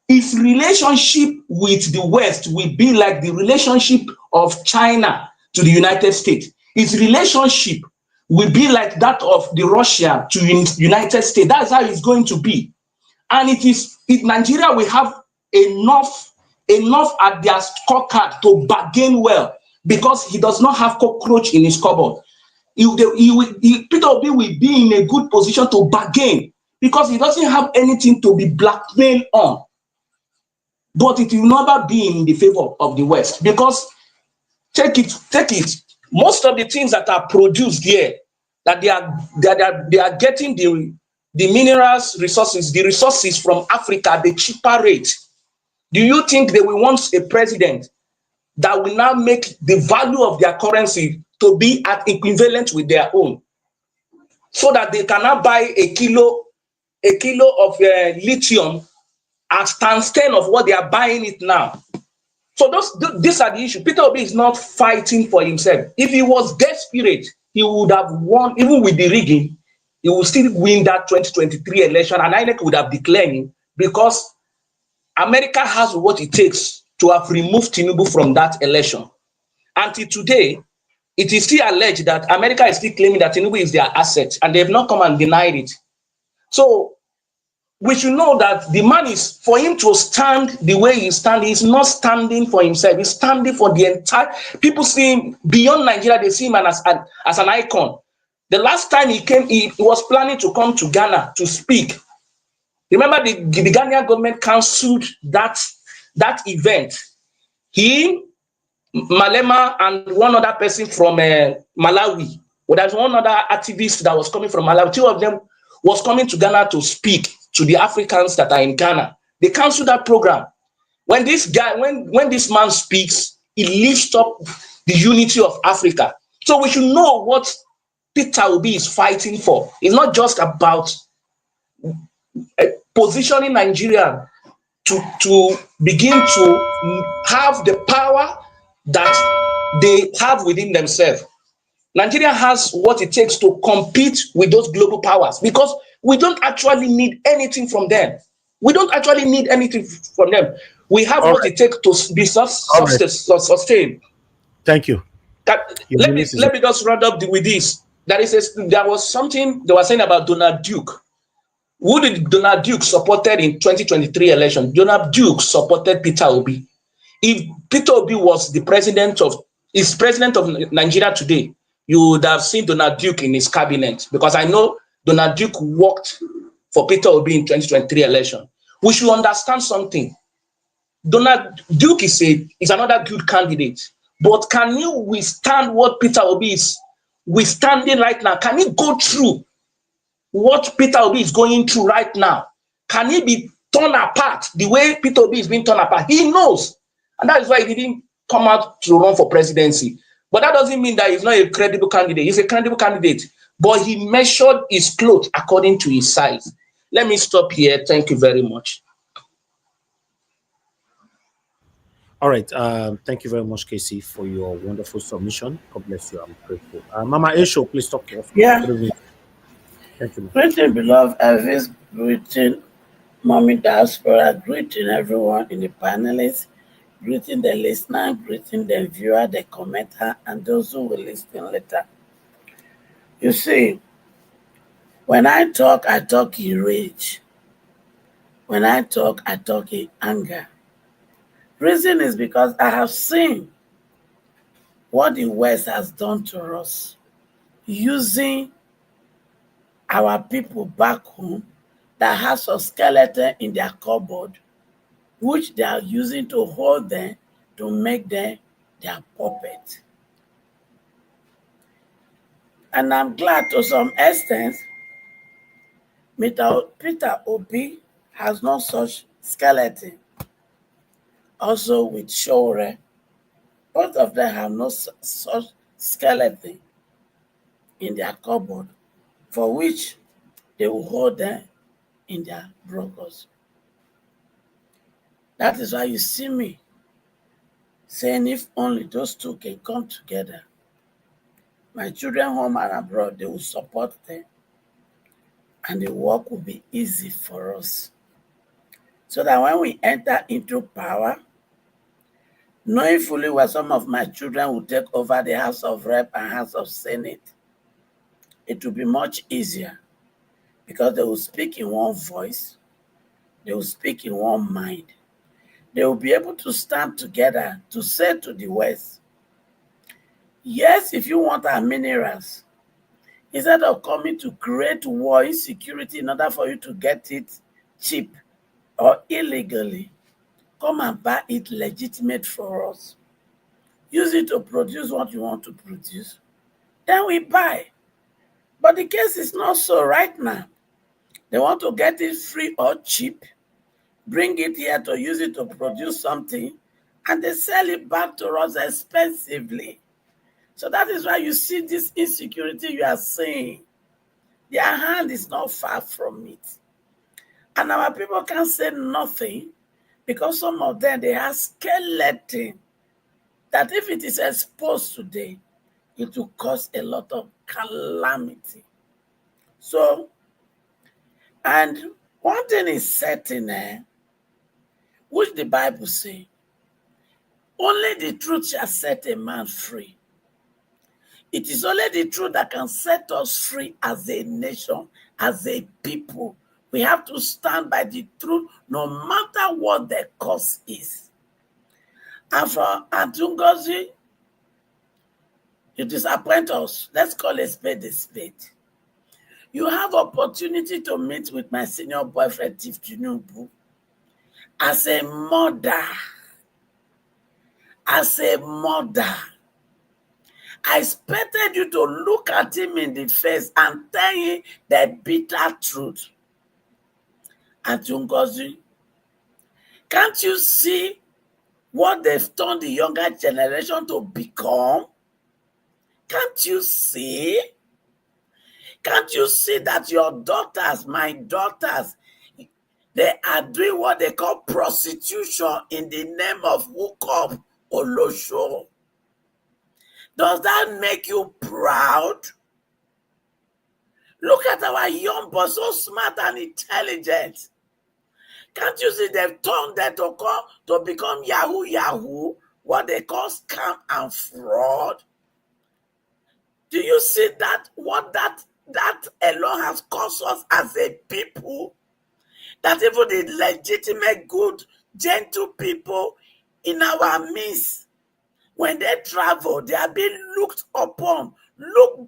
His relationship with the West will be like the relationship of China to the United States. His relationship will be like that of the Russia to the United States. That's how it's going to be. And Nigeria will have enough at their scorecard to bargain well because he does not have cockroach in his cupboard. Peter Obi will be in a good position to bargain because he doesn't have anything to be blackmailed on. But it will never be in the favor of the West because take it. Most of the things that are produced here, that they are getting the minerals, resources, the resources from Africa at the cheaper rate. Do you think they will want a president that will now make the value of their currency to be at equivalent with their own, so that they cannot buy a kilo of lithium at times 10 of what they are buying it now? So these are the issues. Peter Obi is not fighting for himself. If he was desperate, he would have won, even with the rigging. He will still win that 2023 election, and INEC would have declared him because America has what it takes to have removed Tinubu from that election. Until today, it is still alleged that America is still claiming that Tinubu is their asset, and they have not come and denied it. So we should know that the man is, for him to stand the way he stands, he's not standing for himself, he's standing for the entire, people see him beyond Nigeria, they see him as an icon. The last time he came, he was planning to come to Ghana to speak. Remember, the Ghanaian government cancelled that event. He, Malema, and one other person from Malawi. Well, there's one other activist that was coming from Malawi. Two of them was coming to Ghana to speak to the Africans that are in Ghana. They cancelled that program. When this guy, when this man speaks, he lifts up the unity of Africa. So we should know what Peter Obi is fighting for. It's not just about positioning Nigeria to begin to have the power that they have within themselves. Nigeria has what it takes to compete with those global powers because we don't actually need anything from them. We don't actually need anything from them. We have All what right. it takes to be sustained. Thank you. Let me just round up with this. There was something they were saying about Donald Duke. Who did Donald Duke supported in 2023 election? Donald Duke supported Peter Obi. If Peter Obi was president of Nigeria today, you would have seen Donald Duke in his cabinet because I know Donald Duke worked for Peter Obi in 2023 election. We should understand something. Donald Duke is another good candidate, but can you withstand what Peter Obi is withstanding right now? Can he go through what Peter Obi is going through right now? Can he be torn apart the way Peter Obi is being torn apart? He knows. And that is why he didn't come out to run for presidency. But that doesn't mean that he's not a credible candidate. He's a credible candidate. But he measured his clothes according to his size. Let me stop here. Thank you very much. All right. Thank you very much, Casey, for your wonderful submission. God bless you. I'm grateful. Mama Esho, please talk to us. Yeah. Thank you. Greeting, beloved Elvis. Greeting, Mommy Diaspora. Greeting, everyone in the panelists. Greeting the listener. Greeting the viewer, the commenter, and those who will listen later. You see, when I talk in rage. When I talk in anger. Reason is because I have seen what the West has done to us, using our people back home that has a skeleton in their cupboard, which they are using to hold them, to make them their puppet. And I'm glad to some extent, Peter Obi has no such skeleton. Also with Shore, both of them have no such skeleton in their cupboard, for which they will hold them in their brokers. That is why you see me saying if only those two can come together, my children home and abroad, they will support them and the work will be easy for us. So that when we enter into power, knowing fully well some of my children will take over the House of Rep and House of Senate, it will be much easier because they will speak in one voice, they will speak in one mind. They will be able to stand together to say to the West, yes, if you want our minerals, instead of coming to create war insecurity in order for you to get it cheap or illegally, come and buy it legitimate for us. Use it to produce what you want to produce. Then we buy. But the case is not so right now. They want to get it free or cheap, bring it here to use it to produce something, and they sell it back to us expensively. So that is why you see this insecurity you are seeing. Their hand is not far from it. And our people can say nothing because some of them, they have skeleton that if it is exposed today, it will cause a lot of calamity. So, and one thing is certain, which the Bible says, only the truth shall set a man free. It is only the truth that can set us free as a nation, as a people. We have to stand by the truth no matter what the cost is. And for Atungozi, you disappoint us. Let's call a spade a spade. You have opportunity to meet with my senior boyfriend, Chief Tinubu. As a mother, I expected you to look at him in the face and tell him the bitter truth. Auntie Ngozi, can't you see what they've turned the younger generation to become? Can't you see? Can't you see that your daughters, my daughters, they are doing what they call prostitution in the name of hookup or losho? Does that make you proud? Look at our young boys, so smart and intelligent. Can't you see they've turned them to become Yahoo, what they call scam and fraud? Do you see that what that alone has cost us as a people? That even the legitimate, good, gentle people in our midst, when they travel, they are being looked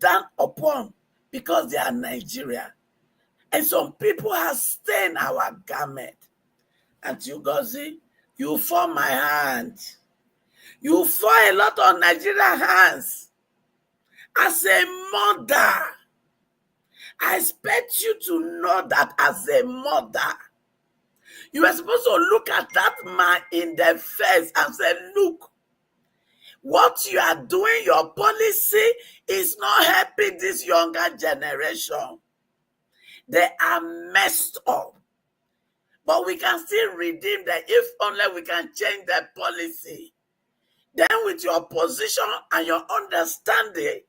down upon because they are Nigeria. And some people have stained our garment. And you go see, you fall my hand. You fall a lot of Nigerian hands. As a mother, I expect you to know that as a mother, you are supposed to look at that man in the face and say, look, what you are doing, your policy is not helping this younger generation. They are messed up. But we can still redeem them if only we can change the policy. Then with your position and your understanding,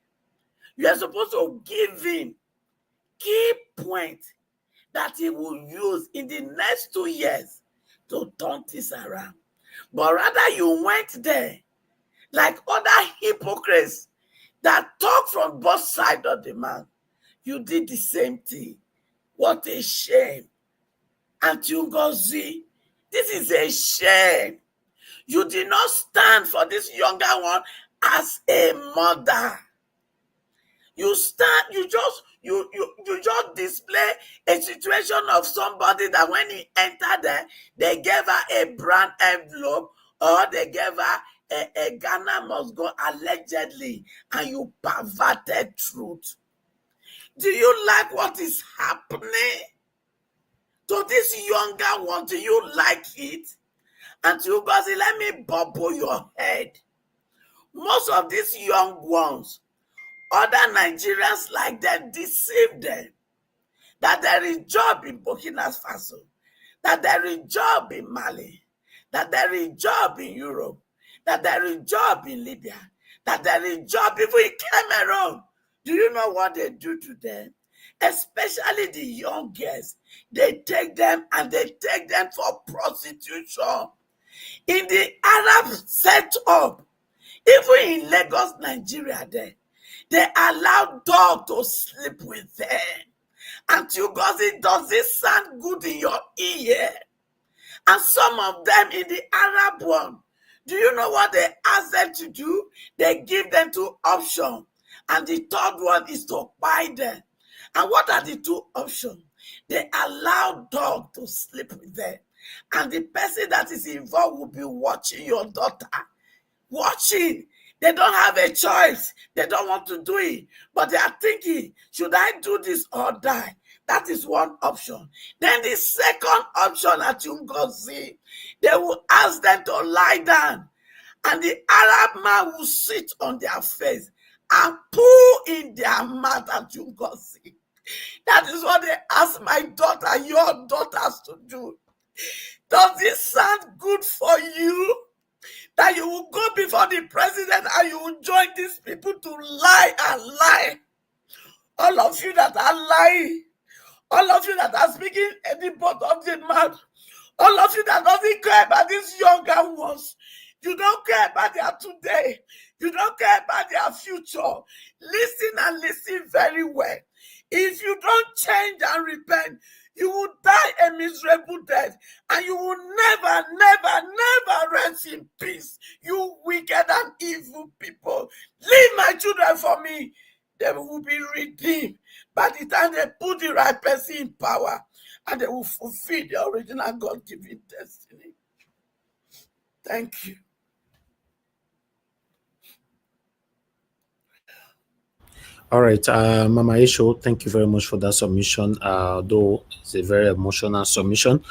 you are supposed to give him key points that he will use in the next 2 years to turn this around. But rather you went there like other hypocrites that talk from both sides of the man. You did the same thing. What a shame. Auntie Ngozi, this is a shame. You did not stand for this younger one as a mother. You just display a situation of somebody that when he entered there, they gave her a brown envelope or they gave her a Ghana must go allegedly, and you perverted truth. Do you like what is happening to this younger one? Do you like it? And you guys, let me bubble your head. Most of these young ones, other Nigerians like them, deceive them. That there is job in Burkina Faso, that there is job in Mali, that there is job in Europe, that there is job in Libya, that there is job even in Cameroon. Do you know what they do to them? Especially the young girls. They take them and they take them for prostitution. In the Arab setup, even in Lagos, Nigeria, they allow dogs to sleep with them. And you guys, does this sound good in your ear? And some of them in the Arab one, do you know what they ask them to do? They give them two options. And the third one is to buy them. And what are the two options? They allow dog to sleep with them. And the person that is involved will be watching your daughter. Watching. They don't have a choice. They don't want to do it. But they are thinking, should I do this or die? That is one option. Then the second option that you go see, they will ask them to lie down. And the Arab man will sit on their face and pull in their mouth that you go see. That is what they ask my daughter, your daughters to do. Does this sound good for you? That you will go before the president and you will join these people to lie and lie. All of you that are lying, all of you that are speaking at the bottom of the mouth, all of you that doesn't care about these younger ones, you don't care about their today, you don't care about their future. Listen and listen very well. If you don't change and repent, you will die a miserable death, and you will never, never, never rest in peace. You wicked and evil people. Leave my children for me. they will be redeemed. By the time they put the right person in power, and they will fulfill the original God-given destiny. Thank you. All right, Mama Isho, thank you very much for that submission. Though it's a very emotional submission.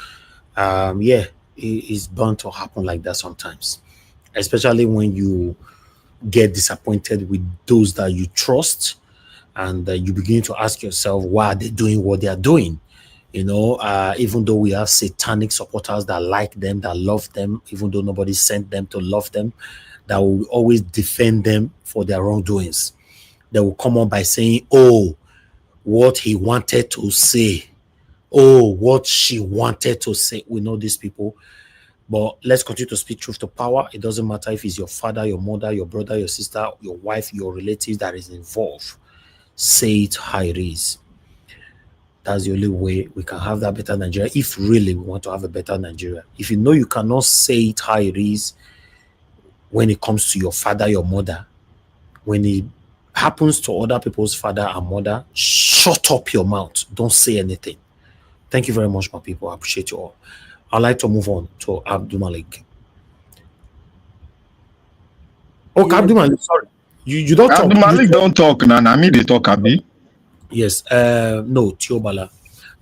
Yeah, it's bound to happen like that sometimes, especially when you get disappointed with those that you trust, and you begin to ask yourself why are they doing what they are doing. Even though we have satanic supporters that like them, that love them, even though nobody sent them to love them, that will always defend them for their wrongdoings. They will come on by saying, oh, what he wanted to say. Oh, what she wanted to say. We know these people. But let's continue to speak truth to power. It doesn't matter if it's your father, your mother, your brother, your sister, your wife, your relatives that is involved. Say it how it is. That's the only way we can have that better Nigeria, if really we want to have a better Nigeria. If you know you cannot say it how it is when it comes to your father, your mother, when it happens to other people's father and mother, shut up your mouth. Don't say anything. Thank you very much, my people. I appreciate you all. I'd like to move on to Abdul Malik. Okay, Abdul Malik, sorry. You don't talk. Abdul Malik don't talk now. I mean they talk, Abi. Yes. No, Tiobala.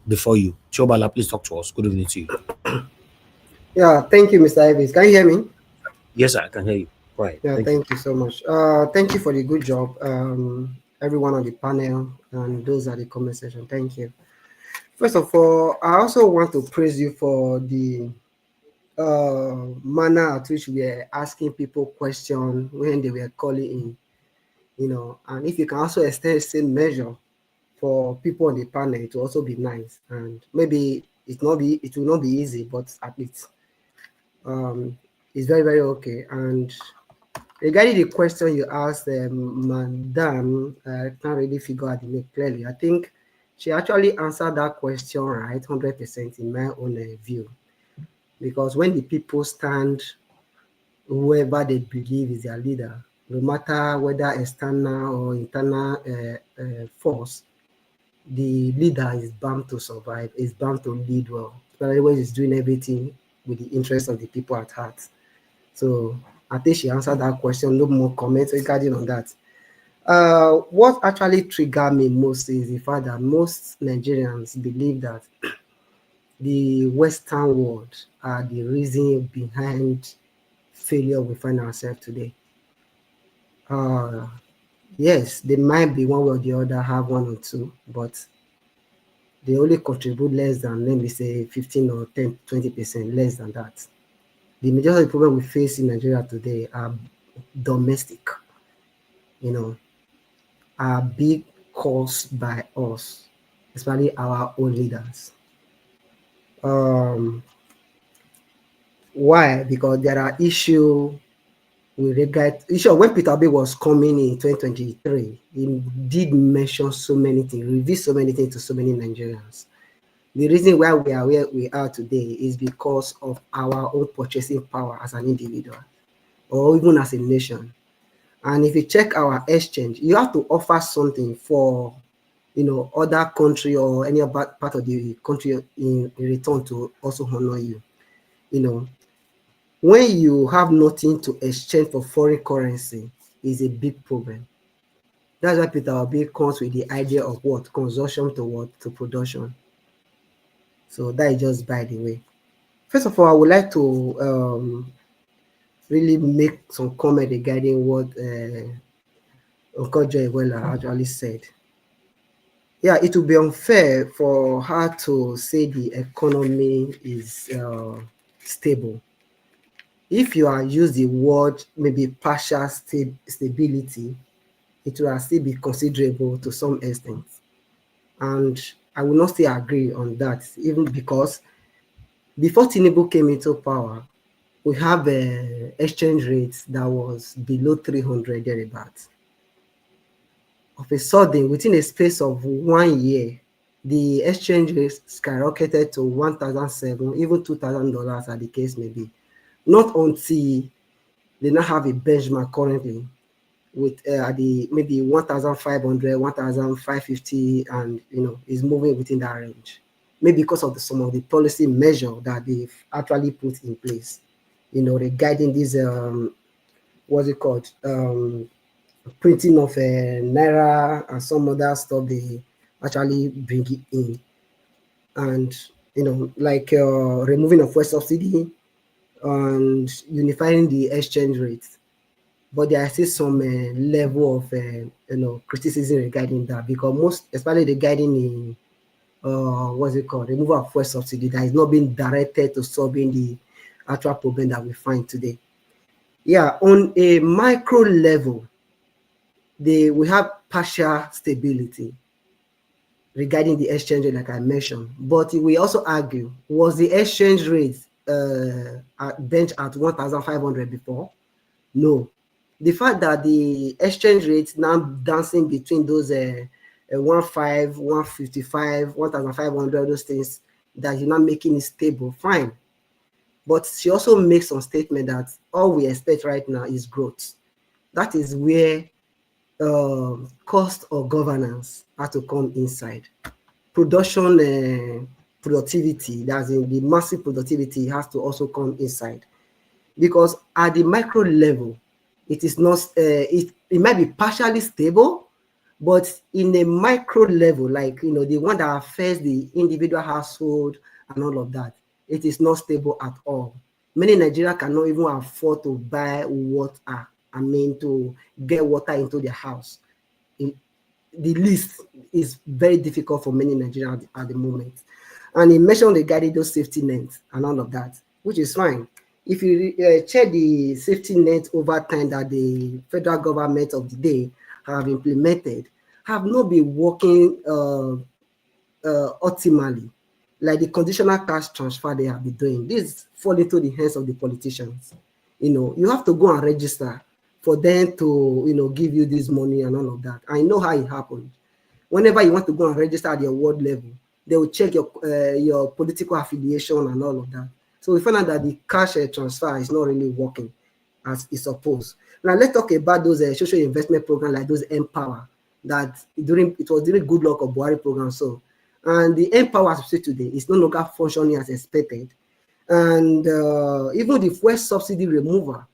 Before you. Tiobala, please talk to us. Good evening to you. Yeah, thank you, Mr. Ives. Can you hear me? Yes, I can hear you. Right. Yeah, thank you so much. Thank you for the good job. Everyone on the panel and those at the comment section. Thank you. First of all, I also want to praise you for the manner at which we are asking people questions when they were calling in, and if you can also extend the same measure for people on the panel, it will also be nice. And maybe it will not be easy, but at least it's very, very okay. And regarding the question you asked, Madam, I can't really figure out the name clearly. I think she actually answered that question right, 100% in my own view. Because when the people stand, whoever they believe is their leader, no matter whether external or internal force, the leader is bound to survive, is bound to lead well, especially when he's doing everything with the interest of the people at heart. So I think she answered that question. No more comments regarding on that. What actually triggered me most is the fact that most Nigerians believe that the Western world are the reason behind failure we find ourselves today. Yes, they might be one way or the other, have one or two, but they only contribute less than, let me say, 15 or 10, 20% less than that. The majority of the problem we face in Nigeria today are domestic, are big caused by us, especially our own leaders. Why? Because there are issues with regard when Peter Obi was coming in 2023, he did mention so many things, reveal so many things to so many Nigerians. The reason why we are where we are today is because of our own purchasing power as an individual or even as a nation. And if you check our exchange, you have to offer something for other country or any other part of the country in return to also honor you. When you have nothing to exchange for foreign currency, is a big problem. That's why Peter Obi comes with the idea of what? Consumption to what? To production. So that is just by the way. First of all, I would like to really make some comment regarding what Okonjo Iweala actually said. Yeah, it would be unfair for her to say the economy is stable. If you are use the word maybe partial stability, it will still be considerable to some extent. And I will not still agree on that, even because before Tinubu came into power, we have exchange rates that was below 300 thereabouts. Of a sudden, within a space of 1 year, the exchange rate skyrocketed to $1,700, even $2,000 as the case may be. Not until they now have a benchmark currently with the maybe 1,500, 1,550, and is moving within that range. Maybe because of some of the policy measure that they've actually put in place, regarding this what's it called, printing of naira and some other stuff they actually bring it in, and like removing of fuel subsidy and unifying the exchange rate. But there is still some level of criticism regarding that, because most, especially regarding the what's it called, removal of fuel subsidy, that is not being directed to solving the actual problem that we find today. Yeah, on a micro level, we have partial stability regarding the exchange rate, like I mentioned. But we also argue, was the exchange rate bench at 1,500 before? No. The fact that the exchange rate now dancing between those 1,500, 155, 1,500, those things, that you're not making it stable, fine. But she also makes some statement that all we expect right now is growth. That is where cost of governance has to come inside. Production productivity, that's in the massive productivity, has to also come inside. Because at the micro level, it is not, it might be partially stable, but in a micro level, like, the one that affects the individual household and all of that, it is not stable at all. Many Nigerians cannot even afford to buy water, to get water into their house. The list is very difficult for many Nigerians at the moment. And he mentioned regarding those safety nets and all of that, which is fine. If you check the safety net over time that the federal government of the day have implemented, have not been working optimally, like the conditional cash transfer they have been doing. This fall into the hands of the politicians. You have to go and register for them to, give you this money and all of that. I know how it happened. Whenever you want to go and register at your ward level, they will check your political affiliation and all of that. So we found out that the cash transfer is not really working as it's supposed. Now let's talk about those social investment programs, like those Empower, that it was during good luck of Buhari program. So, and the Empower as we see today is no longer functioning as expected. And even the fuel subsidy removal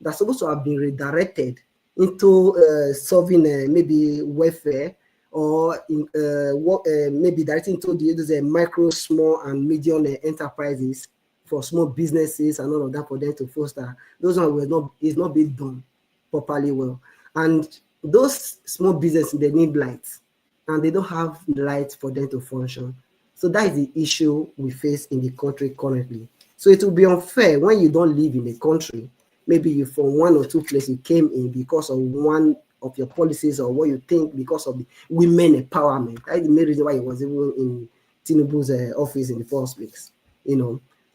that's supposed to have been redirected into solving maybe welfare, or maybe directing into those micro, small, and medium enterprises for small businesses and all of that, for them to foster. Those ones is not being done properly well. And those small businesses, they need lights, and they don't have lights for them to function. So that is the issue we face in the country currently. So it will be unfair when you don't live in the country. Maybe you from one or two places you came in because of one of your policies, or what you think because of the women empowerment. That's the main reason why it was even in Tinubu's office in the first place.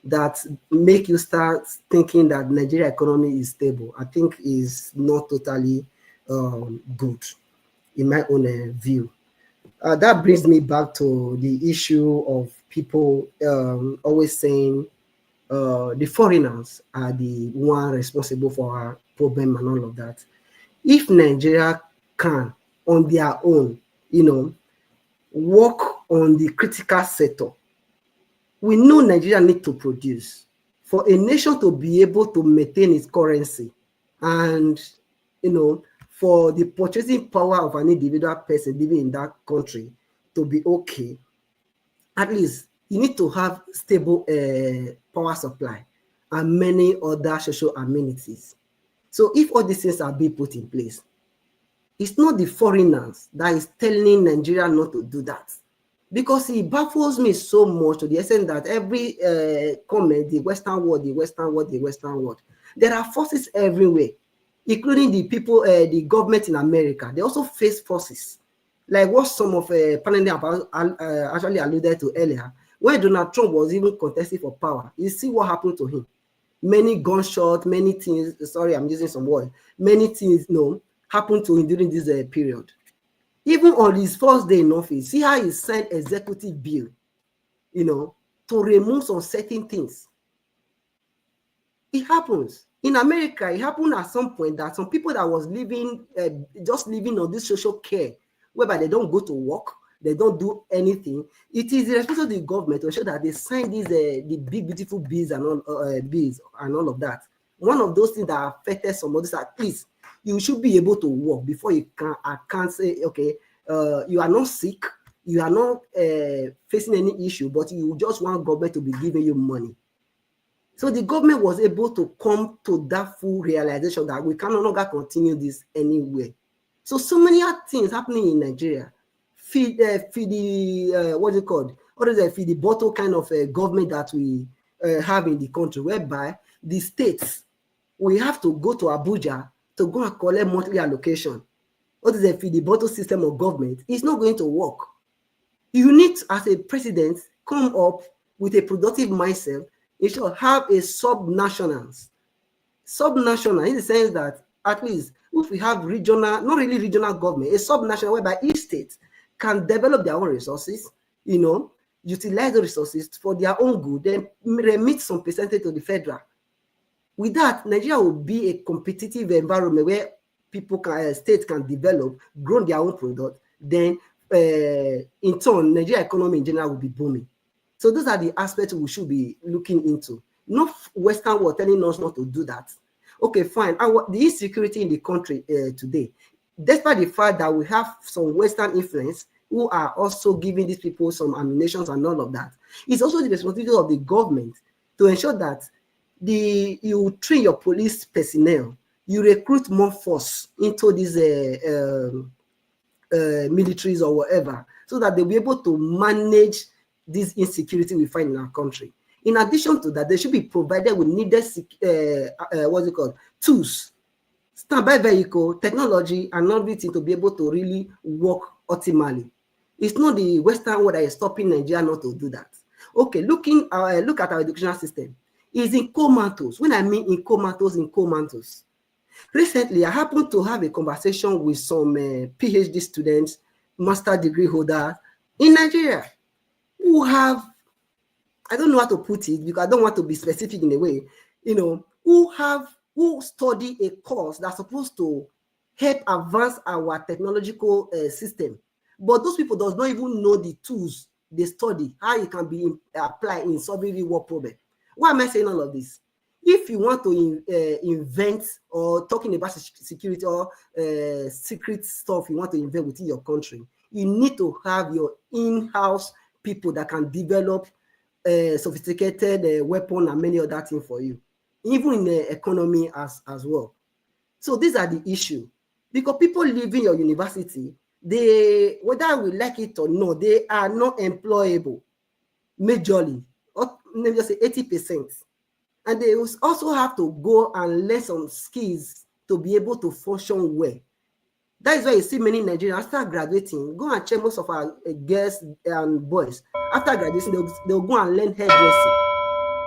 That make you start thinking that Nigeria economy is stable. I think is not totally good in my own view. That brings me back to the issue of people always saying the foreigners are the one responsible for our problem and all of that. If Nigeria can, on their own, work on the critical sector, we know Nigeria need to produce. For a nation to be able to maintain its currency, and for the purchasing power of an individual person living in that country to be okay, at least you need to have stable power supply and many other social amenities. So if all these things are being put in place, it's not the foreigners that is telling Nigeria not to do that. Because it baffles me so much, to the extent that every comment, the Western world, the Western world, the Western world, there are forces everywhere, including the people, the government in America. They also face forces, like what some of panelists actually alluded to earlier. When Donald Trump was even contesting for power, you see what happened to him. Many gunshots, many things, sorry, I'm using some words, many things happened to him during this period. Even on his first day in office, see how he signed executive bill, to remove some certain things. It happens. In America, it happened at some point that some people that was living, just living on this social care, whereby they don't go to work, they don't do anything. It is the responsibility of the government to ensure that they sign these the big beautiful bills and all of that. One of those things that affected some others, at least you should be able to work before you can't say, okay, you are not sick, you are not facing any issue, but you just want government to be giving you money. So the government was able to come to that full realization that we can no longer continue this anywhere. So many things happening in Nigeria. Feed the what's it called? What is it? Feed the bottle kind of government that we have in the country, whereby the states we have to go to Abuja to go and collect monthly allocation. What is a feed the bottle system of government? It's not going to work. You need, as a president, come up with a productive mindset. You should have a sub-nationals. Sub-national in the sense that at least if we have regional, not really regional government, a sub-national whereby each state can develop their own resources, utilize the resources for their own good, then remit some percentage to the federal. With that, Nigeria will be a competitive environment where people states can develop, grow their own product. Then, in turn, Nigeria economy in general will be booming. So those are the aspects we should be looking into. Not Western world telling us not to do that. Okay, fine. The insecurity in the country today, despite the fact that we have some Western influence who are also giving these people some ammunition and all of that, it's also the responsibility of the government to ensure that you train your police personnel, you recruit more force into these militaries or whatever, so that they'll be able to manage this insecurity we find in our country. In addition to that, they should be provided with needed tools, standby vehicle, technology, and everything to be able to really work optimally. It's not the Western world that is stopping Nigeria not to do that. Okay, look at our educational system. It's in comatose. When I mean in comatose. Recently, I happened to have a conversation with some PhD students, master degree holders in Nigeria, who have, I don't know how to put it because I don't want to be specific in a way, who study a course that's supposed to help advance our technological system. But those people does not even know the tools they study, how it can be applied in solving real world problem. Why am I saying all of this? If you want to invent or talking about security or secret stuff you want to invent within your country, you need to have your in-house people that can develop sophisticated weapon and many other things for you, even in the economy as well. So these are the issue, because people leaving your university, whether we like it or not, they are not employable majorly, or maybe just say 80%. And they also have to go and learn some skills to be able to function well. That is why you see many Nigerians after graduating, go and check most of our girls and boys. After graduation, they'll go and learn hairdressing.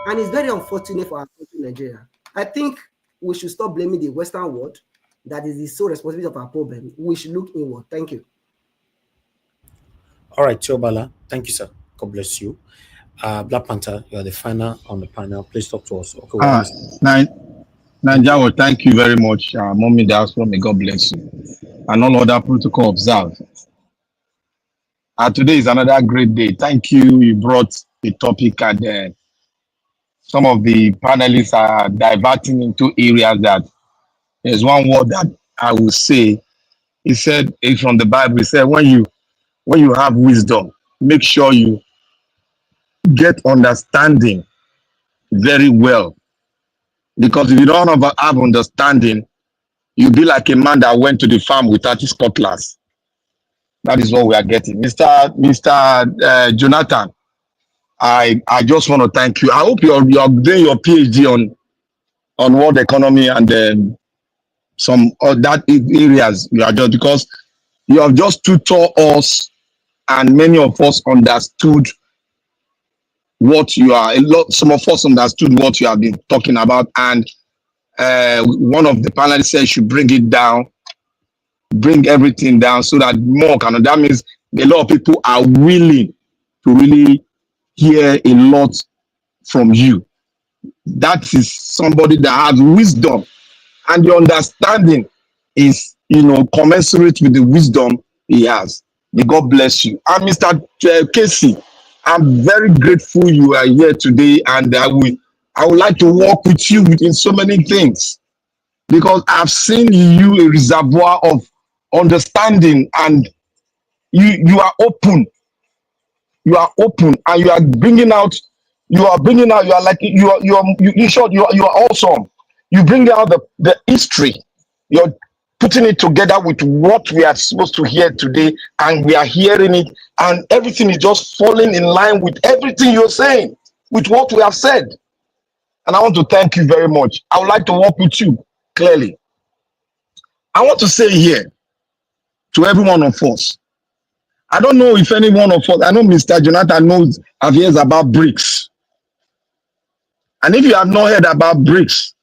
And it's very unfortunate for our country, Nigeria. I think we should stop blaming the Western world. That is the sole responsibility of our problem. We should look inward. Thank you. All right, Tiobala. Thank you, sir. God bless you. Black Panther, you are the final on the panel. Please talk to us. Okay, Nanjawo, thank you very much. Mommy Diaspora, may God bless you. And all other protocol observed. Today is another great day. Thank you. You brought the topic, and some of the panelists are diverting into areas that there's one word that I will say. He said, it's from the Bible. He said, when you have wisdom, make sure you get understanding very well. Because if you don't have understanding, you'll be like a man that went to the farm without his cutlass. That is what we are getting. Mr. Jonathan, I just want to thank you. I hope you're doing your PhD on world economy and some other areas you are just, because you have just tutored us and many of us understood what you are. Some of us understood what you have been talking about, and one of the panelists said you should bring it down, bring everything down so that more can. That means a lot of people are willing to really hear a lot from you. That is somebody that has wisdom, and the understanding is, commensurate with the wisdom he has. May God bless you. And Mr. Casey, I'm very grateful you are here today, and I would like to work with you in so many things, because I've seen you a reservoir of understanding, and you are open. You are open, and you are bringing out. You are like in short, you are awesome. You bring out the history. You're putting it together with what we are supposed to hear today, and we are hearing it, and everything is just falling in line with everything you're saying, with what we have said. And I want to thank you very much. I would like to work with you clearly. I want to say here to every one of us, I don't know if any one of us, I know Mr. Jonathan knows, have heard about BRICS. And if you have not heard about BRICS,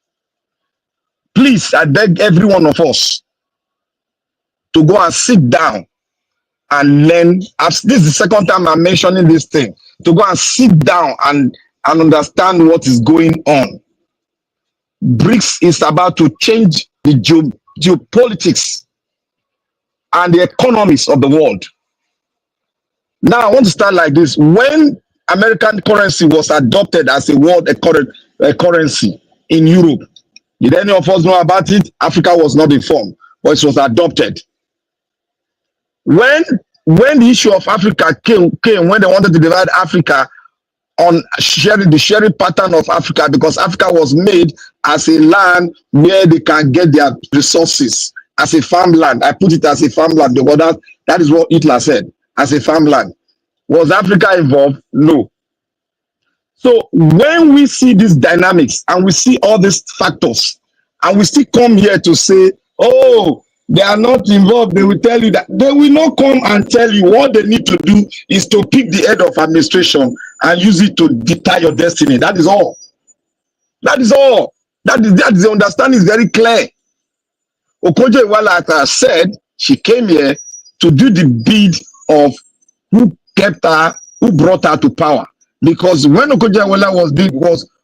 please, I beg every one of us to go and sit down and learn. This is the second time I'm mentioning this thing. To go and sit down and understand what is going on. BRICS is about to change the geopolitics and the economies of the world. Now, I want to start like this. When American currency was adopted as a world currency in Europe, did any of us know about it? Africa was not informed, but it was adopted. When the issue of Africa came when they wanted to divide Africa on the sharing pattern of Africa, because Africa was made as a land where they can get their resources as a farmland. I put it as a farmland because that is what Hitler said, as a farmland. Was Africa involved? No. So when we see these dynamics and we see all these factors, and we still come here to say, oh, they are not involved, they will tell you that. They will not come and tell you. What they need to do is to pick the head of administration and use it to dictate your destiny. That is all. That is all. That is the understanding is very clear. Okonjo Iweala, as I said, she came here to do the bid of who kept her, who brought her to power. Because when Okonjo Iweala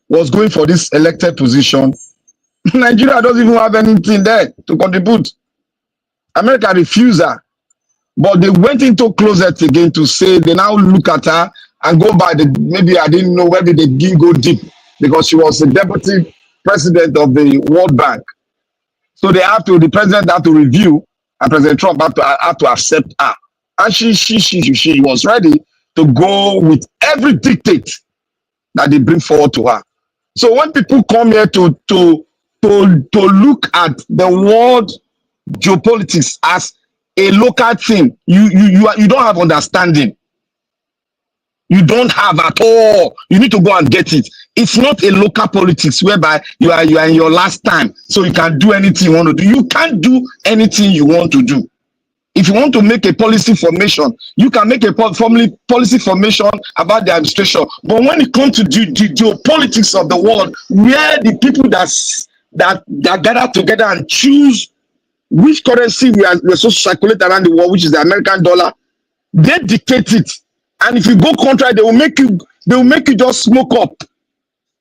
was going for this elected position, Nigeria doesn't even have anything there to contribute. America refused her, but they went into closet again to say they now look at her and go by maybe I didn't know whether they didn't go deep, because she was the deputy president of the World Bank. So the president had to review, and President Trump had to accept her. And she was ready to go with every dictate that they bring forward to her. So when people come here to look at the world geopolitics as a local thing, you don't have understanding. You don't have at all. You need to go and get it. It's not a local politics whereby you are in your last time, so you can do anything you want to do. You can't do anything you want to do. If you want to make a policy formation, you can make a policy formation about the administration. But when it comes to the geopolitics of the world, where the people that gather together and choose which currency we're supposed to circulate around the world, which is the American dollar, they dictate it. And if you go contrary, they will make you just smoke up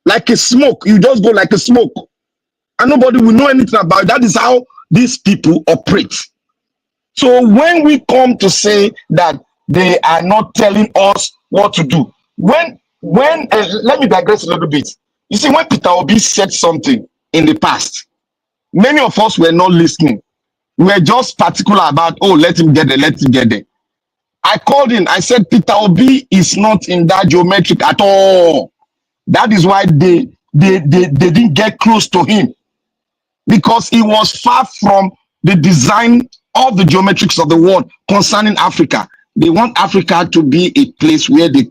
like a smoke. You just go like a smoke, and nobody will know anything about it. That is how these people operate. So when we come to say that they are not telling us what to do, when let me digress a little bit. You see, when Peter Obi said something in the past, many of us were not listening. We were just particular about, oh, let him get there. I called him. I said, Peter Obi is not in that geometric at all. That is why they didn't get close to him, because he was far from the design of the geometrics of the world concerning Africa. They want Africa to be a place where the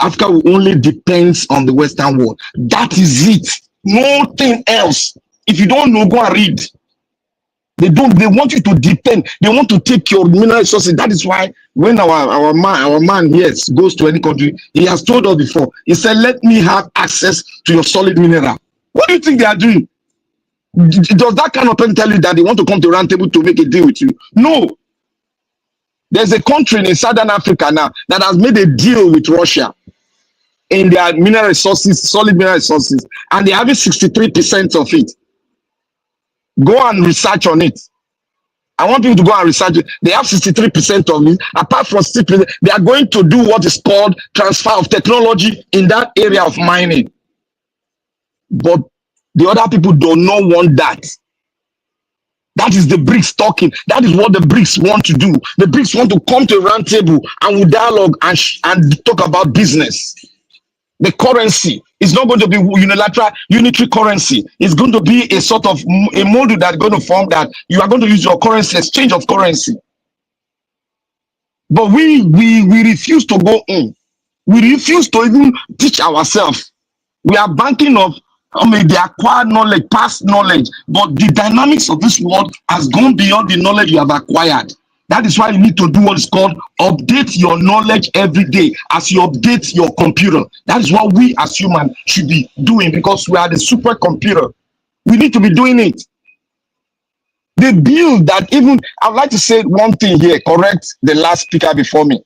Africa will only depends on the Western world. That is it. Nothing else. If you don't know, go and read. They want you to depend. They want to take your mineral resources. That is why when our man yes goes to any country, he has told us before. He said, "Let me have access to your solid mineral." What do you think they are doing? Does that kind of person tell you that they want to come to a round table to make a deal with you? No. There's a country in Southern Africa now that has made a deal with Russia. in their mineral resources, solid mineral resources, and they're having 63% of it. Go and research on it. I want people to go and research it. They have 63% of it. Apart from 60%, they are going to do what is called transfer of technology in that area of mining. But the other people do not want that. That is the BRICS talking. That is what the BRICS want to do. The BRICS want to come to a round table and we dialogue and talk about business. The currency is not going to be unilateral, unitary currency. It's going to be a sort of a model that's going to form that you are going to use your currency, exchange of currency. But we refuse to go in. We refuse to even teach ourselves. We are banking of the acquired knowledge, past knowledge, but the dynamics of this world has gone beyond the knowledge you have acquired. That is why you need to do what is called update your knowledge every day as you update your computer. That is what we as humans should be doing because we are the supercomputer. We need to be doing it. The bill that even, I'd like to say one thing here, correct the last speaker before me.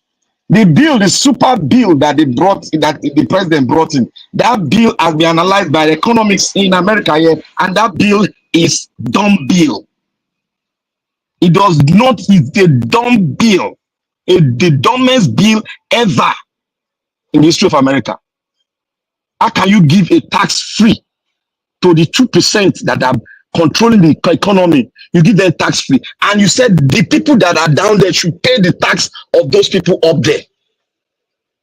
The bill, the super bill that they brought, that the president brought in, that bill has been analyzed by the economics in America here, and that bill is dumb bill. It does not, it's a dumb bill. The dumbest bill ever in the history of America. How can you give a tax free to the 2% that are controlling the economy? You give them tax free. And you said the people that are down there should pay the tax of those people up there.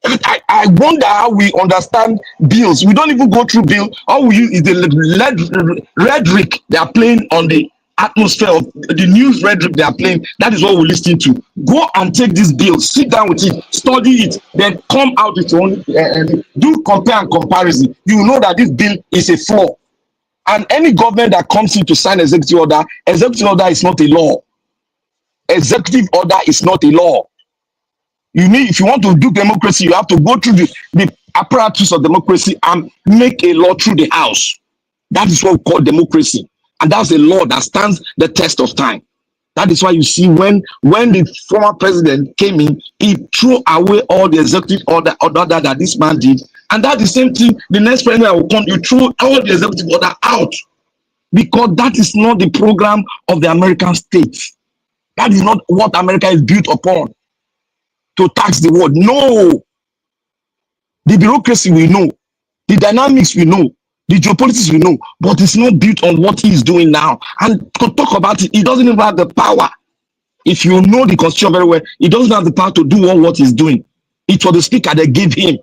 I wonder how we understand bills. We don't even go through bill. All we use is the rhetoric they are playing on the atmosphere of the news rhetoric they are playing. That is what we're listening to. Go and take this bill, sit down with it, study it, then come out with your own, do compare and comparison. You will know that this bill is a flaw. And any government that comes in to sign executive order is not a law. Executive order is not a law. You need, if you want to do democracy, you have to go through the apparatus of democracy and make a law through the house. That is what we call democracy. And that's a law that stands the test of time. That is why you see when the former president came in, he threw away all the executive order that this man did. And that's the same thing, the next president will come, you throw all the executive order out. Because that is not the program of the American state. That is not what America is built upon. To tax the world. No. The bureaucracy we know. The dynamics we know. The geopolitics we know. But it's not built on what he is doing now. And to talk about it, he doesn't even have the power. If you know the constitution very well, he doesn't have the power to do what he's doing. It's for the speaker they gave him.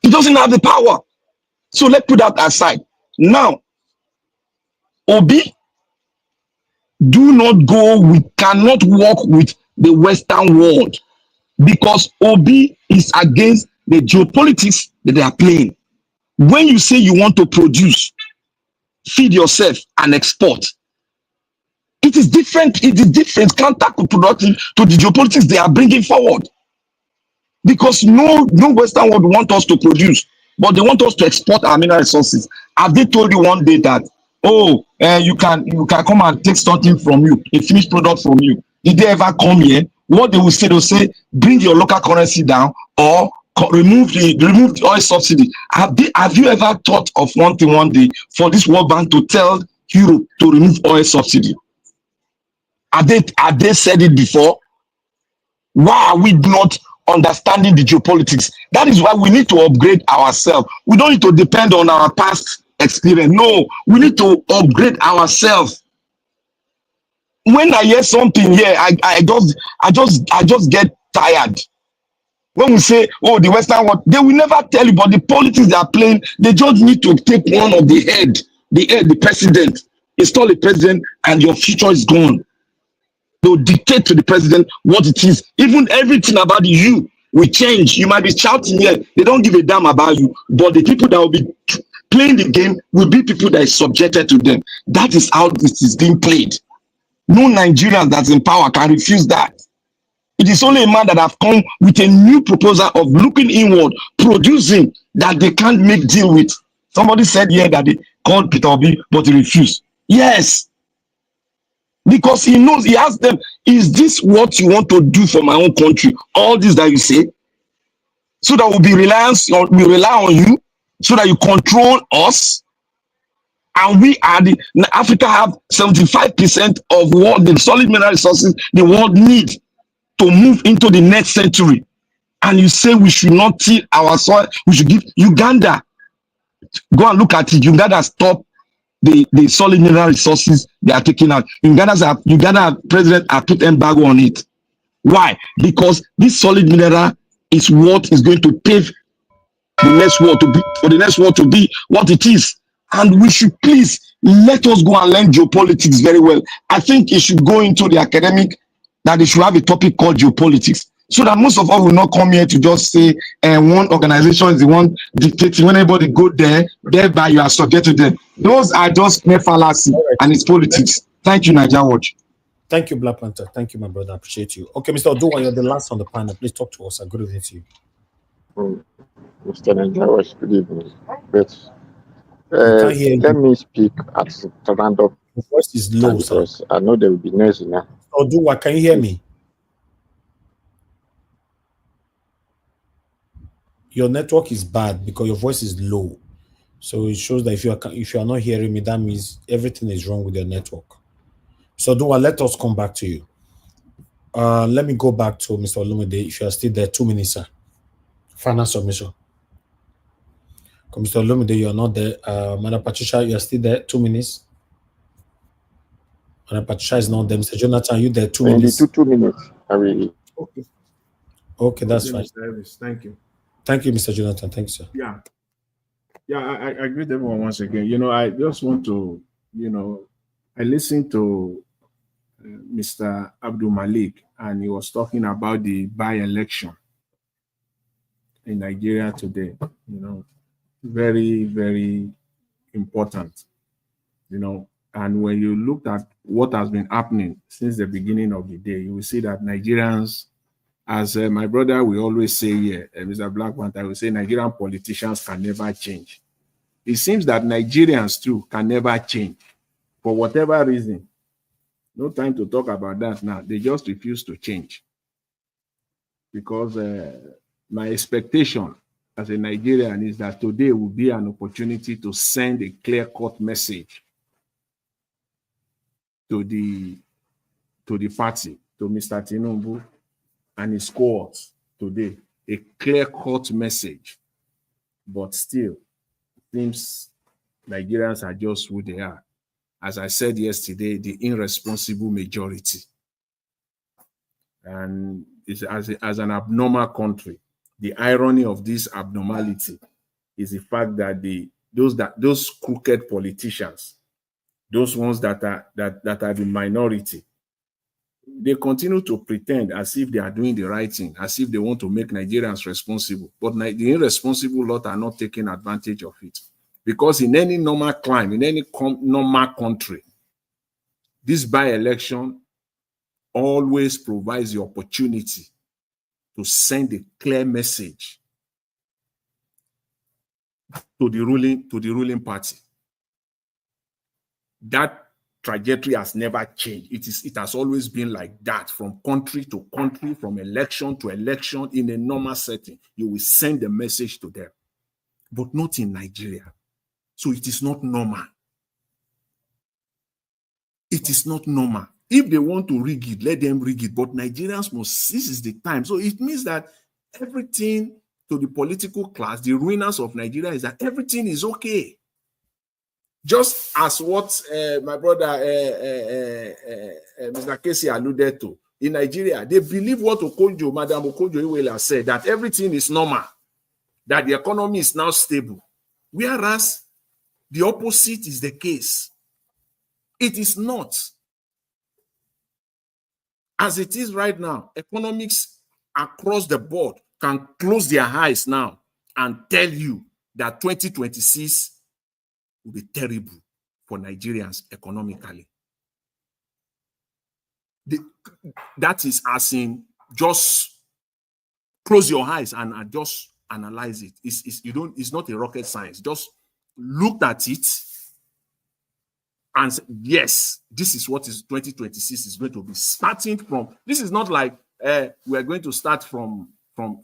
He doesn't have the power. So let's put that aside. Now, Obi, do not go, we cannot work with the Western world because Obi is against the geopolitics that they are playing. When you say you want to produce, feed yourself and export, it is different. It is different, counterproductive to the geopolitics they are bringing forward. Because no Western world want us to produce, but they want us to export our mineral resources. Have they told you one day that, oh, you can come and take something from you, a finished product from you? Did they ever come here? What they will say, they'll say, bring your local currency down or remove the oil subsidy. Have you ever thought of one thing one day for this World Bank to tell Europe to remove oil subsidy? Have they said it before? Why are we not understanding the geopolitics? That is why we need to upgrade ourselves. We don't need to depend on our past experience. No, we need to upgrade ourselves. When I hear something here, I just get tired. When we say, oh, the Western world, they will never tell you, but the politics they are playing, they just need to take one of the president, install a president, and your future is gone. They'll dictate to the president what it is. Even everything about you will change. You might be shouting here, they don't give a damn about you, but the people that will be playing the game will be people that is subjected to them. That is how this is being played. No Nigerian that's in power can refuse that. It is only a man that have come with a new proposal of looking inward, producing that they can't make deal with. Somebody said here that they called Peter Obi, but he refused. Yes. Because he knows, he asked them, is this what you want to do for my own country? All this that you say? So so that we rely on you, so that you control us. And we are Africa have 75% of what the solid mineral resources the world need to move into the next century. And you say we should not till our soil, we should give Uganda. Go and look at it. Uganda stopped the solid mineral resources they are taking out. Uganda president have put embargo on it. Why? Because this solid mineral is what is going to pave the next world to be, for the next world to be what it is. And we should please let us go and learn geopolitics very well. I think it should go into the academic, that they should have a topic called geopolitics, so that most of us will not come here to just say one organization is the one dictating. When anybody go there, thereby you are subject to them. Those are just mere fallacy, and it's politics. Thank you, Niger Watch. Thank you, Black Panther. Thank you, my brother. I appreciate you. Okay, Mr. Oduwa, you're the last on the panel. Please talk to us. Good evening to you. Mr. Niger Watch, good evening. But let me speak at random. The voice is low, because I know there will be noise now. Oduwa, can you hear me? Your network is bad because your voice is low. So it shows that if you are not hearing me, that means everything is wrong with your network. So Oduwa, let us come back to you. Let me go back to Mr. Olumide. If you are still there, 2 minutes, sir. Final submission. Mr. Olumide, you are not there. Madam Patricia, you are still there. 2 minutes. Madam Patricia is not there. Mr. Jonathan, you there? 2 minutes. 2 minutes. I will. Okay, that's fine. Thank you. Thank you, Mr. Jonathan. Thanks, sir. I agree with everyone once again. I just want to, I listened to Mr. Abdul Malik, and he was talking about the by-election in Nigeria today. Very, very important. And when you look at what has been happening since the beginning of the day, you will see that Nigerians, as my brother will always say here, Mr. Black Panther will say, Nigerian politicians can never change. It seems that Nigerians too can never change for whatever reason. No time to talk about that now. They just refuse to change. Because my expectation as a Nigerian is that today will be an opportunity to send a clear-cut message to the party, to Mr. Tinubu and his cohorts today, a clear-cut message. But still, it seems Nigerians are just who they are. As I said yesterday, the irresponsible majority. And it's as an abnormal country, the irony of this abnormality is the fact that those crooked politicians, those ones that are the minority, they continue to pretend as if they are doing the right thing, as if they want to make Nigerians responsible. But the irresponsible lot are not taking advantage of it. Because in any normal climate, in any normal country, this by-election always provides the opportunity to send a clear message to the ruling party. That trajectory has never changed. It has always been like that, from country to country, from election to election. In a normal setting, you will send a message to them, but not in Nigeria. So it is not normal. It is not normal. If they want to rig it, let them rig it. But Nigerians must, this is the time. So it means that everything to the political class, the ruiners of Nigeria, is that everything is okay. Just as what my brother, Mr. Casey alluded to. In Nigeria, they believe what Madam Okonjo Iweala said, that everything is normal, that the economy is now stable. Whereas the opposite is the case. It is not. As it is right now, economics across the board can close their eyes now and tell you that 2026 will be terrible for Nigerians economically. That is as in just close your eyes and just analyze it. It's not a rocket science. Just look at it and say, yes, this is what is 2026 is going to be starting from. This is not like we are going to start from from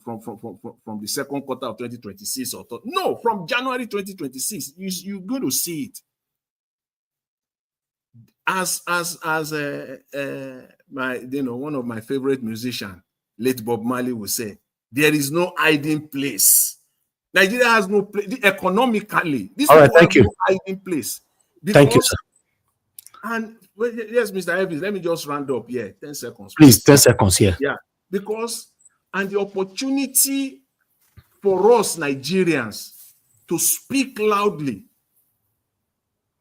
the second quarter of 2026 or no, from January 2026. You're going to see it. As one of my favorite musicians, late Bob Marley, would say, there is no hiding place. Nigeria has no place economically. This All right, thank you. No hiding place. Thank you, sir. And yes, Mr. Evans, let me just round up here. 10 seconds. Please, 10 seconds here. Yeah, because the opportunity for us Nigerians to speak loudly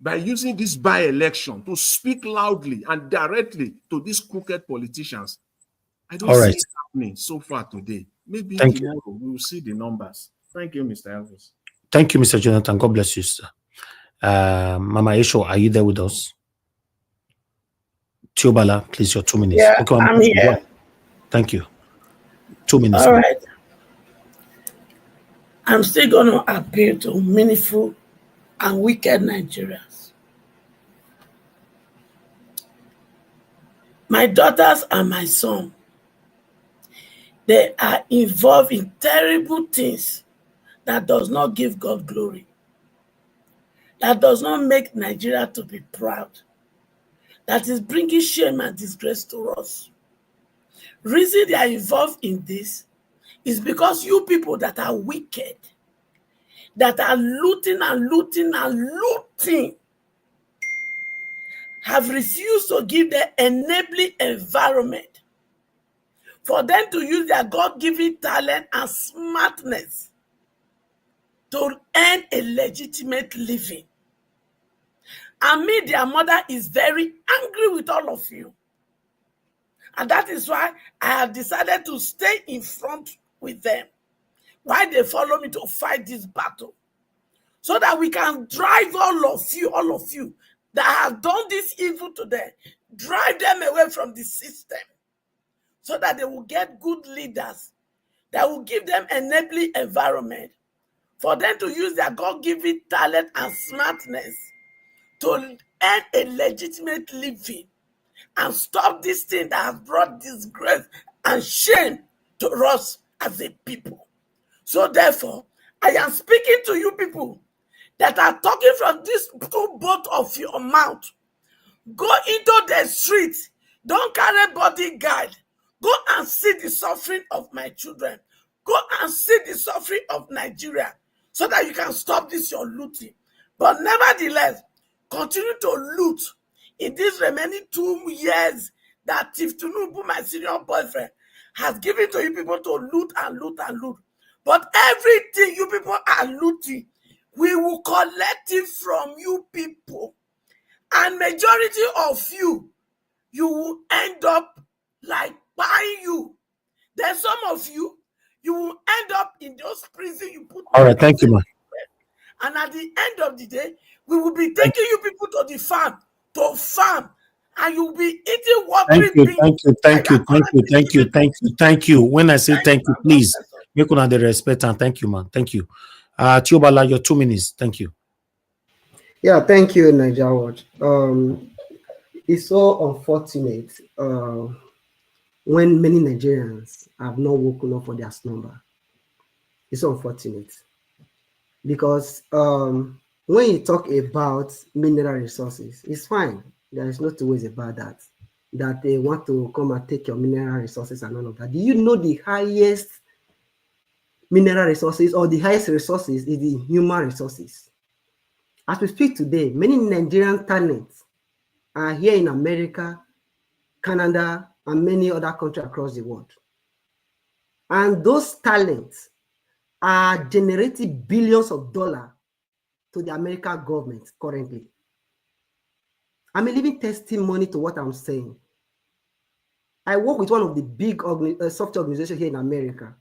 by using this by-election, to speak loudly and directly to these crooked politicians. I don't see it happening so far today. Maybe tomorrow we will see the numbers. Thank you, Mr. Elvis. Thank you, Mr. Jonathan. God bless you, sir. Mama Esho, are you there with us? Tiobala, please, your 2 minutes. Yeah, okay, I'm here. Thank you. 2 minutes. All right. I'm still going to appeal to meaningful and wicked Nigerians. My daughters and my son, they are involved in terrible things that does not give God glory, that does not make Nigeria to be proud, that is bringing shame and disgrace to us. Reason they are involved in this is because you people that are wicked, that are looting and looting and looting, have refused to give the enabling environment for them to use their God-given talent and smartness to earn a legitimate living. And me, their mother, is very angry with all of you. And that is why I have decided to stay in front with them while they follow me to fight this battle, so that we can drive all of you that have done this evil to them, drive them away from the system, so that they will get good leaders that will give them enabling environment for them to use their God-given talent and smartness to earn a legitimate living and stop this thing that has brought disgrace and shame to us as a people. So therefore, I am speaking to you people that are talking from this both of your mouth. Go into the street. Don't carry bodyguard. Go and see the suffering of my children. Go and see the suffering of Nigeria, so that you can stop this your looting. But nevertheless, continue to loot in these remaining 2 years that Tinubu, my senior boyfriend, has given to you people to loot and loot and loot. But everything you people are looting, we will collect it from you people. And majority of you will end up like buying you. Then some of you will end up in those prisons you put. All right, thank you, man. And at the end of the day, we will be taking you people to the farm, and you'll be eating watery beans. Thank you. When I say thank you, please make una the respect and thank you, man. Thank you. Tiobala, your 2 minutes. Thank you. Yeah, thank you, Niger Watch. It's so unfortunate when many Nigerians have not woken up for their slumber. It's unfortunate because when you talk about mineral resources, it's fine. There is no two ways about that. That they want to come and take your mineral resources and all of that. Do you know the highest mineral resources or the highest resources is the human resources? As we speak today, many Nigerian talents are here in America, Canada, and many other countries across the world. And those talents are generating billions of dollars to the American government currently. I'm a living testimony to what I'm saying. I work with one of the big software organizations here in America.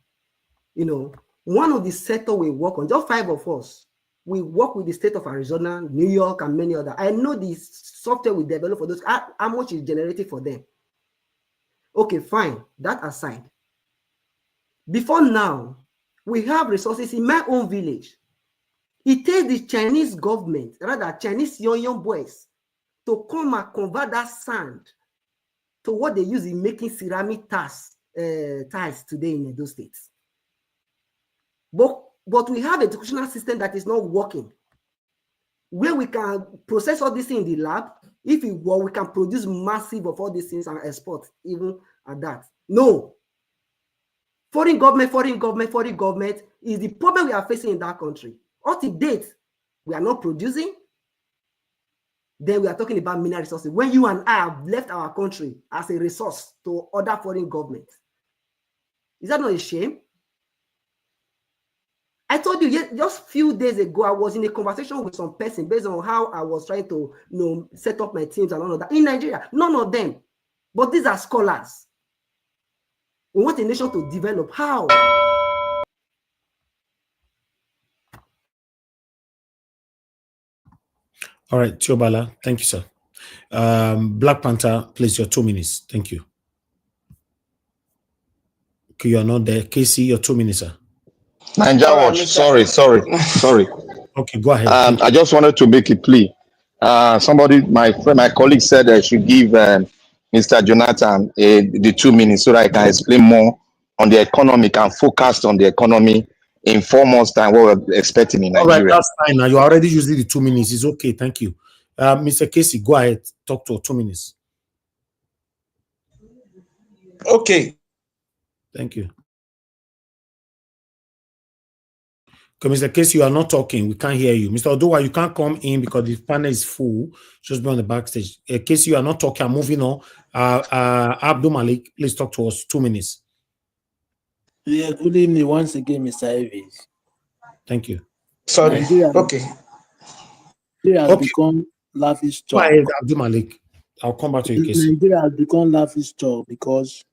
You know, one of the sectors we work on, just 5 of us, we work with the state of Arizona, New York, and many others. I know the software we develop for those, how much is generated for them. Okay, fine. That aside. Before now, we have resources in my own village. It takes the Chinese government, rather Chinese young boys, to come and convert that sand to what they use in making ceramic tiles today in those states. But we have an educational system that is not working, where we can process all these things in the lab. If it were, we can produce massive of all these things and export even at that. No. Foreign government is the problem we are facing in that country. Up to date, we are not producing. Then we are talking about mineral resources. When you and I have left our country as a resource to other foreign governments, is that not a shame? I told you just a few days ago, I was in a conversation with some person based on how I was trying to set up my teams and all of that in Nigeria. None of them, but these are scholars. We want a nation to develop. How? All right, Tiobala, thank you, sir. Black Panther, please, your 2 minutes. Thank you. Okay, you are not there. Casey, your 2 minutes, sir. Ninja Watch, sorry. Okay, go ahead. I just wanted to make a plea. My colleague said I should give Mr. Jonathan the 2 minutes so that I can explain more on the economic and focused on the economy in 4 months' time what we're expecting in Nigeria. All right, that's fine. Now you already used the 2 minutes. It's okay. Thank you. Mr. Casey, go ahead. Talk to 2 minutes. Okay. Thank you. Okay, Mr. Casey, you are not talking. We can't hear you. Mr. Odowa, you can't come in because the panel is full. Just be on the backstage. Casey, you are not talking. I'm moving on. Abdul Malik, please talk to us. 2 minutes. Yeah, good evening once again, Mr. Evans. Thank you. Sorry. Nigeria has become laughing stock. Go ahead, Abdul Malik. I'll come back to you, Casey. Nigeria has become laughing stock because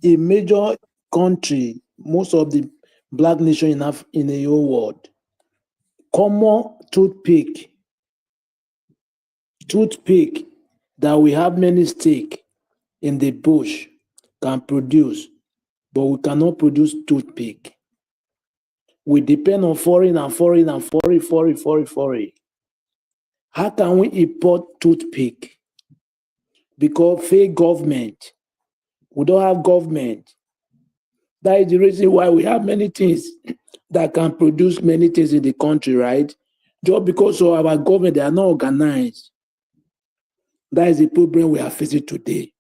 a major country, most of the black nation in the whole world, common toothpick that we have many stake in the bush can produce, but we cannot produce toothpick. We depend on foreign. How can we import toothpick? Because fake government. We don't have government. That is the reason why we have many things that can produce many things in the country, right? Just because of our government, they are not organized. That is the problem we are facing today.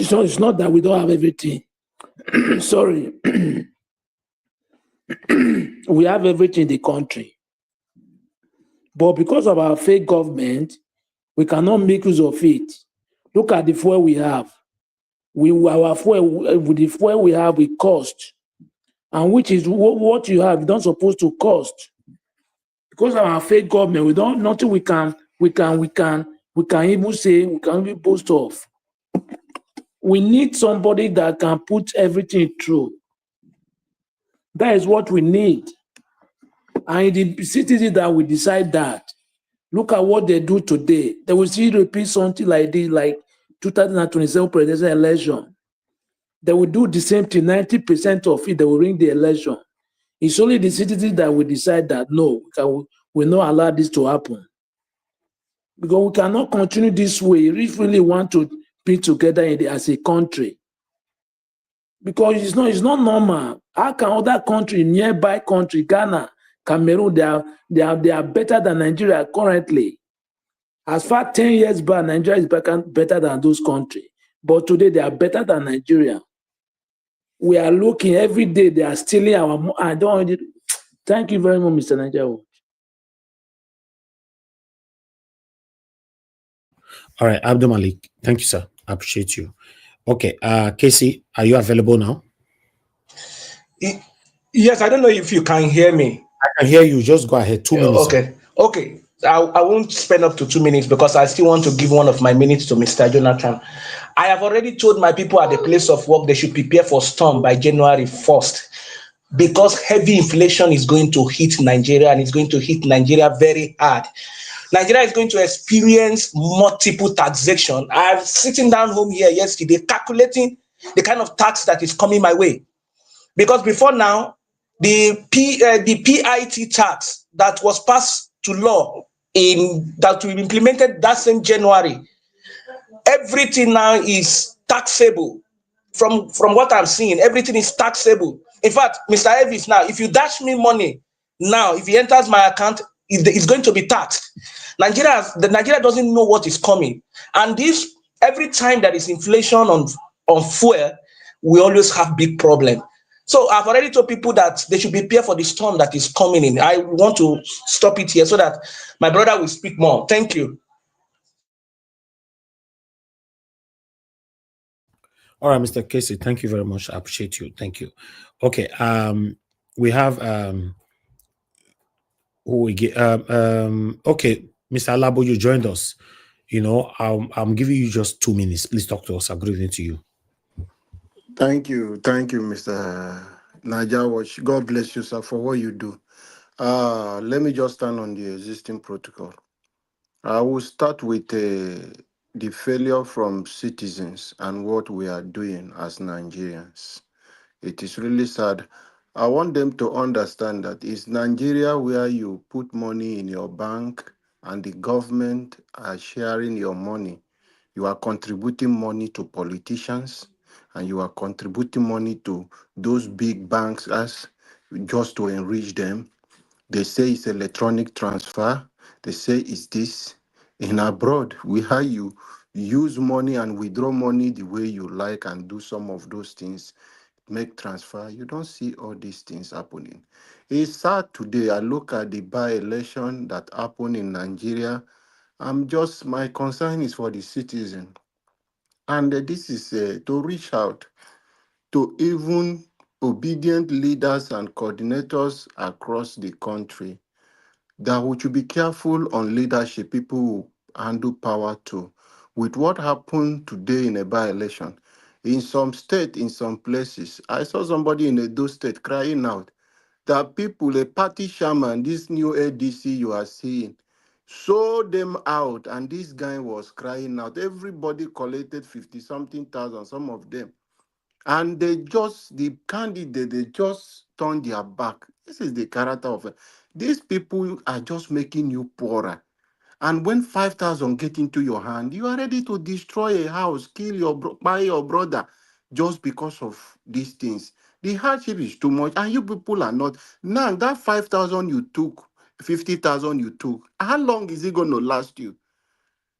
So it's not that we don't have everything. Sorry. We have everything in the country. But because of our fake government, we cannot make use of it. Look at the fuel we have. Our fuel, with the fuel we have, we cost. And which is what you have, you don't supposed to cost. Because of our fake government, we don't nothing we can even say, we can even boast of. We need somebody that can put everything through. That is what we need. And the citizens that will decide that. Look at what they do today. They will still repeat something like this, like 2027 presidential election. They will do the same thing, 90% of it, they will ring the election. It's only the citizens that will decide that, no, we will not allow this to happen. Because we cannot continue this way if we really want to be together as a country. Because it's not normal. How can other country, nearby country, Ghana, Cameroon, they are better than Nigeria currently? As far 10 years back, Nigeria is better than those countries. But today they are better than Nigeria. We are looking every day, they are stealing our. Thank you very much, Mr. Nigeria. All right, Abdul Malik. Thank you, sir. I appreciate you. Okay, Casey, are you available now? Yes, I don't know if you can hear me. I can hear you. Just go ahead. 2 minutes. Okay. I won't spend up to 2 minutes because I still want to give one of my minutes to Mr. Jonathan. I have already told my people at the place of work they should prepare for storm by January 1st because heavy inflation is going to hit Nigeria and it's going to hit Nigeria very hard. Nigeria is going to experience multiple taxation. I was sitting down home here yesterday calculating the kind of tax that is coming my way. Because before now, the PIT tax that was passed to law that we implemented that same January, everything now is taxable. From what I'm seeing, everything is taxable, In fact, Mr. Evis, now, if you dash me money now, if it enters my account, it's going to be taxed. Nigeria doesn't know what is coming. And this, every time there is inflation on fuel, we always have big problem. So I've already told people that they should prepare for the storm that is coming in. I want to stop it here so that my brother will speak more. Thank you. All right, Mr. Casey, thank you very much. I appreciate you. Thank you. Okay, we have who we get okay, Mr. Alabo, you joined us. You know, I'm giving you just 2 minutes. Please talk to us. I'm giving it to you. Thank you, Mr. Najawash. God bless you, sir, for what you do. Let me just stand on the existing protocol. I will start with the failure from citizens and what we are doing as Nigerians. It is really sad. I want them to understand that it's Nigeria where you put money in your bank and the government are sharing your money. You are contributing money to politicians and you are contributing money to those big banks as just to enrich them. They say it's electronic transfer. They say it's this. In abroad, we have you use money and withdraw money the way you like and do some of those things, make transfer. You don't see all these things happening. It's sad today. I look at the by-election that happened in Nigeria. My concern is for the citizen. And this is to reach out to even obedient leaders and coordinators across the country that we should be careful on leadership people who handle power too. With what happened today in a by-election, in some state, in some places, I saw somebody in Edo State crying out that people, a party shaman, this new ADC you are seeing, sold them out, and this guy was crying out. Everybody collected 50-something thousand, some of them. And the candidate, they just turned their back. This is the character of it. These people are just making you poorer. And when 5,000 get into your hand, you are ready to destroy a house, buy your brother, just because of these things. The hardship is too much, and you people are not. Now, that 5,000 you took, 50,000 you took, how long is it going to last you?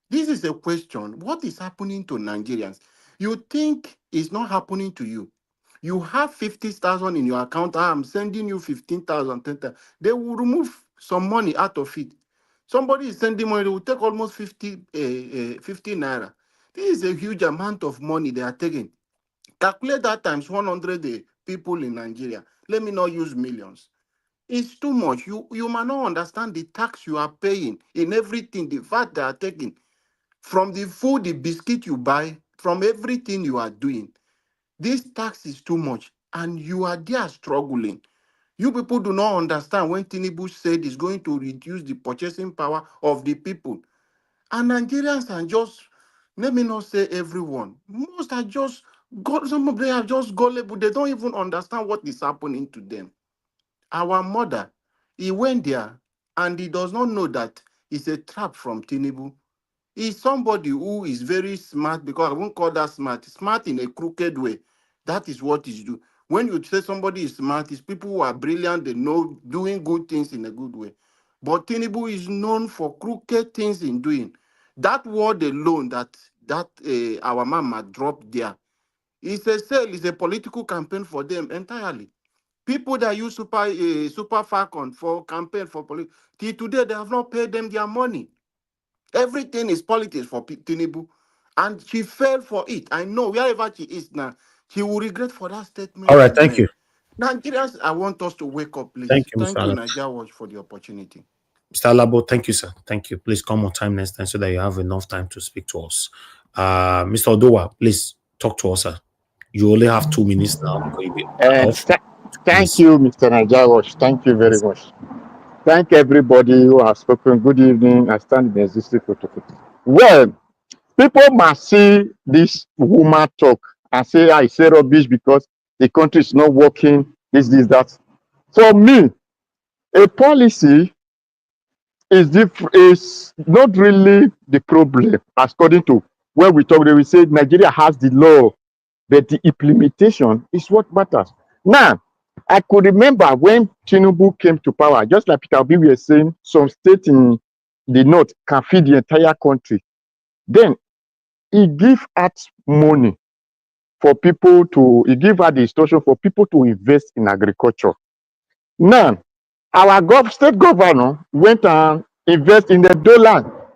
This is a question. What is happening to Nigerians? You think it's not happening to you. You have 50,000 in your account. I'm sending you 15,000, 10,000. They will remove some money out of it. Somebody is sending money, they will take almost 50 naira. This is a huge amount of money they are taking. Calculate that times 100 people in Nigeria. Let me not use millions. It's too much. You might not understand the tax you are paying in everything, the VAT they are taking. From the food, the biscuit you buy, from everything you are doing. This tax is too much, and you are there struggling. You people do not understand when Tinubu said he's going to reduce the purchasing power of the people. And Nigerians are just, let me not say everyone, most are just, some of them are just gullible. They don't even understand what is happening to them. Our mother, he went there, and he does not know that it's a trap from Tinubu. He's somebody who is very smart, because I won't call that smart in a crooked way. That is what he's doing. When you say somebody is smart, it's people who are brilliant, they know doing good things in a good way. But Tinubu is known for crooked things in doing. That word alone that our mama dropped there, it's a political campaign for them entirely. People that use Super Falcon for campaign for politics, till today they have not paid them their money. Everything is politics for Tinubu, and she fell for it. I know wherever she is now, she will regret for that statement All she right, thank you. made. Nigerians, I want us to wake up, Thank please. you, Mr. Thank you, Alabo. Nigeria Watch, for the opportunity. Mr. Alabo, thank you, sir. Thank you. Please come on time next time so that you have enough time to speak to us. Mr. Odowa, please talk to us, sir. You only have 2 minutes now because you'll be off. Thank you, Mr. Nigeria Watch. Thank you very much. Thank everybody who has spoken. Good evening. I stand in the existing protocol. Well, people must see this woman talk and say, I say rubbish because the country is not working, this, that. For me, a policy is not really the problem. According to when we talk, they will say Nigeria has the law, but the implementation is what matters. Now, I could remember when Tinubu came to power, just like Peter Obi was saying, some state in the north can feed the entire country. Then he give out money for people to, he give out the instruction for people to invest in agriculture. Now, our state governor went and invest in the dollar,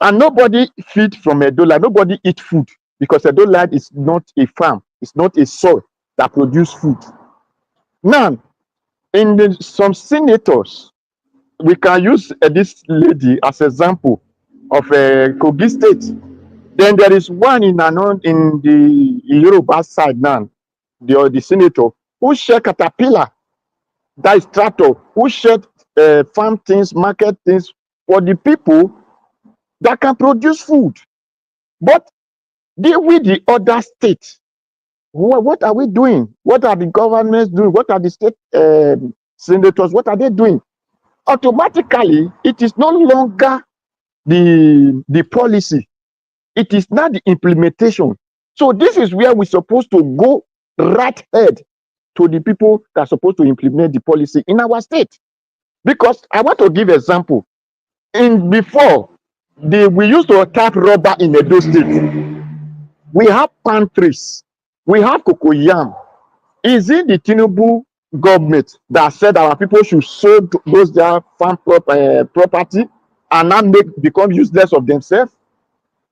and nobody feed from a dollar, nobody eat food because a dollar is not a farm, it's not a soil that produce food. Now, some senators, we can use this lady as example of Kogi State. Then there is one in the Yoruba side now, the senator who share caterpillar, that is tractor, who share farm things, market things for the people that can produce food. But with the other states, what are we doing? What are the governments doing? What are the state senators? What are they doing? Automatically, it is no longer the policy. It is not the implementation. So this is where we're supposed to go right head to the people that are supposed to implement the policy in our state. Because I want to give example. Before, we used to tap rubber in Edo State. We have palm trees. We have cocoyam. Is it the Tinubu government that said our people should sold those their farm property and not become useless of themselves?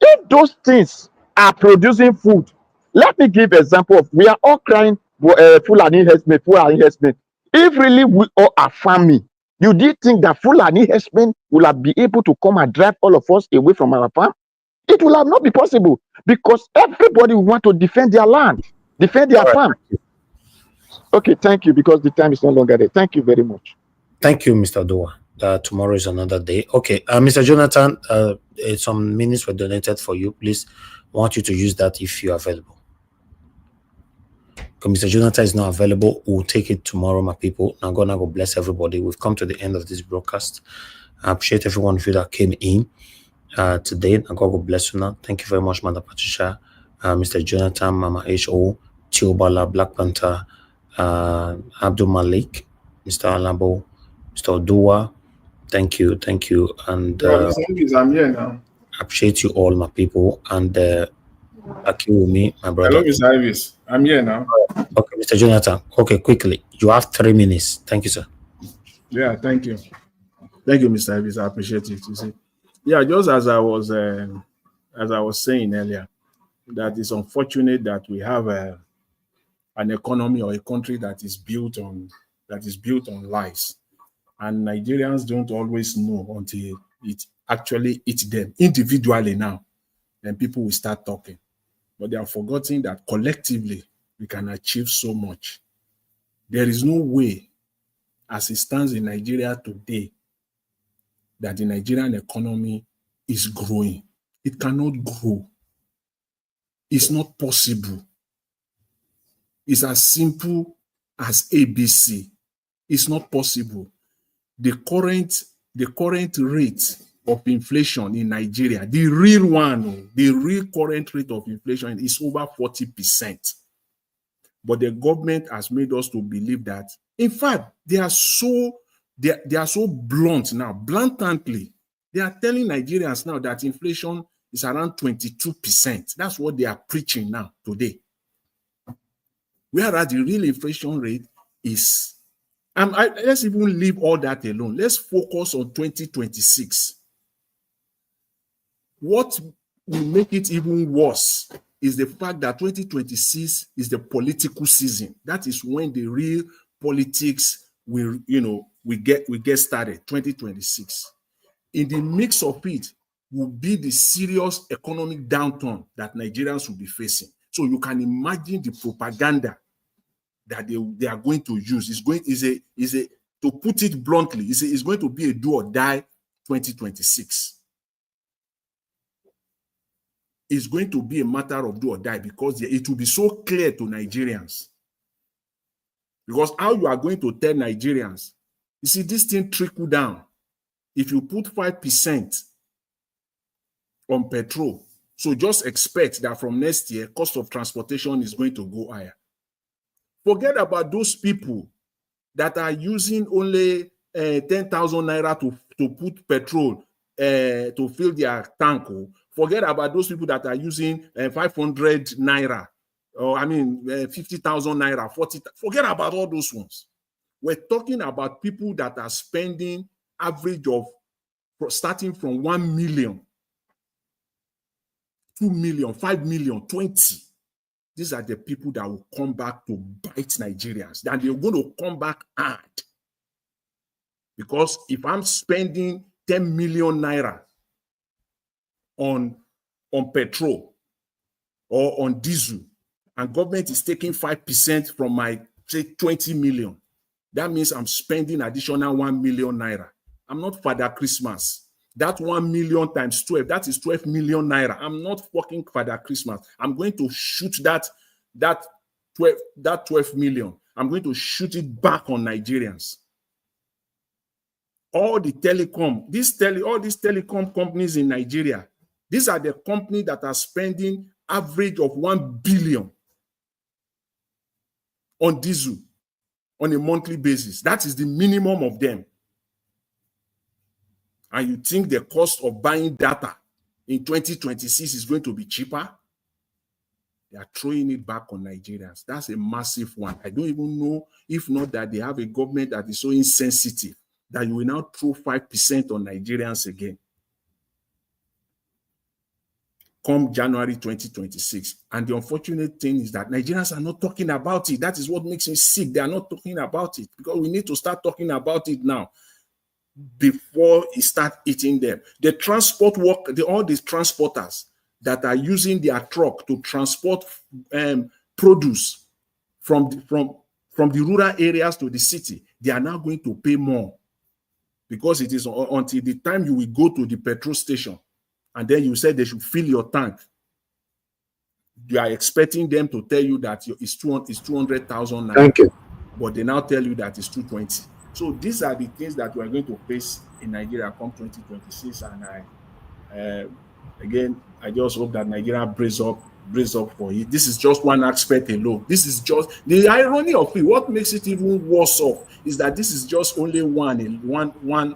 If those things are producing food, let me give example of, we are all crying Fulani herdsmen, Fulani herdsmen. If really we all are farming, you did think that Fulani herdsmen will have be able to come and drive all of us away from our farm? It will have not be possible because everybody will want to defend their land, defend their farm. Okay, thank you, because the time is no longer there. Thank you very much. Thank you, Mr. Doa. Tomorrow is another day. Okay, Mr. Jonathan, some minutes were donated for you. Please, I want you to use that if you're available. Okay, Mr. Jonathan is not available. We'll take it tomorrow, my people. Now, God bless everybody. We've come to the end of this broadcast. I appreciate every one of you that came in today. Now, God will bless you now. Thank you very much, Mother Patricia, Mr. Jonathan, Mama H.O., Tiobala, Black Panther, Abdul Malik, Mr. Alabo, Mr. Odua. Thank you. And I'm here now. Appreciate you all, my people. And Akiwumi, my brother. Hello, Mr. Ivis. I'm here now. Okay, Mr. Jonathan. Okay, quickly. You have 3 minutes. Thank you, sir. Yeah, thank you. Thank you, Mr. Ivis. I appreciate it. You see, yeah, just as I was saying earlier, that it's unfortunate that we have an economy or a country that is built on lies, and Nigerians don't always know until it actually eats them individually. Now, then people will start talking, but they are forgetting that collectively we can achieve so much. There is no way, as it stands in Nigeria today, that the Nigerian economy is growing. It cannot grow. It's not possible. It's as simple as ABC. It's not possible. The current rate of inflation in Nigeria, the real one, the real current rate of inflation is over 40%. But the government has made us to believe that, in fact, they are so blunt now, blatantly. They are telling Nigerians now that inflation is around 22%. That's what they are preaching now today. Whereas the real inflation rate is, let's even leave all that alone. Let's focus on 2026. What will make it even worse is the fact that 2026 is the political season. That is when the real politics will get started. 2026. In the mix of it will be the serious economic downturn that Nigerians will be facing. So you can imagine the propaganda that they are going to use. To put it bluntly, it's going to be a do or die 2026. It's going to be a matter of do or die because it will be so clear to Nigerians. Because how you are going to tell Nigerians, you see, this thing trickle down. If you put 5% on petrol, so just expect that from next year, cost of transportation is going to go higher. Forget about those people that are using only 10,000 naira to put petrol to fill their tank. Forget about those people that are using 500 naira, or 50,000 naira, 40. Forget about all those ones. We're talking about people that are spending average of starting from 1 million, 2 million, 5 million, 20. These are the people that will come back to bite Nigerians. And they're going to come back hard. Because if I'm spending 10 million naira on petrol or on diesel, and government is taking 5% from my, say, 20 million, that means I'm spending additional 1 million naira. I'm not Father Christmas. That 1 million times 12, that is 12 million naira. I'm not fucking Father Christmas. I'm going to shoot that 12 million. I'm going to shoot it back on Nigerians. All the telecom, all these telecom companies in Nigeria, these are the companies that are spending average of 1 billion on diesel on a monthly basis. That is the minimum of them. And you think the cost of buying data in 2026 is going to be cheaper? They are throwing it back on Nigerians. That's a massive one. I don't even know if not that they have a government that is so insensitive that you will now throw 5% on Nigerians again. Come January 2026. And the unfortunate thing is that Nigerians are not talking about it. That is what makes me sick. They are not talking about it because we need to start talking about it now before it starts eating them. The transport work, all these transporters that are using their truck to transport produce from the rural areas to the city, they are now going to pay more because it is until the time you will go to the petrol station and then you say they should fill your tank. You are expecting them to tell you that it's 200,000 naira. Thank you. But they now tell you that it's 220. So these are the things that we are going to face in Nigeria come 2026. And again, I just hope that Nigeria brace up for it. This is just one aspect alone. This is just the irony of it. What makes it even worse off is that this is just only one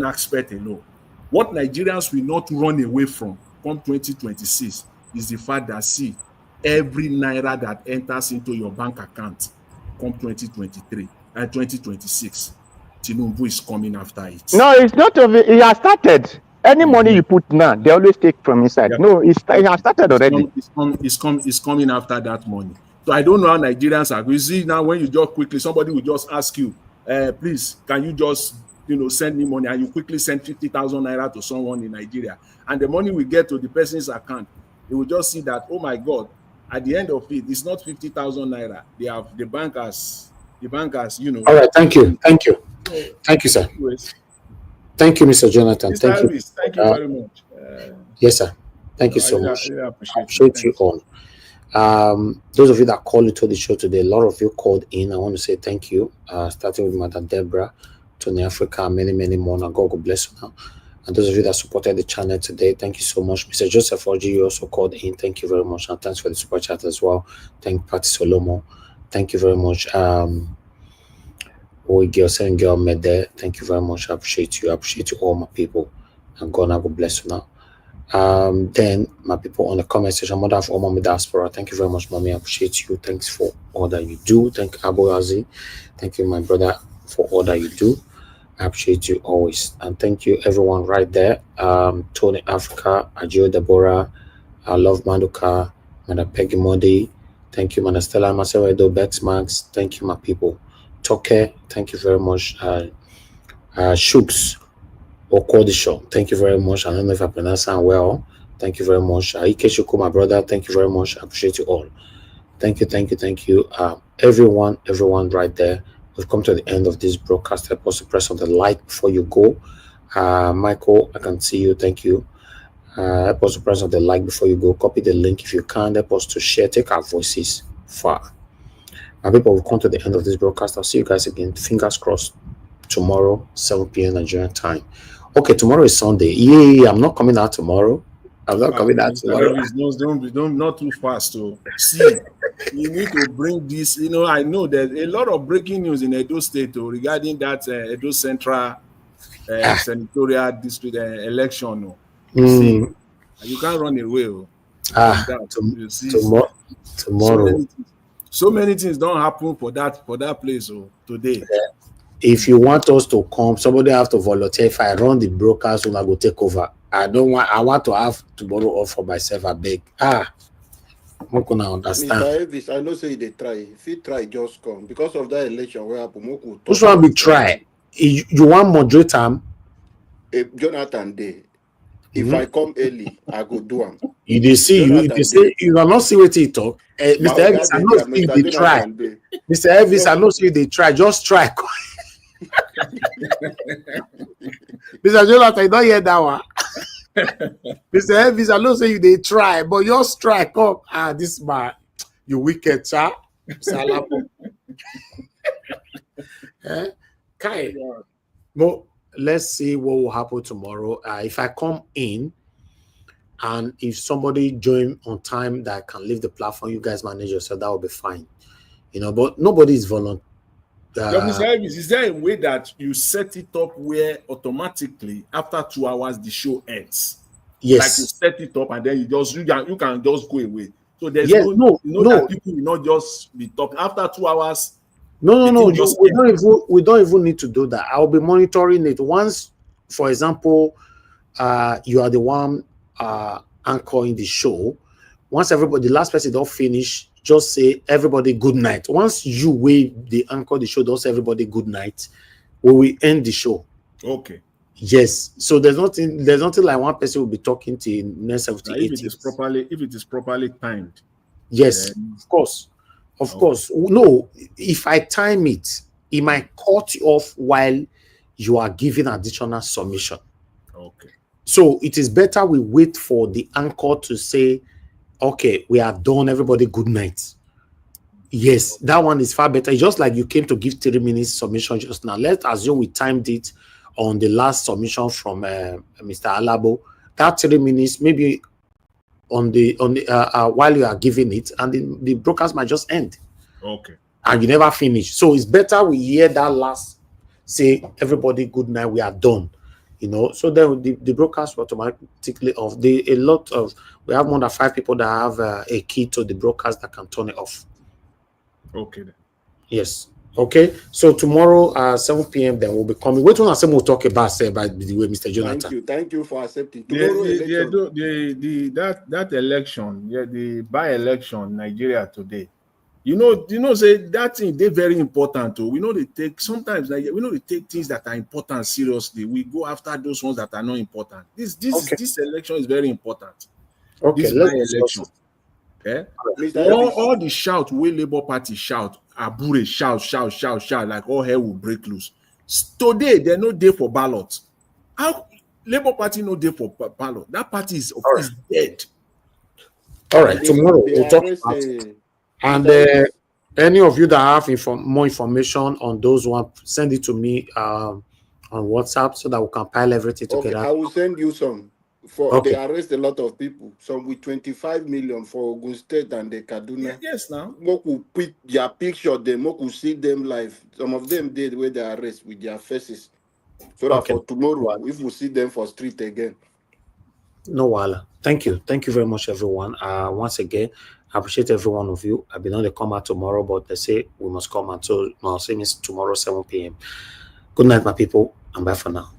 aspect alone. What Nigerians will not run away from come 2026 is the fact that, see, every naira that enters into your bank account come 2023 and 2026, Tinubu is coming after it. No, it's not of it. It has started. Any money you put now, they always take from inside. Yep. No, it has started already. It's coming after that money. So I don't know how Nigerians are. You see now when you just quickly, somebody will just ask you, please, can you just send me money? And you quickly send 50,000 naira to someone in Nigeria. And the money will get to the person's account. They will just see that, oh my God, at the end of it, it's not 50,000 naira. They have the bankers, All right, thank you. Thank you, sir. Anyways, thank you, Mr. Jonathan. Thank you very much. Yes, sir. Thank you so much. I really appreciate you all. Those of you that called into the show today, a lot of you called in. I want to say thank you. Starting with Madam Deborah, Tony Africa, many more. Now, God bless you now. And those of you that supported the channel today, thank you so much. Mr. Joseph Oji, you also called in. Thank you very much. And thanks for the super chat as well. Thank Patty Solomo. Thank you very much. Girl Mede, thank you very much. I appreciate you. I appreciate you all, my people. And God bless you now. Then my people on the comment section, Mother of all Mommy Diaspora, thank you very much, Mommy. I appreciate you. Thanks for all that you do. Thank you, Abu Azi. Thank you, my brother, for all that you do. I appreciate you always. And thank you, everyone right there. Tony Africa, Ajio Deborah, I love Maduka, Madam Peggy Modi. Thank you, Madam Stella Masewedo, Bex Max. Thank you, my people. Toke, thank you very much. Shooks Okodisho, thank you very much. I don't know if I pronounce that well. Thank you very much. Ikeshuku, my brother, thank you very much. I appreciate you all. Thank you. Everyone right there. We've come to the end of this broadcast. Help us to press on the like before you go. Michael, I can see you. Thank you. Help us to press on the like before you go. Copy the link if you can. Help us to share. Take our voices far. My people, we've come to the end of this broadcast. I'll see you guys again. Fingers crossed. Tomorrow, 7 p.m. Nigerian time. Okay, tomorrow is Sunday. Yeah, I'm not coming out tomorrow. I'm not coming out tomorrow. Don't not too fast to see. you need to bring this. You know, I know there's a lot of breaking news in Edo State regarding that Edo Central senatorial district election. You see, you can't run away from that. You see, tomorrow. So many things don't happen for that place today. If you want us to come, somebody have to volunteer. If I run the broadcast, I go take over. I want to have tomorrow off for myself. I beg. I'm gonna understand. Mr. Elvis, I know say they try. If you try, just come. Because of that election, where happen, which one be try? You want moderate time? Jonathan Day. If I come early, I go do them. You see, you are not see what he talk. Mr. Elvis, I know if they try. Mr. Elvis, I know if they try. Just try. Mr. Jonathan, you don't hear that one. Mr. Elvis, I know say they try, but your strike up. This man, you wicked, sir. Kai. But let's see what will happen tomorrow. If I come in and if somebody join on time that can leave the platform, you guys manage yourself, that will be fine. You know, but nobody is volunteering. Mr. Elvis, is there a way that you set it up where automatically after 2 hours the show ends? Yes. Like you set it up and then you can just go away. So there's no. That people will not just be talking after 2 hours. No. We don't even need to do that. I'll be monitoring it. Once, for example, you are the one anchoring the show. Once the last person don't finish, just say everybody good night. Once you wave the anchor the show, don't say everybody good night. We will end the show. Okay. Yes. So there's nothing like one person will be talking to you next 78. If it is properly timed. Yes, of course. Of course. No, if I time it, it might cut you off while you are giving additional submission. Okay. So it is better we wait for the anchor to say, okay, we are done, everybody good night. Yes, that one is far better. It's just like you came to give 3 minutes submission just now. Let's assume we timed it on the last submission from Mr. Alabo. That 3 minutes, maybe on the while you are giving it, and the broadcast might just end. Okay. And you never finish. So it's better we hear that last, say everybody good night, we are done. You know, so then the broadcast automatically off. We have more than 5 people that have a key to the broadcast that can turn it off. Okay. Then. Yes. Okay. So tomorrow 7 p.m. then we'll be coming. Wait till we'll talk about by the way, Mr. Jonathan. Thank you for accepting. Tomorrow that election, the by-election Nigeria today. You know, say that thing they're very important too. We know they take things that are important seriously. We go after those ones that are not important. This election is very important. Okay, this by-election. Okay. All the shout where Labour Party shout, Abure shout, like all hell will break loose. Today they're no day for ballot. How Labour Party no day for ballot? That party is dead. All right, tomorrow we'll talk about it. And any of you that have more information on those ones, send it to me on WhatsApp so that we can pile everything together. I will send you some. They arrest a lot of people. Some with 25 million for Ogun State and the Kaduna. Yes, now. Moku put their picture, them Moku see them live. Some of them did where they arrest with their faces. So that for tomorrow, if we see them for street again. No wala. Thank you very much, everyone. Once again, I appreciate every one of you. I've been on the come out tomorrow, but they say we must come out. So now, same is tomorrow 7 p.m. Good night, my people, and bye for now.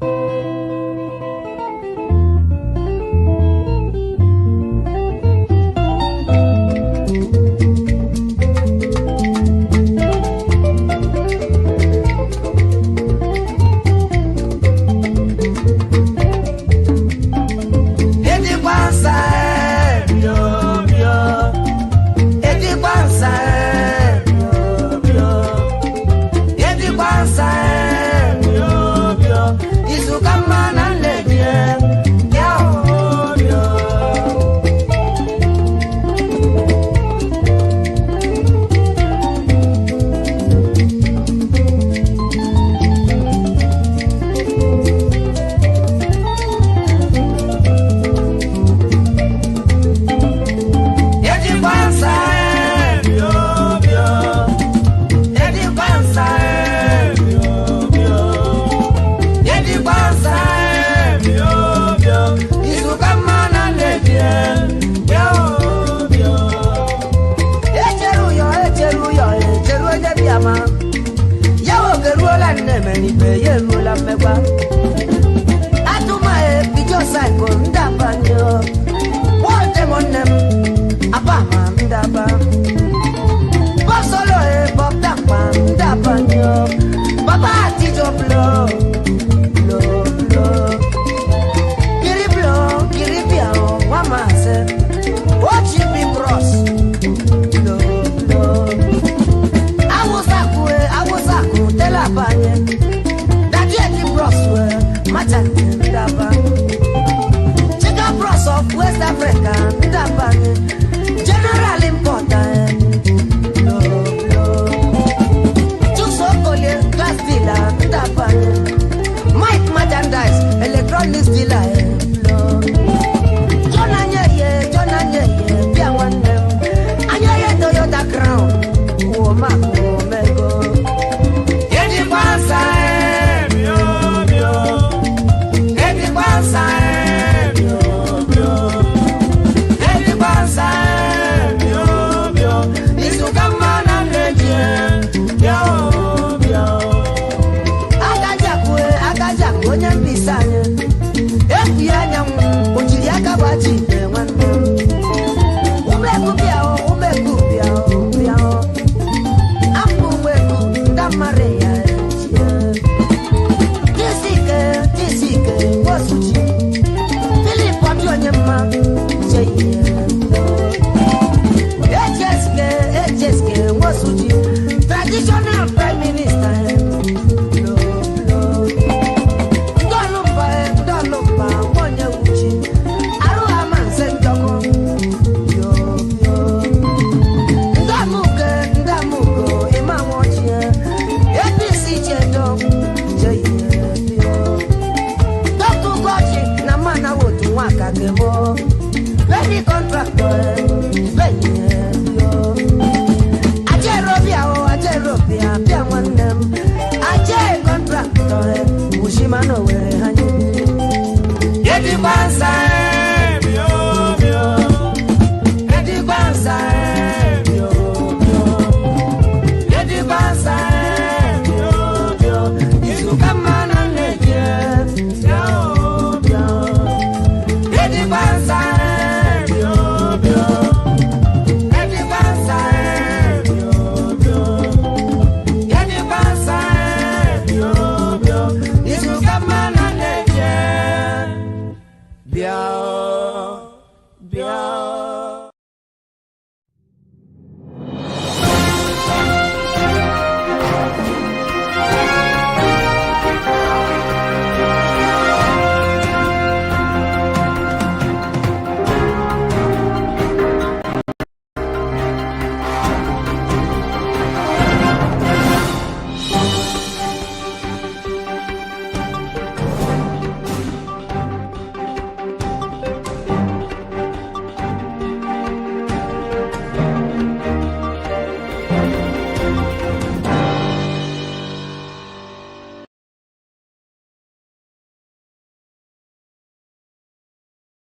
Come ye rula meba atuma e bijo cycle ndabanyo wote monem abama ndaba basolo e bob dapa ndabanyo baba tijo blow Kiribia, Mama said, what you be bros? No. I was a tell a banya. That yet the bros were Machan Daba. Check out bros of West Africa, Daba. General important. No. Chuso class dealer, Daba. Mike merchandise, electronics dealer. Toyota Crown, Woma, Omego. Eddie Bansa, Eddie Bansa, Eddie Bansa, is to come on and legend. Agajaku, Nyambisanya. If you are young, Ujiliaka Bachi, traditional prime minister. Very contractor, Ajerobia, Piawanem, Ajer contractor, Ushimano, where Yeti Bansa.